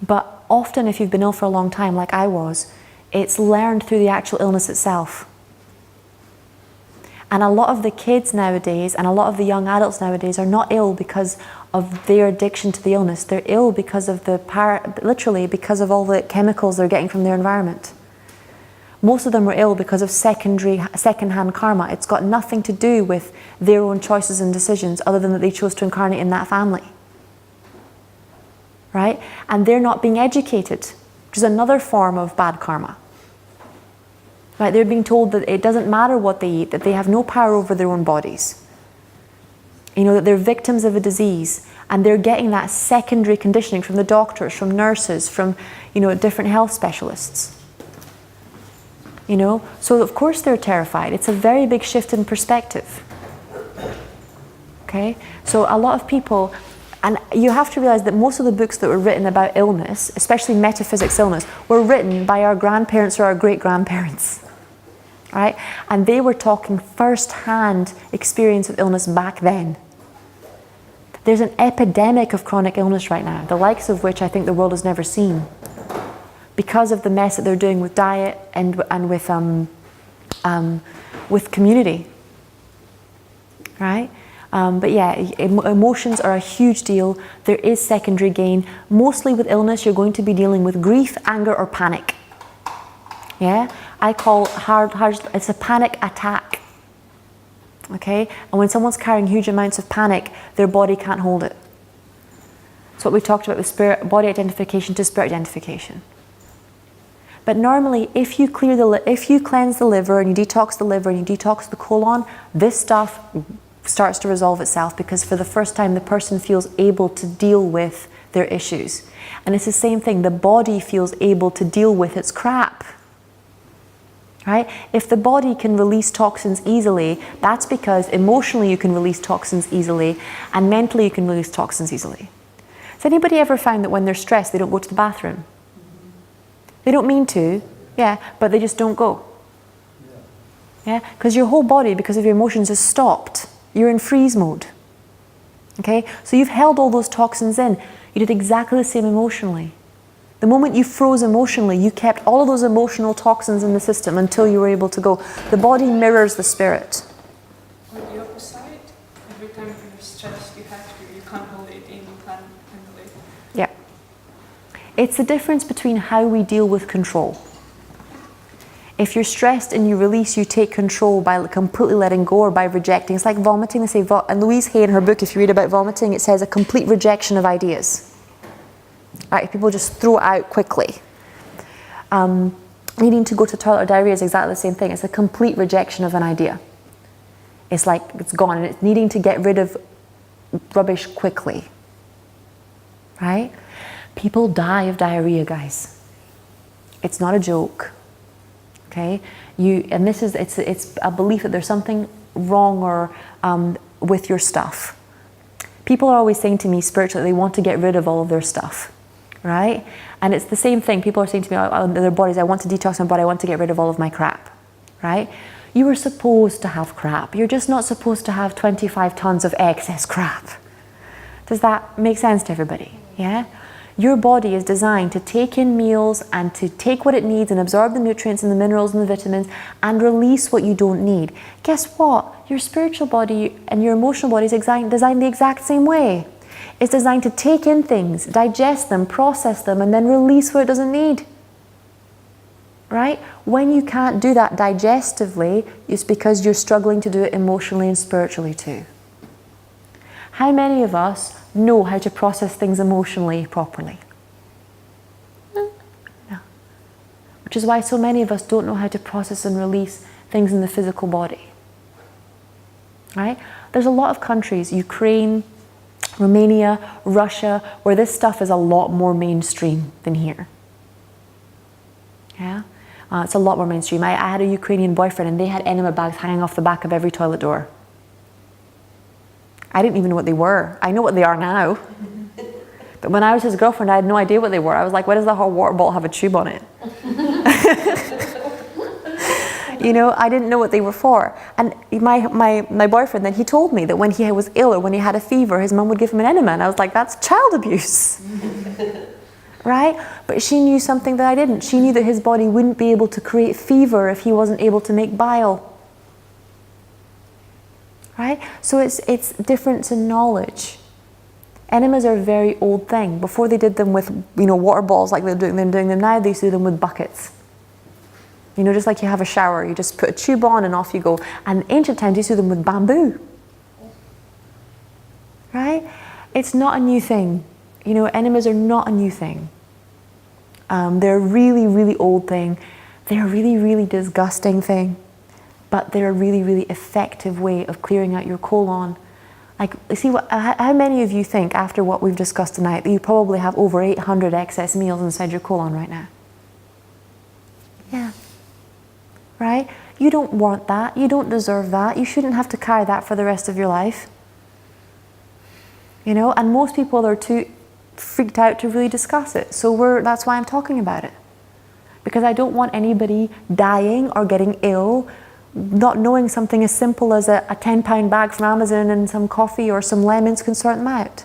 But often if you've been ill for a long time, like I was, it's learned through the actual illness itself. And a lot of the kids nowadays and a lot of the young adults nowadays are not ill because of their addiction to the illness. They're ill because of literally because of all the chemicals they're getting from their environment. Most of them were ill because of second-hand karma. It's got nothing to do with their own choices and decisions other than that they chose to incarnate in that family. Right? And they're not being educated. which is another form of bad karma. Right? They're being told that it doesn't matter what they eat, that they have no power over their own bodies. You know, that they're victims of a disease, and they're getting that secondary conditioning from the doctors, from nurses, from, you know, different health specialists. You know, so of course they're terrified. It's a very big shift in perspective. Okay, so a lot of people, and you have to realize that most of the books that were written about illness, especially metaphysics illness, were written by our grandparents or our great-grandparents. Right? And they were talking first-hand experience of illness back then. There's an epidemic of chronic illness right now, the likes of which I think the world has never seen, because of the mess that they're doing with diet and with community. Right? But yeah, emotions are a huge deal. There is secondary gain. Mostly with illness, you're going to be dealing with grief, anger, or panic. Yeah? I call it's a panic attack. Okay? And when someone's carrying huge amounts of panic, their body can't hold it. It's what we talked about with spirit, body identification to spirit identification. But normally, if you cleanse the liver and you detox the liver and you detox the colon, this stuff starts to resolve itself, because for the first time the person feels able to deal with their issues. And it's the same thing, the body feels able to deal with its crap. Right? If the body can release toxins easily, that's because emotionally you can release toxins easily, and mentally you can release toxins easily. Has anybody ever found that when they're stressed they don't go to the bathroom? They don't mean to, yeah, but they just don't go. Yeah, because your whole body, because of your emotions, is stopped. You're in freeze mode. Okay? So you've held all those toxins in. You did exactly the same emotionally. The moment you froze emotionally, you kept all of those emotional toxins in the system until you were able to go. The body mirrors the spirit. Or the opposite. Every time you're stressed, you can't hold it in, you can't handle it. Yeah. It's the difference between how we deal with control. If you're stressed and you release, you take control by completely letting go or by rejecting. It's like vomiting. They say, and Louise Hay in her book, if you read about vomiting, it says a complete rejection of ideas. Right? People just throw it out quickly. Needing to go to the toilet or diarrhea is exactly the same thing. It's a complete rejection of an idea. It's like it's gone, and it's needing to get rid of rubbish quickly. Right? People die of diarrhea, guys. It's not a joke. Okay, it's a belief that there's something wrong or with your stuff. People are always saying to me spiritually they want to get rid of all of their stuff, right? And it's the same thing. People are saying to me, oh, their bodies, I want to detox my body, I want to get rid of all of my crap, right? You were supposed to have crap. You're just not supposed to have 25 tons of excess crap. Does that make sense to everybody? Yeah? Your body is designed to take in meals and to take what it needs and absorb the nutrients and the minerals and the vitamins and release what you don't need. Guess what? Your spiritual body and your emotional body is designed the exact same way. It's designed to take in things, digest them, process them, and then release what it doesn't need. Right? When you can't do that digestively, it's because you're struggling to do it emotionally and spiritually too. How many of us know how to process things emotionally properly? No. Which is why so many of us don't know how to process and release things in the physical body. Right? There's a lot of countries, Ukraine, Romania, Russia, where this stuff is a lot more mainstream than here. Yeah? It's a lot more mainstream. I had a Ukrainian boyfriend and they had enema bags hanging off the back of every toilet door. I didn't even know what they were. I know what they are now. But when I was his girlfriend, I had no idea what they were. I was like, why does that whole water bottle have a tube on it? You know, I didn't know what they were for. And my boyfriend, then he told me that when he was ill or when he had a fever, his mum would give him an enema. And I was like, that's child abuse. Right? But she knew something that I didn't. She knew that his body wouldn't be able to create fever if he wasn't able to make bile. Right? So it's difference in knowledge. Enemas are a very old thing. Before they did them with, water balls like they're doing them now, they used to do them with buckets. Just like you have a shower, you just put a tube on and off you go. And in ancient times, they used to do them with bamboo. Right? It's not a new thing. Enemas are not a new thing. They're a really, really old thing. They're a really, really disgusting thing. But they're a really, really effective way of clearing out your colon. Like, see, how many of you think, after what we've discussed tonight, that you probably have over 800 excess meals inside your colon right now? Yeah. Right? You don't want that. You don't deserve that. You shouldn't have to carry that for the rest of your life. You know, and most people are too freaked out to really discuss it. So that's why I'm talking about it. Because I don't want anybody dying or getting ill not knowing something as simple as a £10 bag from Amazon and some coffee or some lemons can sort them out.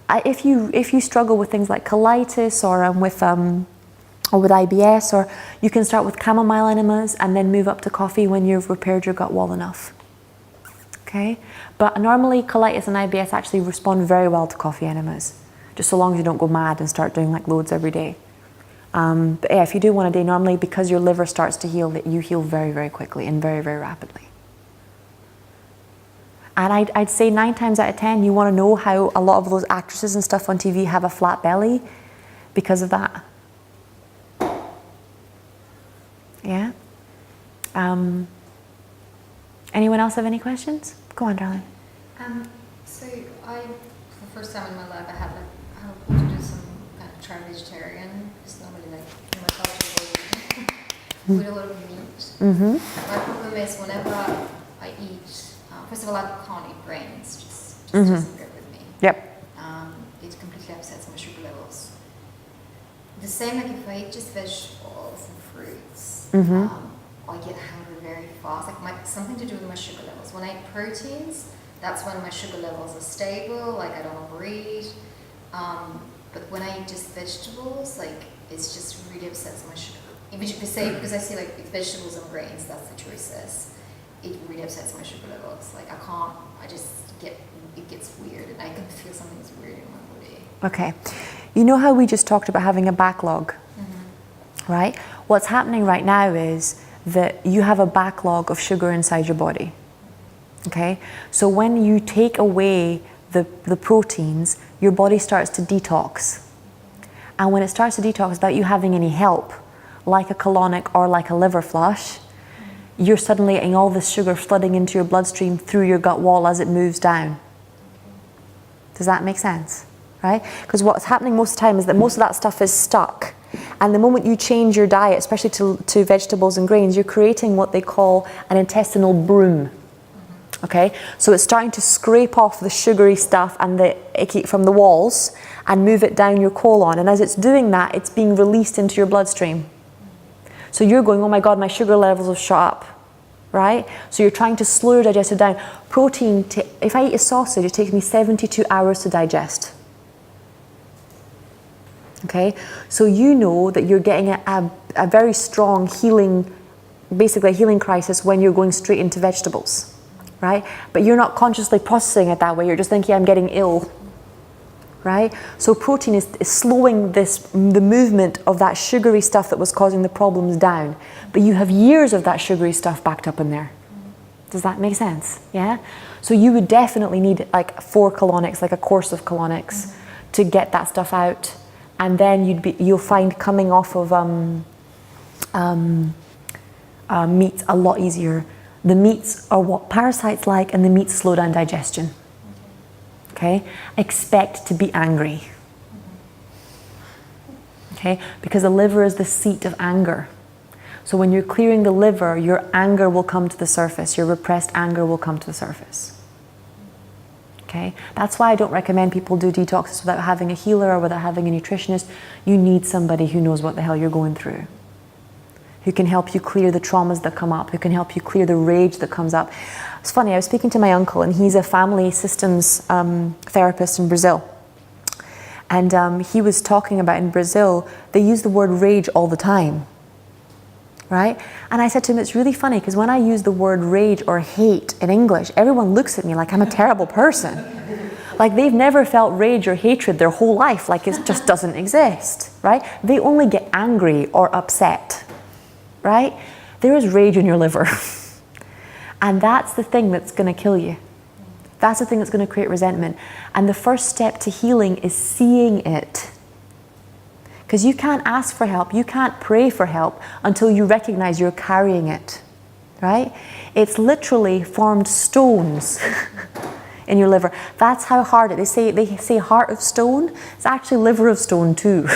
If you struggle with things like colitis or with IBS, or you can start with chamomile enemas and then move up to coffee when you've repaired your gut wall enough. Okay? But normally colitis and IBS actually respond very well to coffee enemas, just so long as you don't go mad and start doing like loads every day. But yeah, if you do one a day, normally because your liver starts to heal, you heal very, very quickly and very, very rapidly. And I'd say 9 times out of 10, you want to know how a lot of those actresses and stuff on TV have a flat belly because of that. Yeah? Anyone else have any questions? Go on, darling. So for the first time in my life, I had to do some kind of try vegetarian. It's normally like in my culture with a lot of meat. Mm-hmm. My problem is whenever I eat, first of all, I can't eat grains. Just doesn't go with me. Yep. It completely upsets my sugar levels. The same like if I eat just vegetables and fruits, I get hungry very fast. Like something to do with my sugar levels. When I eat proteins, that's when my sugar levels are stable. Like I don't overeat. But when I eat just vegetables, like it's just really upsets my sugar. Because I see like vegetables and grains, that's the choices. It really upsets my sugar levels. Like it gets weird, and I can feel something's weird in my body. Okay. You know how we just talked about having a backlog, right? What's happening right now is that you have a backlog of sugar inside your body. Okay? So when you take away the proteins, your body starts to detox. And when it starts to detox without you having any help, like a colonic or like a liver flush, you're suddenly getting all this sugar flooding into your bloodstream through your gut wall as it moves down. Does that make sense? Right? Because what's happening most of the time is that most of that stuff is stuck. And the moment you change your diet, especially to vegetables and grains, you're creating what they call an intestinal broom. Okay? So it's starting to scrape off the sugary stuff and the icky from the walls and move it down your colon. And as it's doing that, it's being released into your bloodstream. So you're going, oh my God, my sugar levels have shot up. Right? So you're trying to slow your digestive down. Protein, if I eat a sausage, it takes me 72 hours to digest. Okay? So you know that you're getting a very strong healing, basically a healing crisis when you're going straight into vegetables. Right? But you're not consciously processing it that way. You're just thinking, I'm getting ill. Right? So protein is slowing the movement of that sugary stuff that was causing the problems down. But you have years of that sugary stuff backed up in there. Does that make sense? Yeah? So you would definitely need like 4 colonics, like a course of colonics to get that stuff out. And then you'll find coming off of meats a lot easier. The meats are what parasites like, and the meats slow down digestion. Okay? Expect to be angry. Okay? Because the liver is the seat of anger. So when you're clearing the liver, your anger will come to the surface. Your repressed anger will come to the surface. Okay? That's why I don't recommend people do detoxes without having a healer or without having a nutritionist. You need somebody who knows what the hell you're going through, who can help you clear the traumas that come up, who can help you clear the rage that comes up. It's funny, I was speaking to my uncle, and he's a family systems therapist in Brazil. And he was talking about in Brazil, they use the word rage all the time. Right? And I said to him, it's really funny, because when I use the word rage or hate in English, everyone looks at me like I'm a terrible person. Like they've never felt rage or hatred their whole life, like it just doesn't exist. Right? They only get angry or upset. Right? There is rage in your liver. And that's the thing that's going to kill you. That's the thing that's going to create resentment. And the first step to healing is seeing it. Because you can't ask for help, you can't pray for help until you recognize you're carrying it, right? It's literally formed stones in your liver. That's how hard it is. They say heart of stone. It's actually liver of stone too.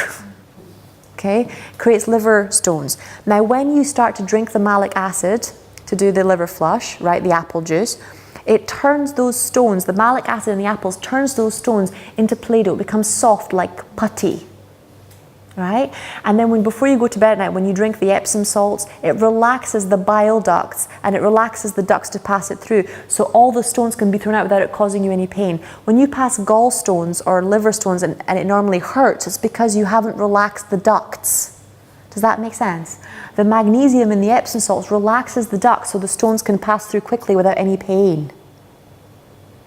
Okay? Creates liver stones. Now when you start to drink the malic acid to do the liver flush, right, the apple juice, it turns those stones, the malic acid in the apples turns those stones into Play-Doh. It becomes soft like putty. Right? And then before you go to bed at night, when you drink the Epsom salts, it relaxes the bile ducts and it relaxes the ducts to pass it through. So all the stones can be thrown out without it causing you any pain. When you pass gallstones or liver stones and it normally hurts, it's because you haven't relaxed the ducts. Does that make sense? The magnesium in the Epsom salts relaxes the ducts so the stones can pass through quickly without any pain.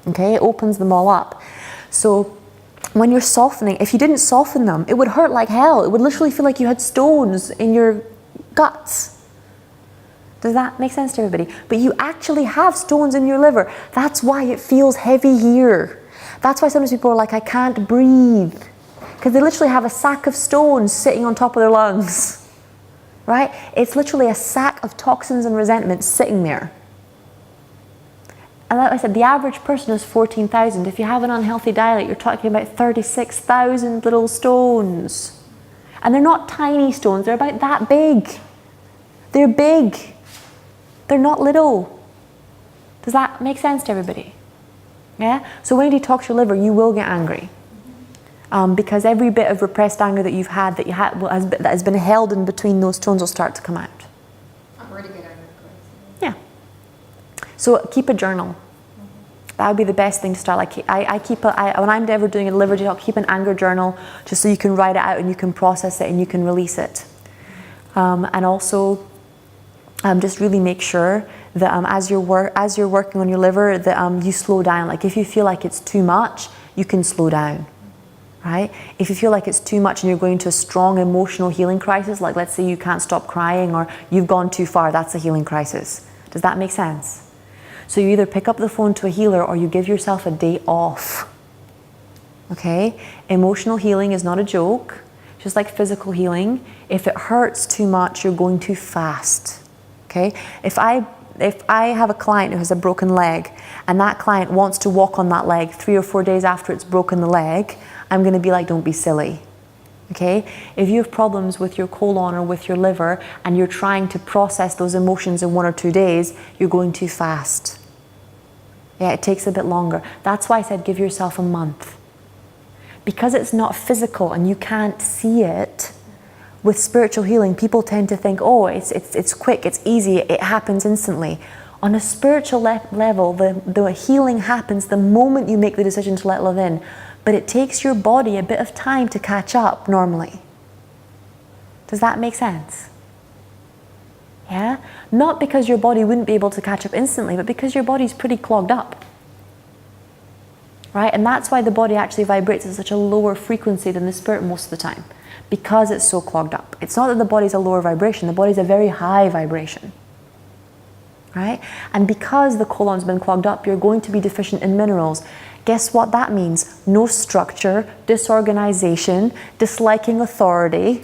Okay? It opens them all up. So when you're softening, if you didn't soften them, it would hurt like hell. It would literally feel like you had stones in your guts. Does that make sense to everybody? But you actually have stones in your liver. That's why it feels heavy here. That's why sometimes people are like, I can't breathe. Because they literally have a sack of stones sitting on top of their lungs. Right? It's literally a sack of toxins and resentment sitting there. And like I said, the average person is 14,000. If you have an unhealthy diet, you're talking about 36,000 little stones. And they're not tiny stones, they're about that big. They're big. They're not little. Does that make sense to everybody? Yeah? So when you detox your liver, you will get angry. Because every bit of repressed anger that you've had, that has been held in between those stones will start to come out. I'm ready to get angry. Yeah. So keep a journal. That would be the best thing to start. Like when I'm ever doing a liver detox, keep an anger journal just so you can write it out and you can process it and you can release it. And also, just really make sure that as you're working on your liver, that you slow down. Like if you feel like it's too much, you can slow down. Right? If you feel like it's too much and you're going to a strong emotional healing crisis, like let's say you can't stop crying or you've gone too far, that's a healing crisis. Does that make sense? So you either pick up the phone to a healer or you give yourself a day off. Okay? Emotional healing is not a joke. Just like physical healing, if it hurts too much, you're going too fast. Okay? If I have a client who has a broken leg and that client wants to walk on that leg 3 or 4 days after it's broken the leg, I'm going to be like, don't be silly. Okay? If you have problems with your colon or with your liver and you're trying to process those emotions in 1 or 2 days, you're going too fast. Yeah, it takes a bit longer. That's why I said give yourself a month. Because it's not physical and you can't see it, with spiritual healing, people tend to think, oh, it's quick, it's easy, it happens instantly. On a spiritual level, the healing happens the moment you make the decision to let love in. But it takes your body a bit of time to catch up normally. Does that make sense? Yeah? Not because your body wouldn't be able to catch up instantly, but because your body's pretty clogged up. Right? And that's why the body actually vibrates at such a lower frequency than the spirit most of the time. Because it's so clogged up. It's not that the body's a lower vibration, the body's a very high vibration. Right? And because the colon's been clogged up, you're going to be deficient in minerals. Guess what that means? No structure, disorganization, disliking authority.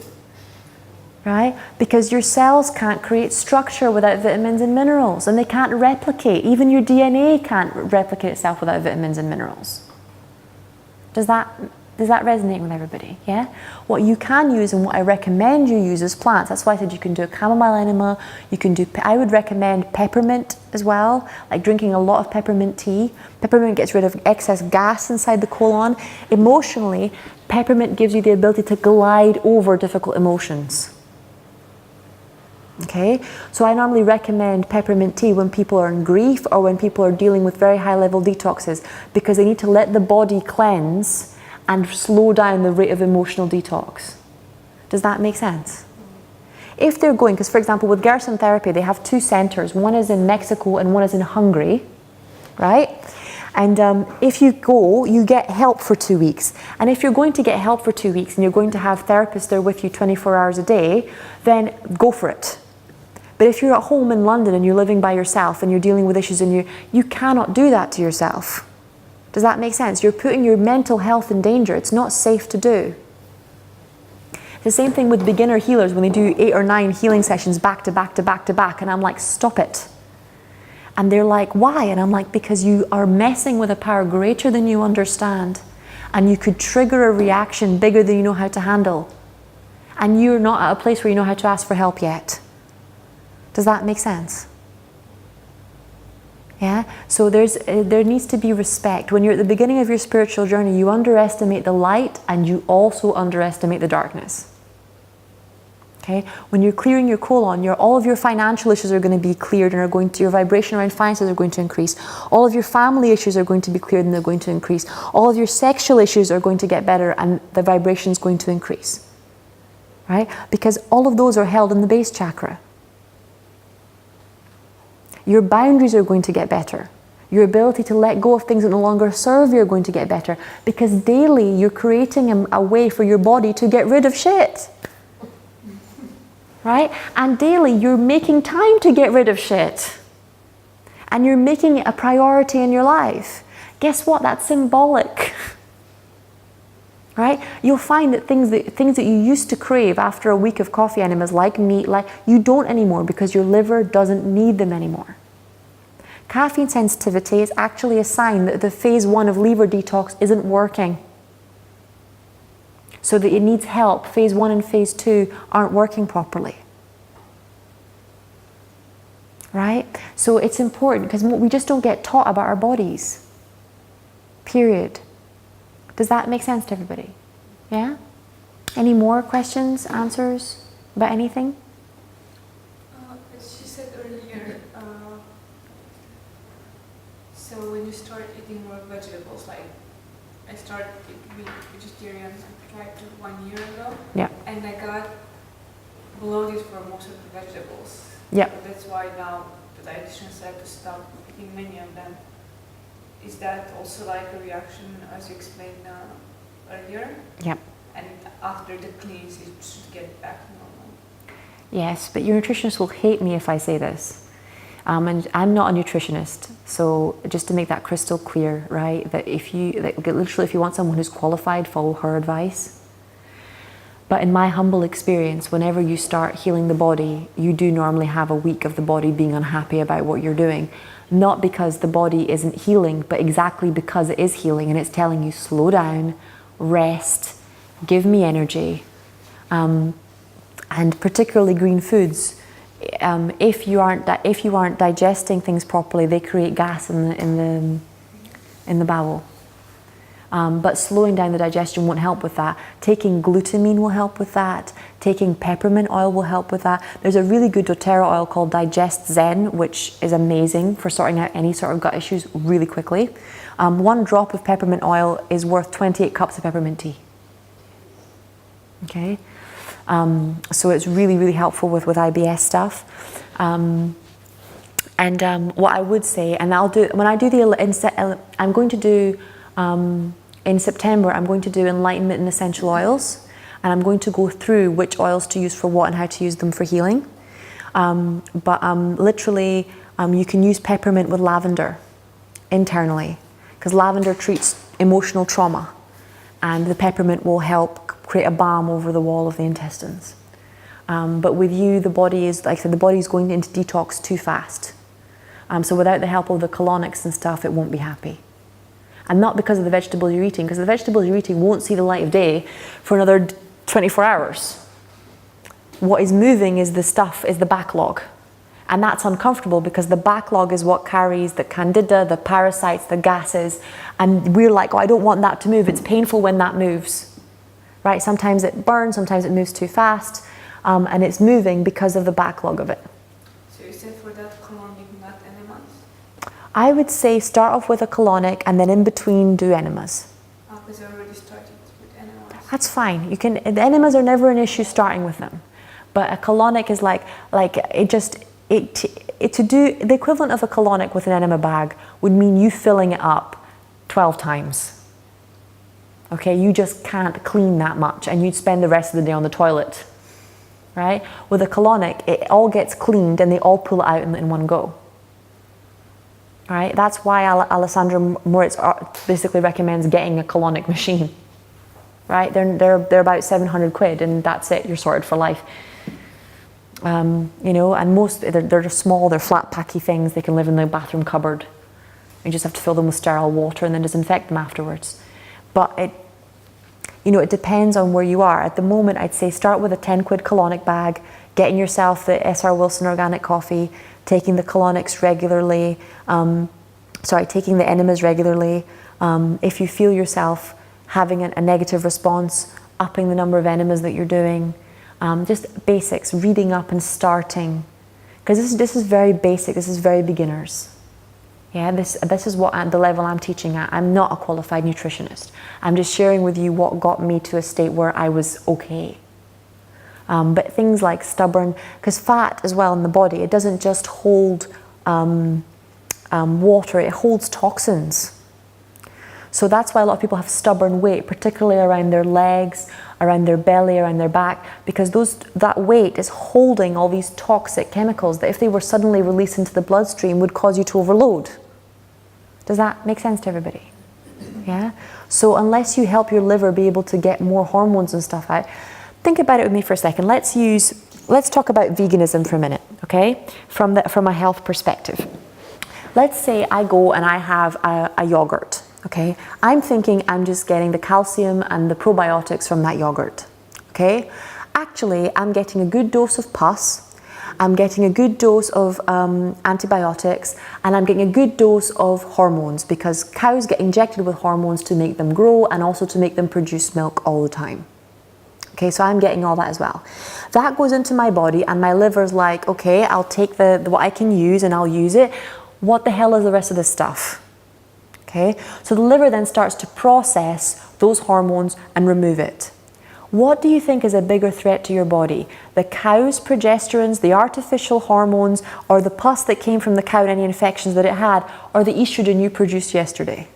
Right? Because your cells can't create structure without vitamins and minerals, and they can't replicate. Even your DNA can't replicate itself without vitamins and minerals. Does that resonate with everybody? Yeah? What you can use and what I recommend you use is plants. That's why I said you can do a chamomile enema. I would recommend peppermint as well, like drinking a lot of peppermint tea. Peppermint gets rid of excess gas inside the colon. Emotionally, peppermint gives you the ability to glide over difficult emotions. Okay, so I normally recommend peppermint tea when people are in grief or when people are dealing with very high level detoxes, because they need to let the body cleanse and slow down the rate of emotional detox. Does that make sense? If they're going, because for example with Gerson therapy they have 2 centers, one is in Mexico and one is in Hungary, right? And if you go, you get help for 2 weeks. And if you're going to get help for 2 weeks and you're going to have therapists there with you 24 hours a day, then go for it. But if you're at home in London and you're living by yourself and you're dealing with issues and you cannot do that to yourself. Does that make sense? You're putting your mental health in danger. It's not safe to do. Does The same thing with beginner healers when they do 8 or 9 healing sessions back to back to back to back, and I'm like, stop it. And they're like, why? And I'm like, because you are messing with a power greater than you understand, and you could trigger a reaction bigger than you know how to handle. And you're not at a place where you know how to ask for help yet. Does that make sense? Yeah? So there needs to be respect. When you're at the beginning of your spiritual journey, you underestimate the light and you also underestimate the darkness. Okay? When you're clearing your colon, all of your financial issues are going to be cleared and your vibration around finances are going to increase. All of your family issues are going to be cleared and they're going to increase. All of your sexual issues are going to get better and the vibration is going to increase. Right? Because all of those are held in the base chakra. Your boundaries are going to get better. Your ability to let go of things that no longer serve you are going to get better. Because daily you're creating a way for your body to get rid of shit. Right? And daily you're making time to get rid of shit. And you're making it a priority in your life. Guess what? That's symbolic. Right? You'll find that things that you used to crave after a week of coffee enemas, like meat, you don't anymore because your liver doesn't need them anymore. Caffeine sensitivity is actually a sign that the phase 1 of liver detox isn't working. So that it needs help. Phase 1 and phase 2 aren't working properly. Right? So it's important because we just don't get taught about our bodies. Period. Does that make sense to everybody? Yeah? Any more questions, answers about anything? As she said earlier, so when you start eating more vegetables, like I started being vegetarian, I tried to 1 year ago, Yeah. and I got bloated for most of the vegetables. Yeah. So that's why now the dietitian said to stop eating many of them. Is that also like a reaction, as you explained earlier? Yep. And after the cleanse, it should get back to normal? Yes, but your nutritionist will hate me if I say this. And I'm not a nutritionist, so just to make that crystal clear, right? That literally if you want someone who's qualified, follow her advice. But in my humble experience, whenever you start healing the body, you do normally have a week of the body being unhappy about what you're doing. Not because the body isn't healing, but exactly because it is healing and it's telling you slow down, rest, give me energy. And particularly green foods, if you aren't digesting things properly, they create gas in the bowel. But slowing down the digestion won't help with that. Taking glutamine will help with that. Taking peppermint oil will help with that. There's a really good doTERRA oil called Digest Zen, which is amazing for sorting out any sort of gut issues really quickly. 1 drop of peppermint oil is worth 28 cups of peppermint tea. Okay? So it's really, really helpful with IBS stuff. What I would say, and I'm going to do in September, I'm going to do enlightenment and essential oils, and I'm going to go through which oils to use for what and how to use them for healing. Literally, you can use peppermint with lavender internally, because lavender treats emotional trauma, and the peppermint will help create a balm over the wall of the intestines. But with you, the body is, like I said, the body is going into detox too fast. So without the help of the colonics and stuff, it won't be happy. And not because of the vegetables you're eating, because the vegetables you're eating won't see the light of day for another 24 hours. What is moving is the backlog. And that's uncomfortable because the backlog is what carries the candida, the parasites, the gases. And we're like, oh, I don't want that to move. It's painful when that moves. Right? Sometimes it burns, sometimes it moves too fast. And it's moving because of the backlog of it. So you said for that colonic, not enemas? I would say start off with a colonic and then in between do enemas. Because I already started with enemas. That's fine. The enemas are never an issue starting with them. But a colonic is to do the equivalent of a colonic with an enema bag would mean you filling it up 12 times. Okay, you just can't clean that much and you'd spend the rest of the day on the toilet. Right? With a colonic, it all gets cleaned and they all pull it out in one go. Right? That's why Alessandra Moritz basically recommends getting a colonic machine. right? They're about 700 quid, and that's it, you're sorted for life. You know, and most, they're just small, they're flat packy things, they can live in the bathroom cupboard. You just have to fill them with sterile water and then disinfect them afterwards. But it, you know, it depends on where you are. At the moment, I'd say start with a 10 quid colonic bag, getting yourself the SR Wilson organic coffee, taking the colonics regularly, taking the enemas regularly. If you feel yourself having a negative response, upping the number of enemas that you're doing. Just basics, reading up and starting. Because this is very basic, this is very beginners. Yeah, this is what at the level I'm teaching at. I'm not a qualified nutritionist. I'm just sharing with you what got me to a state where I was okay. But things like stubborn, because fat as well in the body, it doesn't just hold water, it holds toxins. So that's why a lot of people have stubborn weight, particularly around their legs, around their belly, around their back, because that weight is holding all these toxic chemicals that if they were suddenly released into the bloodstream would cause you to overload. Does that make sense to everybody? Yeah? So unless you help your liver be able to get more hormones and stuff out, think about it with me for a second. Let's talk about veganism for a minute, okay? From a health perspective. Let's say I go and I have a yogurt. Okay, I'm thinking I'm just getting the calcium and the probiotics from that yogurt. Okay, actually I'm getting a good dose of pus, I'm getting a good dose of antibiotics, and I'm getting a good dose of hormones, because cows get injected with hormones to make them grow and also to make them produce milk all the time. Okay, so I'm getting all that as well. That goes into my body and my liver's like, okay, I'll take what I can use and I'll use it. What the hell is the rest of this stuff? Okay, so the liver then starts to process those hormones and remove it. What do you think is a bigger threat to your body? The cow's progesterones, the artificial hormones, or the pus that came from the cow and any infections that it had, or the estrogen you produced yesterday?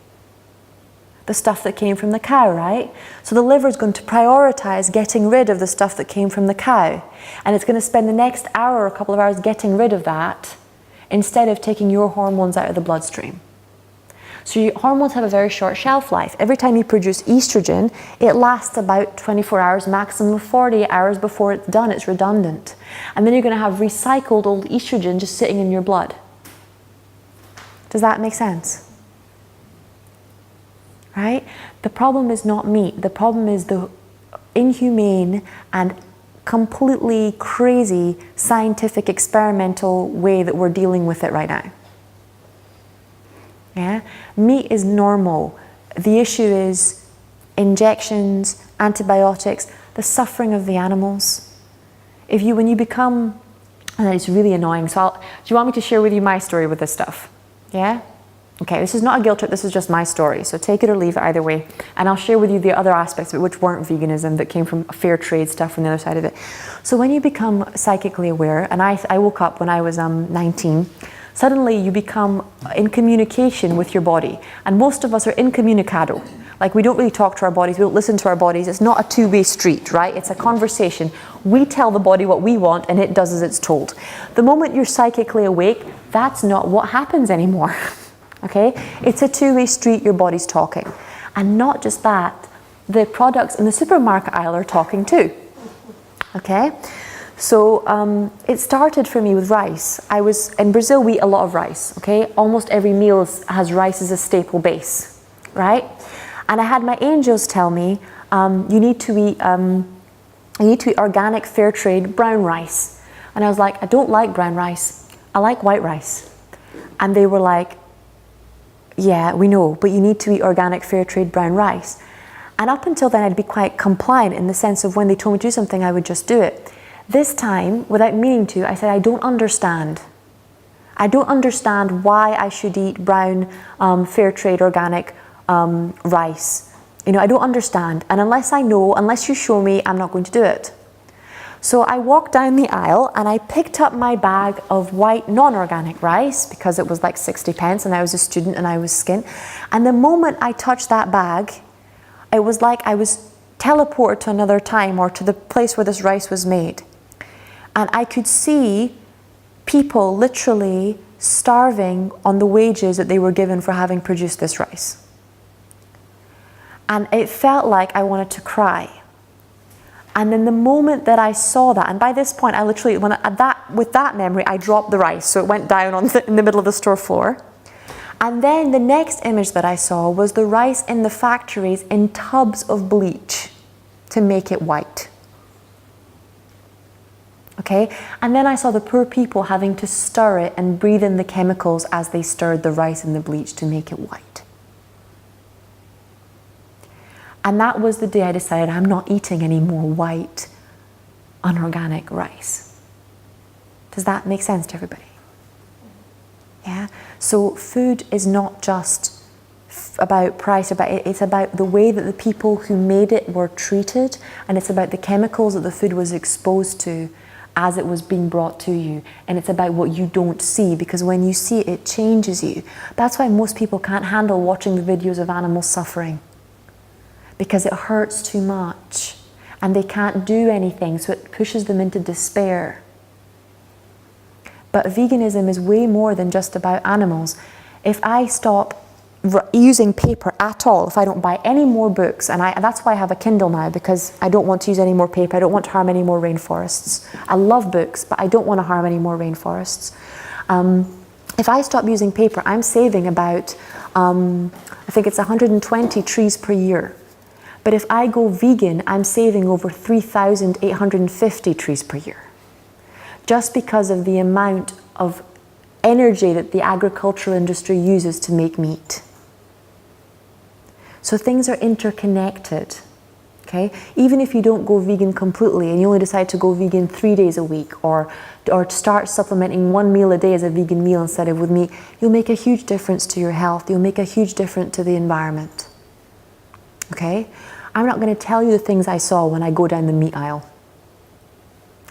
The stuff that came from the cow, right? So the liver is going to prioritize getting rid of the stuff that came from the cow. And it's going to spend the next hour or a couple of hours getting rid of that instead of taking your hormones out of the bloodstream. So your hormones have a very short shelf life. Every time you produce estrogen, it lasts about 24 hours, maximum 48 hours before it's done, it's redundant. And then you're going to have recycled old estrogen just sitting in your blood. Does that make sense? Right? The problem is not meat. The problem is the inhumane and completely crazy scientific experimental way that we're dealing with it right now. Yeah? Meat is normal. The issue is injections, antibiotics, the suffering of the animals. When you become, and it's really annoying, so do you want me to share with you my story with this stuff? Yeah? Okay, this is not a guilt trip, this is just my story, so take it or leave it either way. And I'll share with you the other aspects of it which weren't veganism, that came from fair trade stuff from the other side of it. So when you become psychically aware, and I woke up when I was 19, suddenly you become in communication with your body. And most of us are incommunicado. Like, we don't really talk to our bodies, we don't listen to our bodies. It's not a two-way street, right? It's a conversation. We tell the body what we want and it does as it's told. The moment you're psychically awake, that's not what happens anymore. Okay? It's a two-way street, your body's talking. And not just that, the products in the supermarket aisle are talking too. Okay? So it started for me with rice. In Brazil, we eat a lot of rice, okay? Almost every meal has rice as a staple base, right? And I had my angels tell me, you need to eat organic, fair trade, brown rice. And I was like, I don't like brown rice. I like white rice. And they were like, yeah, we know, but you need to eat organic, fair trade, brown rice. And up until then, I'd be quite compliant in the sense of when they told me to do something, I would just do it. This time, without meaning to, I said, I don't understand. I don't understand why I should eat brown, fair trade, organic rice. You know, I don't understand. And unless you show me, I'm not going to do it. So I walked down the aisle and I picked up my bag of white non-organic rice because it was like 60 pence and I was a student and I was skint. And the moment I touched that bag, it was like I was teleported to another time or to the place where this rice was made. And I could see people literally starving on the wages that they were given for having produced this rice. And it felt like I wanted to cry. And then the moment that I saw that, and by this point I literally, with that memory, I dropped the rice, so it went down in the middle of the store floor. And then the next image that I saw was the rice in the factories in tubs of bleach to make it white. Okay? And then I saw the poor people having to stir it and breathe in the chemicals as they stirred the rice in the bleach to make it white. And that was the day I decided I'm not eating any more white, unorganic rice. Does that make sense to everybody? Yeah? So food is not just about price, it's about the way that the people who made it were treated, and it's about the chemicals that the food was exposed to as it was being brought to you. And it's about what you don't see, because when you see it, it changes you. That's why most people can't handle watching the videos of animals suffering, because it hurts too much and they can't do anything, so it pushes them into despair. But veganism is way more than just about animals. If I stop using paper at all, if I don't buy any more books, and that's why I have a Kindle now, because I don't want to use any more paper, I don't want to harm any more rainforests. I love books, but I don't want to harm any more rainforests. If I stop using paper, I'm saving about, I think it's 120 trees per year. But if I go vegan, I'm saving over 3,850 trees per year. Just because of the amount of energy that the agricultural industry uses to make meat. So things are interconnected, okay? Even if you don't go vegan completely and you only decide to go vegan 3 days a week, or start supplementing 1 meal a day as a vegan meal instead of with meat, you'll make a huge difference to your health. You'll make a huge difference to the environment, okay? I'm not going to tell you the things I saw when I go down the meat aisle,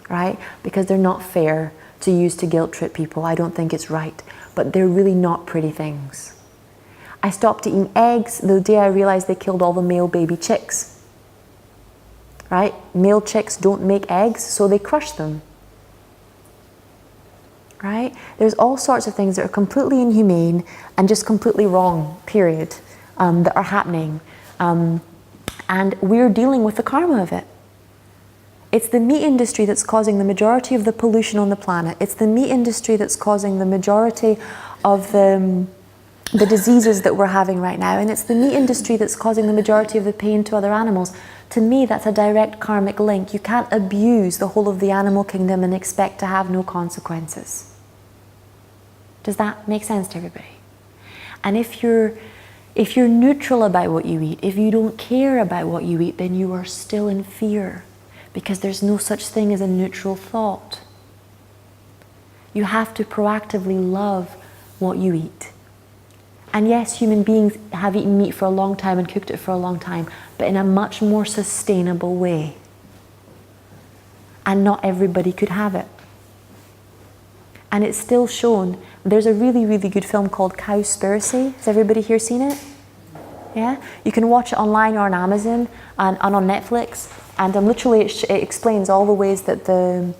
right? Because they're not fair to use to guilt trip people. I don't think it's right, but they're really not pretty things. I stopped eating eggs the day I realized they killed all the male baby chicks, right? Male chicks don't make eggs, so they crush them, right? There's all sorts of things that are completely inhumane and just completely wrong, period, that are happening. And we're dealing with the karma of it. It's the meat industry that's causing the majority of the pollution on the planet. It's the meat industry that's causing the majority of the diseases that we're having right now. And it's the meat industry that's causing the majority of the pain to other animals. To me, that's a direct karmic link. You can't abuse the whole of the animal kingdom and expect to have no consequences. Does that make sense to everybody? And if you're neutral about what you eat, if you don't care about what you eat, then you are still in fear, because there's no such thing as a neutral thought. You have to proactively love what you eat. And yes, human beings have eaten meat for a long time and cooked it for a long time, but in a much more sustainable way. And not everybody could have it. And it's still shown. There's a really, really good film called Cowspiracy. Has everybody here seen it? Yeah? You can watch it online or on Amazon and on Netflix. And literally it explains all the ways that the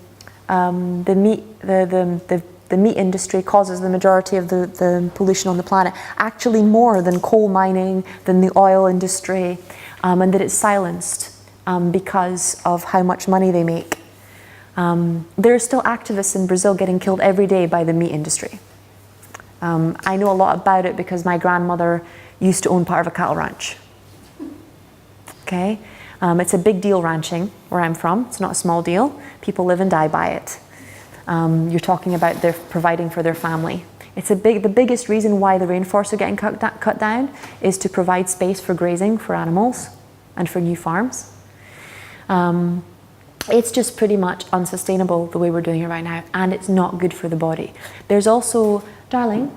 meat industry causes the majority of the pollution on the planet. Actually more than coal mining, than the oil industry, and that it's silenced because of how much money they make. There are still activists in Brazil getting killed every day by the meat industry. I know a lot about it because my grandmother used to own part of a cattle ranch. Okay? It's a big deal ranching where I'm from. It's not a small deal. People live and die by it. You're talking about their providing for their family. It's the biggest reason why the rainforests are getting cut down is to provide space for grazing for animals and for new farms. It's just pretty much unsustainable the way we're doing it right now, and it's not good for the body. There's also, darling,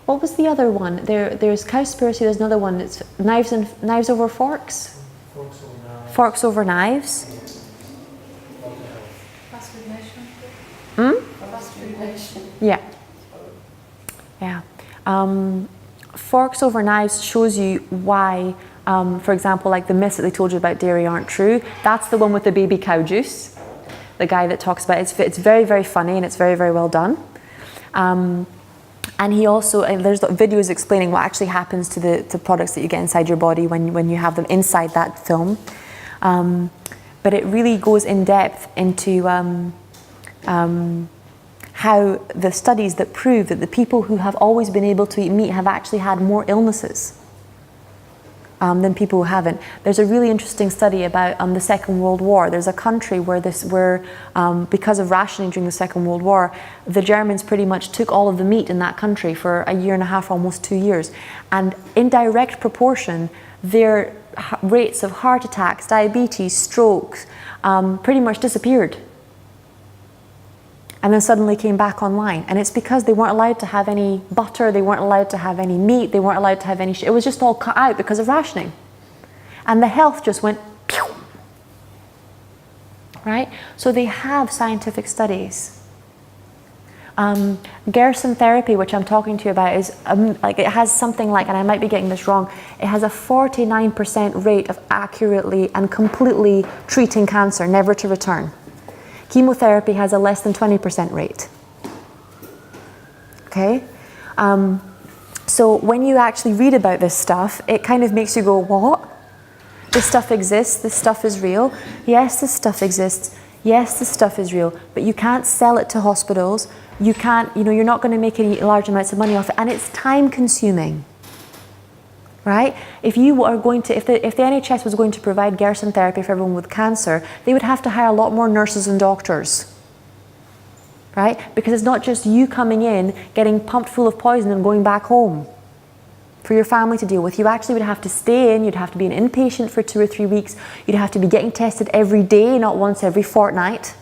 what was the other one? There's Cowspiracy, there's another one, it's knives over forks? Forks over knives. Fast food nation. Fast food nation. Yeah. Yeah. Forks over knives shows you why, for example, like the myths that they told you about dairy aren't true. That's the one with the baby cow juice. The guy that talks about it. It's very, very funny and it's very, very well done. And he also, there's videos explaining what actually happens to the products that you get inside your body when you have them inside that film. But it really goes in depth into how the studies that prove that the people who have always been able to eat meat have actually had more illnesses than people who haven't. There's a really interesting study about the Second World War. There's a country where because of rationing during the Second World War, the Germans pretty much took all of the meat in that country for a year and a half, almost 2 years. And in direct proportion, their rates of heart attacks, diabetes, strokes, pretty much disappeared. And then suddenly came back online. And it's because they weren't allowed to have any butter, they weren't allowed to have any meat, they weren't allowed to have any it was just all cut out because of rationing. And the health just went pew. Right? So they have scientific studies. Gerson therapy, which I'm talking to you about, is it has something like, and I might be getting this wrong, it has a 49% rate of accurately and completely treating cancer, never to return. Chemotherapy has a less than 20% rate. Okay? So when you actually read about this stuff, it kind of makes you go, what? This stuff exists, this stuff is real. Yes, this stuff exists. Yes, this stuff is real. But you can't sell it to hospitals. You can't, you're not going to make any large amounts of money off it. And it's time consuming. Right? If you are going to, if the NHS was going to provide Gerson therapy for everyone with cancer, they would have to hire a lot more nurses and doctors. Right? Because it's not just you coming in, getting pumped full of poison and going back home for your family to deal with. You actually would have to stay in, you'd have to be an inpatient for 2 or 3 weeks, you'd have to be getting tested every day, not once every fortnight.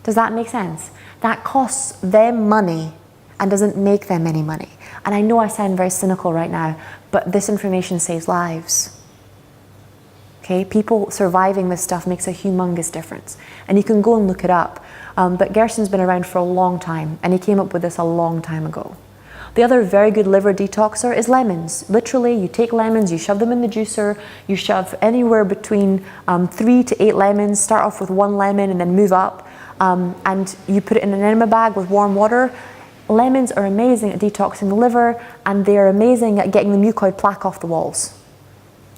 Does that make sense? That costs them money and doesn't make them any money. And I know I sound very cynical right now, but this information saves lives. Okay, people surviving this stuff makes a humongous difference. And you can go and look it up. But Gerson's been around for a long time, and he came up with this a long time ago. The other very good liver detoxer is lemons. Literally, you take lemons, you shove them in the juicer, you shove anywhere between 3 to 8 lemons, start off with 1 lemon and then move up, and you put it in an enema bag with warm water. Lemons are amazing at detoxing the liver, and they're amazing at getting the mucoid plaque off the walls.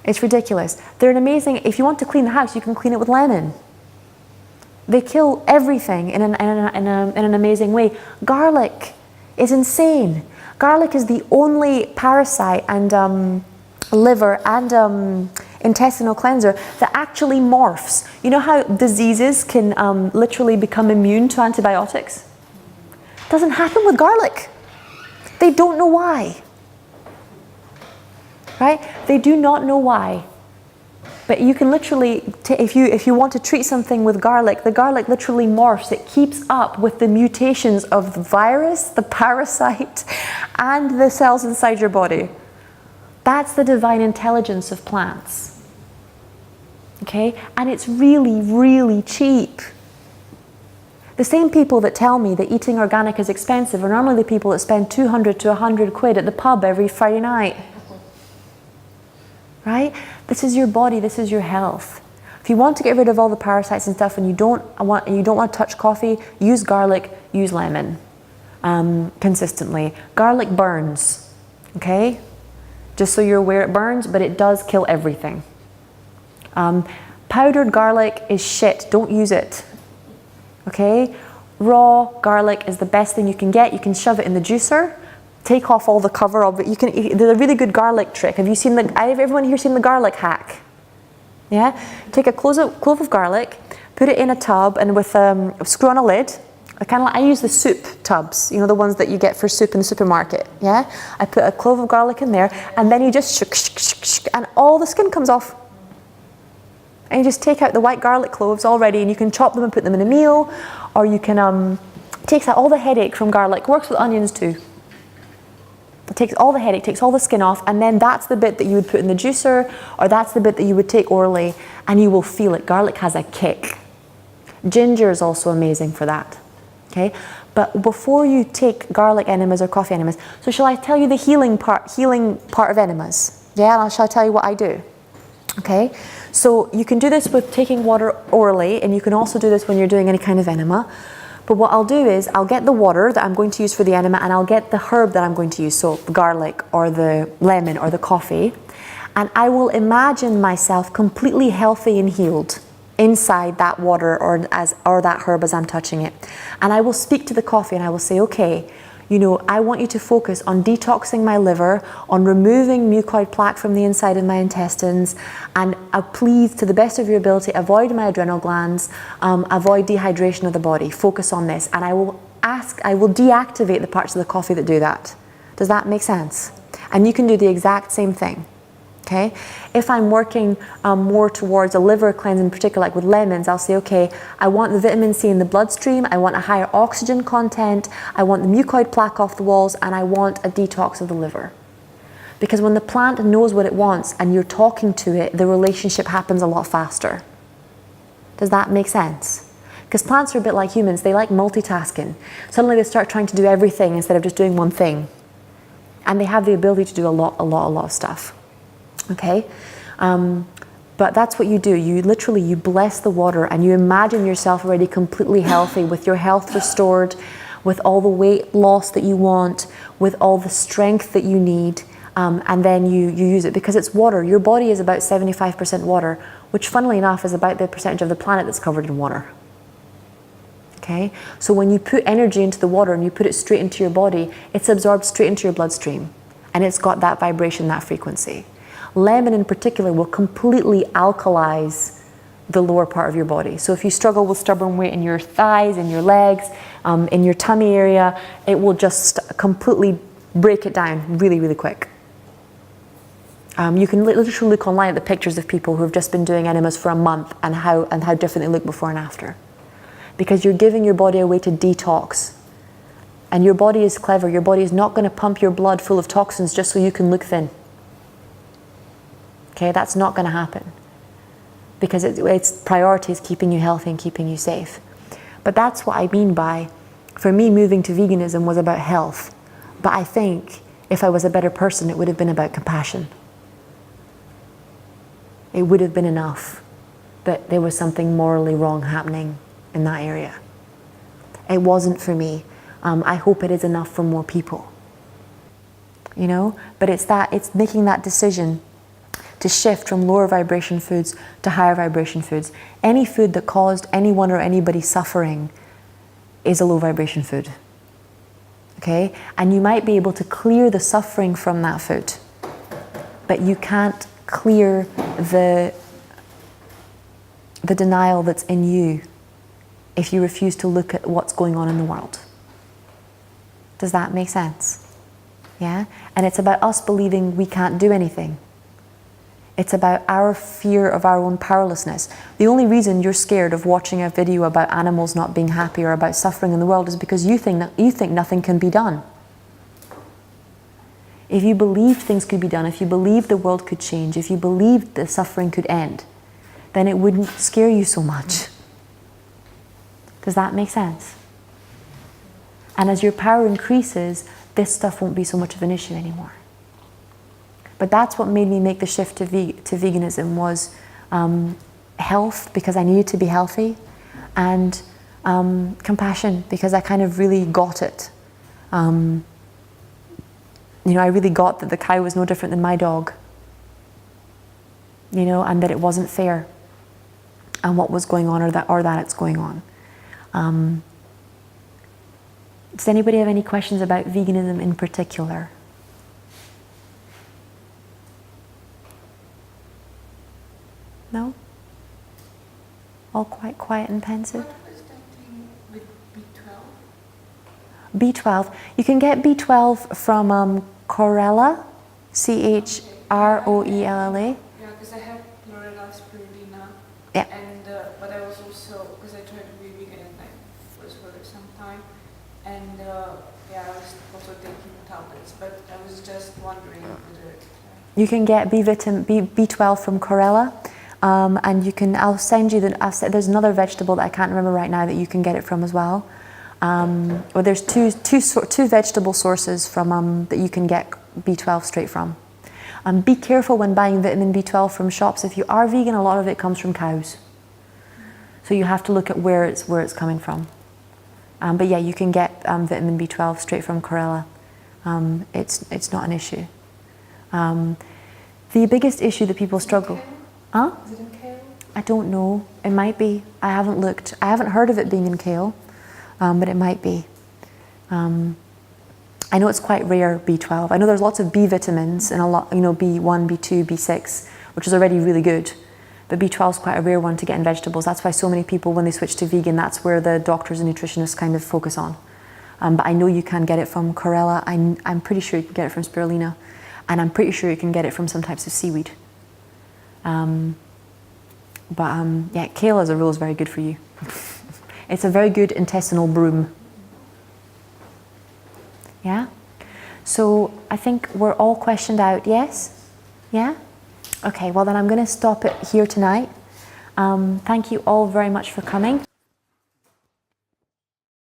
It's ridiculous. They're amazing, if you want to clean the house, you can clean it with lemon. They kill everything in an amazing way. Garlic is insane. Garlic is the only parasite and liver and intestinal cleanser that actually morphs. You know how diseases can literally become immune to antibiotics? Doesn't happen with garlic. They don't know why. Right? They do not know why. But you can literally, if you want to treat something with garlic, the garlic literally morphs. It keeps up with the mutations of the virus, the parasite, and the cells inside your body. That's the divine intelligence of plants. Okay? And it's really, really cheap. The same people that tell me that eating organic is expensive are normally the people that spend 200 to 100 quid at the pub every Friday night. Right? This is your body, this is your health. If you want to get rid of all the parasites and stuff and you don't want to touch coffee, use garlic, use lemon consistently. Garlic burns, okay? Just so you're aware, it burns, but it does kill everything. Powdered garlic is shit, don't use it. Okay? Raw garlic is the best thing you can get. You can shove it in the juicer, take off all the cover of it. There's a really good garlic trick. Have everyone here seen the garlic hack? Yeah? Take a clove of garlic, put it in a tub and with screw on a lid. I use the soup tubs, the ones that you get for soup in the supermarket. Yeah? I put a clove of garlic in there and then you just and all the skin comes off. And you just take out the white garlic cloves already and you can chop them and put them in a meal, or you can, takes out all the headache from garlic. Works with onions too. It takes all the headache, takes all the skin off, and then that's the bit that you would put in the juicer, or that's the bit that you would take orally, and you will feel it. Garlic has a kick. Ginger is also amazing for that. Okay? But before you take garlic enemas or coffee enemas, so shall I tell you the healing part of enemas? Yeah, shall I tell you what I do? Okay? So you can do this with taking water orally, and you can also do this when you're doing any kind of enema. But what I'll do is I'll get the water that I'm going to use for the enema, and I'll get the herb that I'm going to use, so the garlic or the lemon or the coffee, and I will imagine myself completely healthy and healed inside that water or that herb as I'm touching it. And I will speak to the coffee and I will say, okay, you know, I want you to focus on detoxing my liver, on removing mucoid plaque from the inside of my intestines, and please, to the best of your ability, avoid my adrenal glands, avoid dehydration of the body. Focus on this. And I will deactivate the parts of the coffee that do that. Does that make sense? And you can do the exact same thing. Okay? If I'm working more towards a liver cleanse in particular, like with lemons, I'll say, okay, I want the vitamin C in the bloodstream, I want a higher oxygen content, I want the mucoid plaque off the walls, and I want a detox of the liver. Because when the plant knows what it wants and you're talking to it, the relationship happens a lot faster. Does that make sense? Because plants are a bit like humans, they like multitasking. Suddenly they start trying to do everything instead of just doing one thing. And they have the ability to do a lot of stuff. Okay, but that's what you do. You literally, bless the water and you imagine yourself already completely healthy, with your health restored, with all the weight loss that you want, with all the strength that you need, and then you use it because it's water. Your body is about 75% water, which funnily enough is about the percentage of the planet that's covered in water. Okay, so when you put energy into the water and you put it straight into your body, it's absorbed straight into your bloodstream, and it's got that vibration, that frequency. Lemon in particular will completely alkalize the lower part of your body. So if you struggle with stubborn weight in your thighs, in your legs, in your tummy area, it will just completely break it down really, really quick. You can literally look online at the pictures of people who have just been doing enemas for a month and how different they look before and after. Because you're giving your body a way to detox. And your body is clever. Your body is not going to pump your blood full of toxins just so you can look thin. Okay, that's not going to happen because its priority is keeping you healthy and keeping you safe. But that's what I mean by, for me, moving to veganism was about health. But I think if I was a better person, it would have been about compassion. It would have been enough that there was something morally wrong happening in that area. It wasn't for me. I hope it is enough for more people. You know, but it's making that decision to shift from lower vibration foods to higher vibration foods. Any food that caused anyone or anybody suffering is a low vibration food. Okay? And you might be able to clear the suffering from that food, but you can't clear the denial that's in you if you refuse to look at what's going on in the world. Does that make sense? Yeah? And it's about us believing we can't do anything. It's about our fear of our own powerlessness. The only reason you're scared of watching a video about animals not being happy or about suffering in the world is because you think nothing can be done. If you believed things could be done, if you believed the world could change, if you believed the suffering could end, then it wouldn't scare you so much. Does that make sense? And as your power increases, this stuff won't be so much of an issue anymore. But that's what made me make the shift to veganism was health, because I needed to be healthy, and compassion, because I kind of really got it. You know, I really got that the cow was no different than my dog. You know, and that it wasn't fair, and what was going on, or that it's going on. Does anybody have any questions about veganism in particular? No? All quite quiet and pensive? What was that thing with B12? B12. You can get B12 from chlorella, CHROELLA. Yeah, because I have chlorella spirulina. Yeah. And but I was also, because I tried to be vegan and I was for some time, and yeah, I was also taking tablets. But I was just wondering whether you can get B12 from chlorella. And you can, I'll send you, there's another vegetable that I can't remember right now that you can get it from as well. Or there's two vegetable sources from that you can get B12 straight from. Be careful when buying vitamin B12 from shops. If you are vegan, a lot of it comes from cows. So you have to look at where it's coming from. But yeah, you can get vitamin B12 straight from chlorella. It's not an issue. The biggest issue that people struggle... Huh? Is it in kale? I don't know. It might be. I haven't looked. I haven't heard of it being in kale, but it might be. I know it's quite rare, B12. I know there's lots of B vitamins and a lot, B1, B2, B6, which is already really good. But B12 is quite a rare one to get in vegetables. That's why so many people, when they switch to vegan, that's where the doctors and nutritionists kind of focus on. But I know you can get it from chlorella. I'm pretty sure you can get it from spirulina. And I'm pretty sure you can get it from some types of seaweed. Yeah, kale as a rule is very good for you. It's a very good intestinal broom. Yeah? So I think we're all questioned out, yes? Yeah? Okay, well then I'm going to stop it here tonight. Thank you all very much for coming.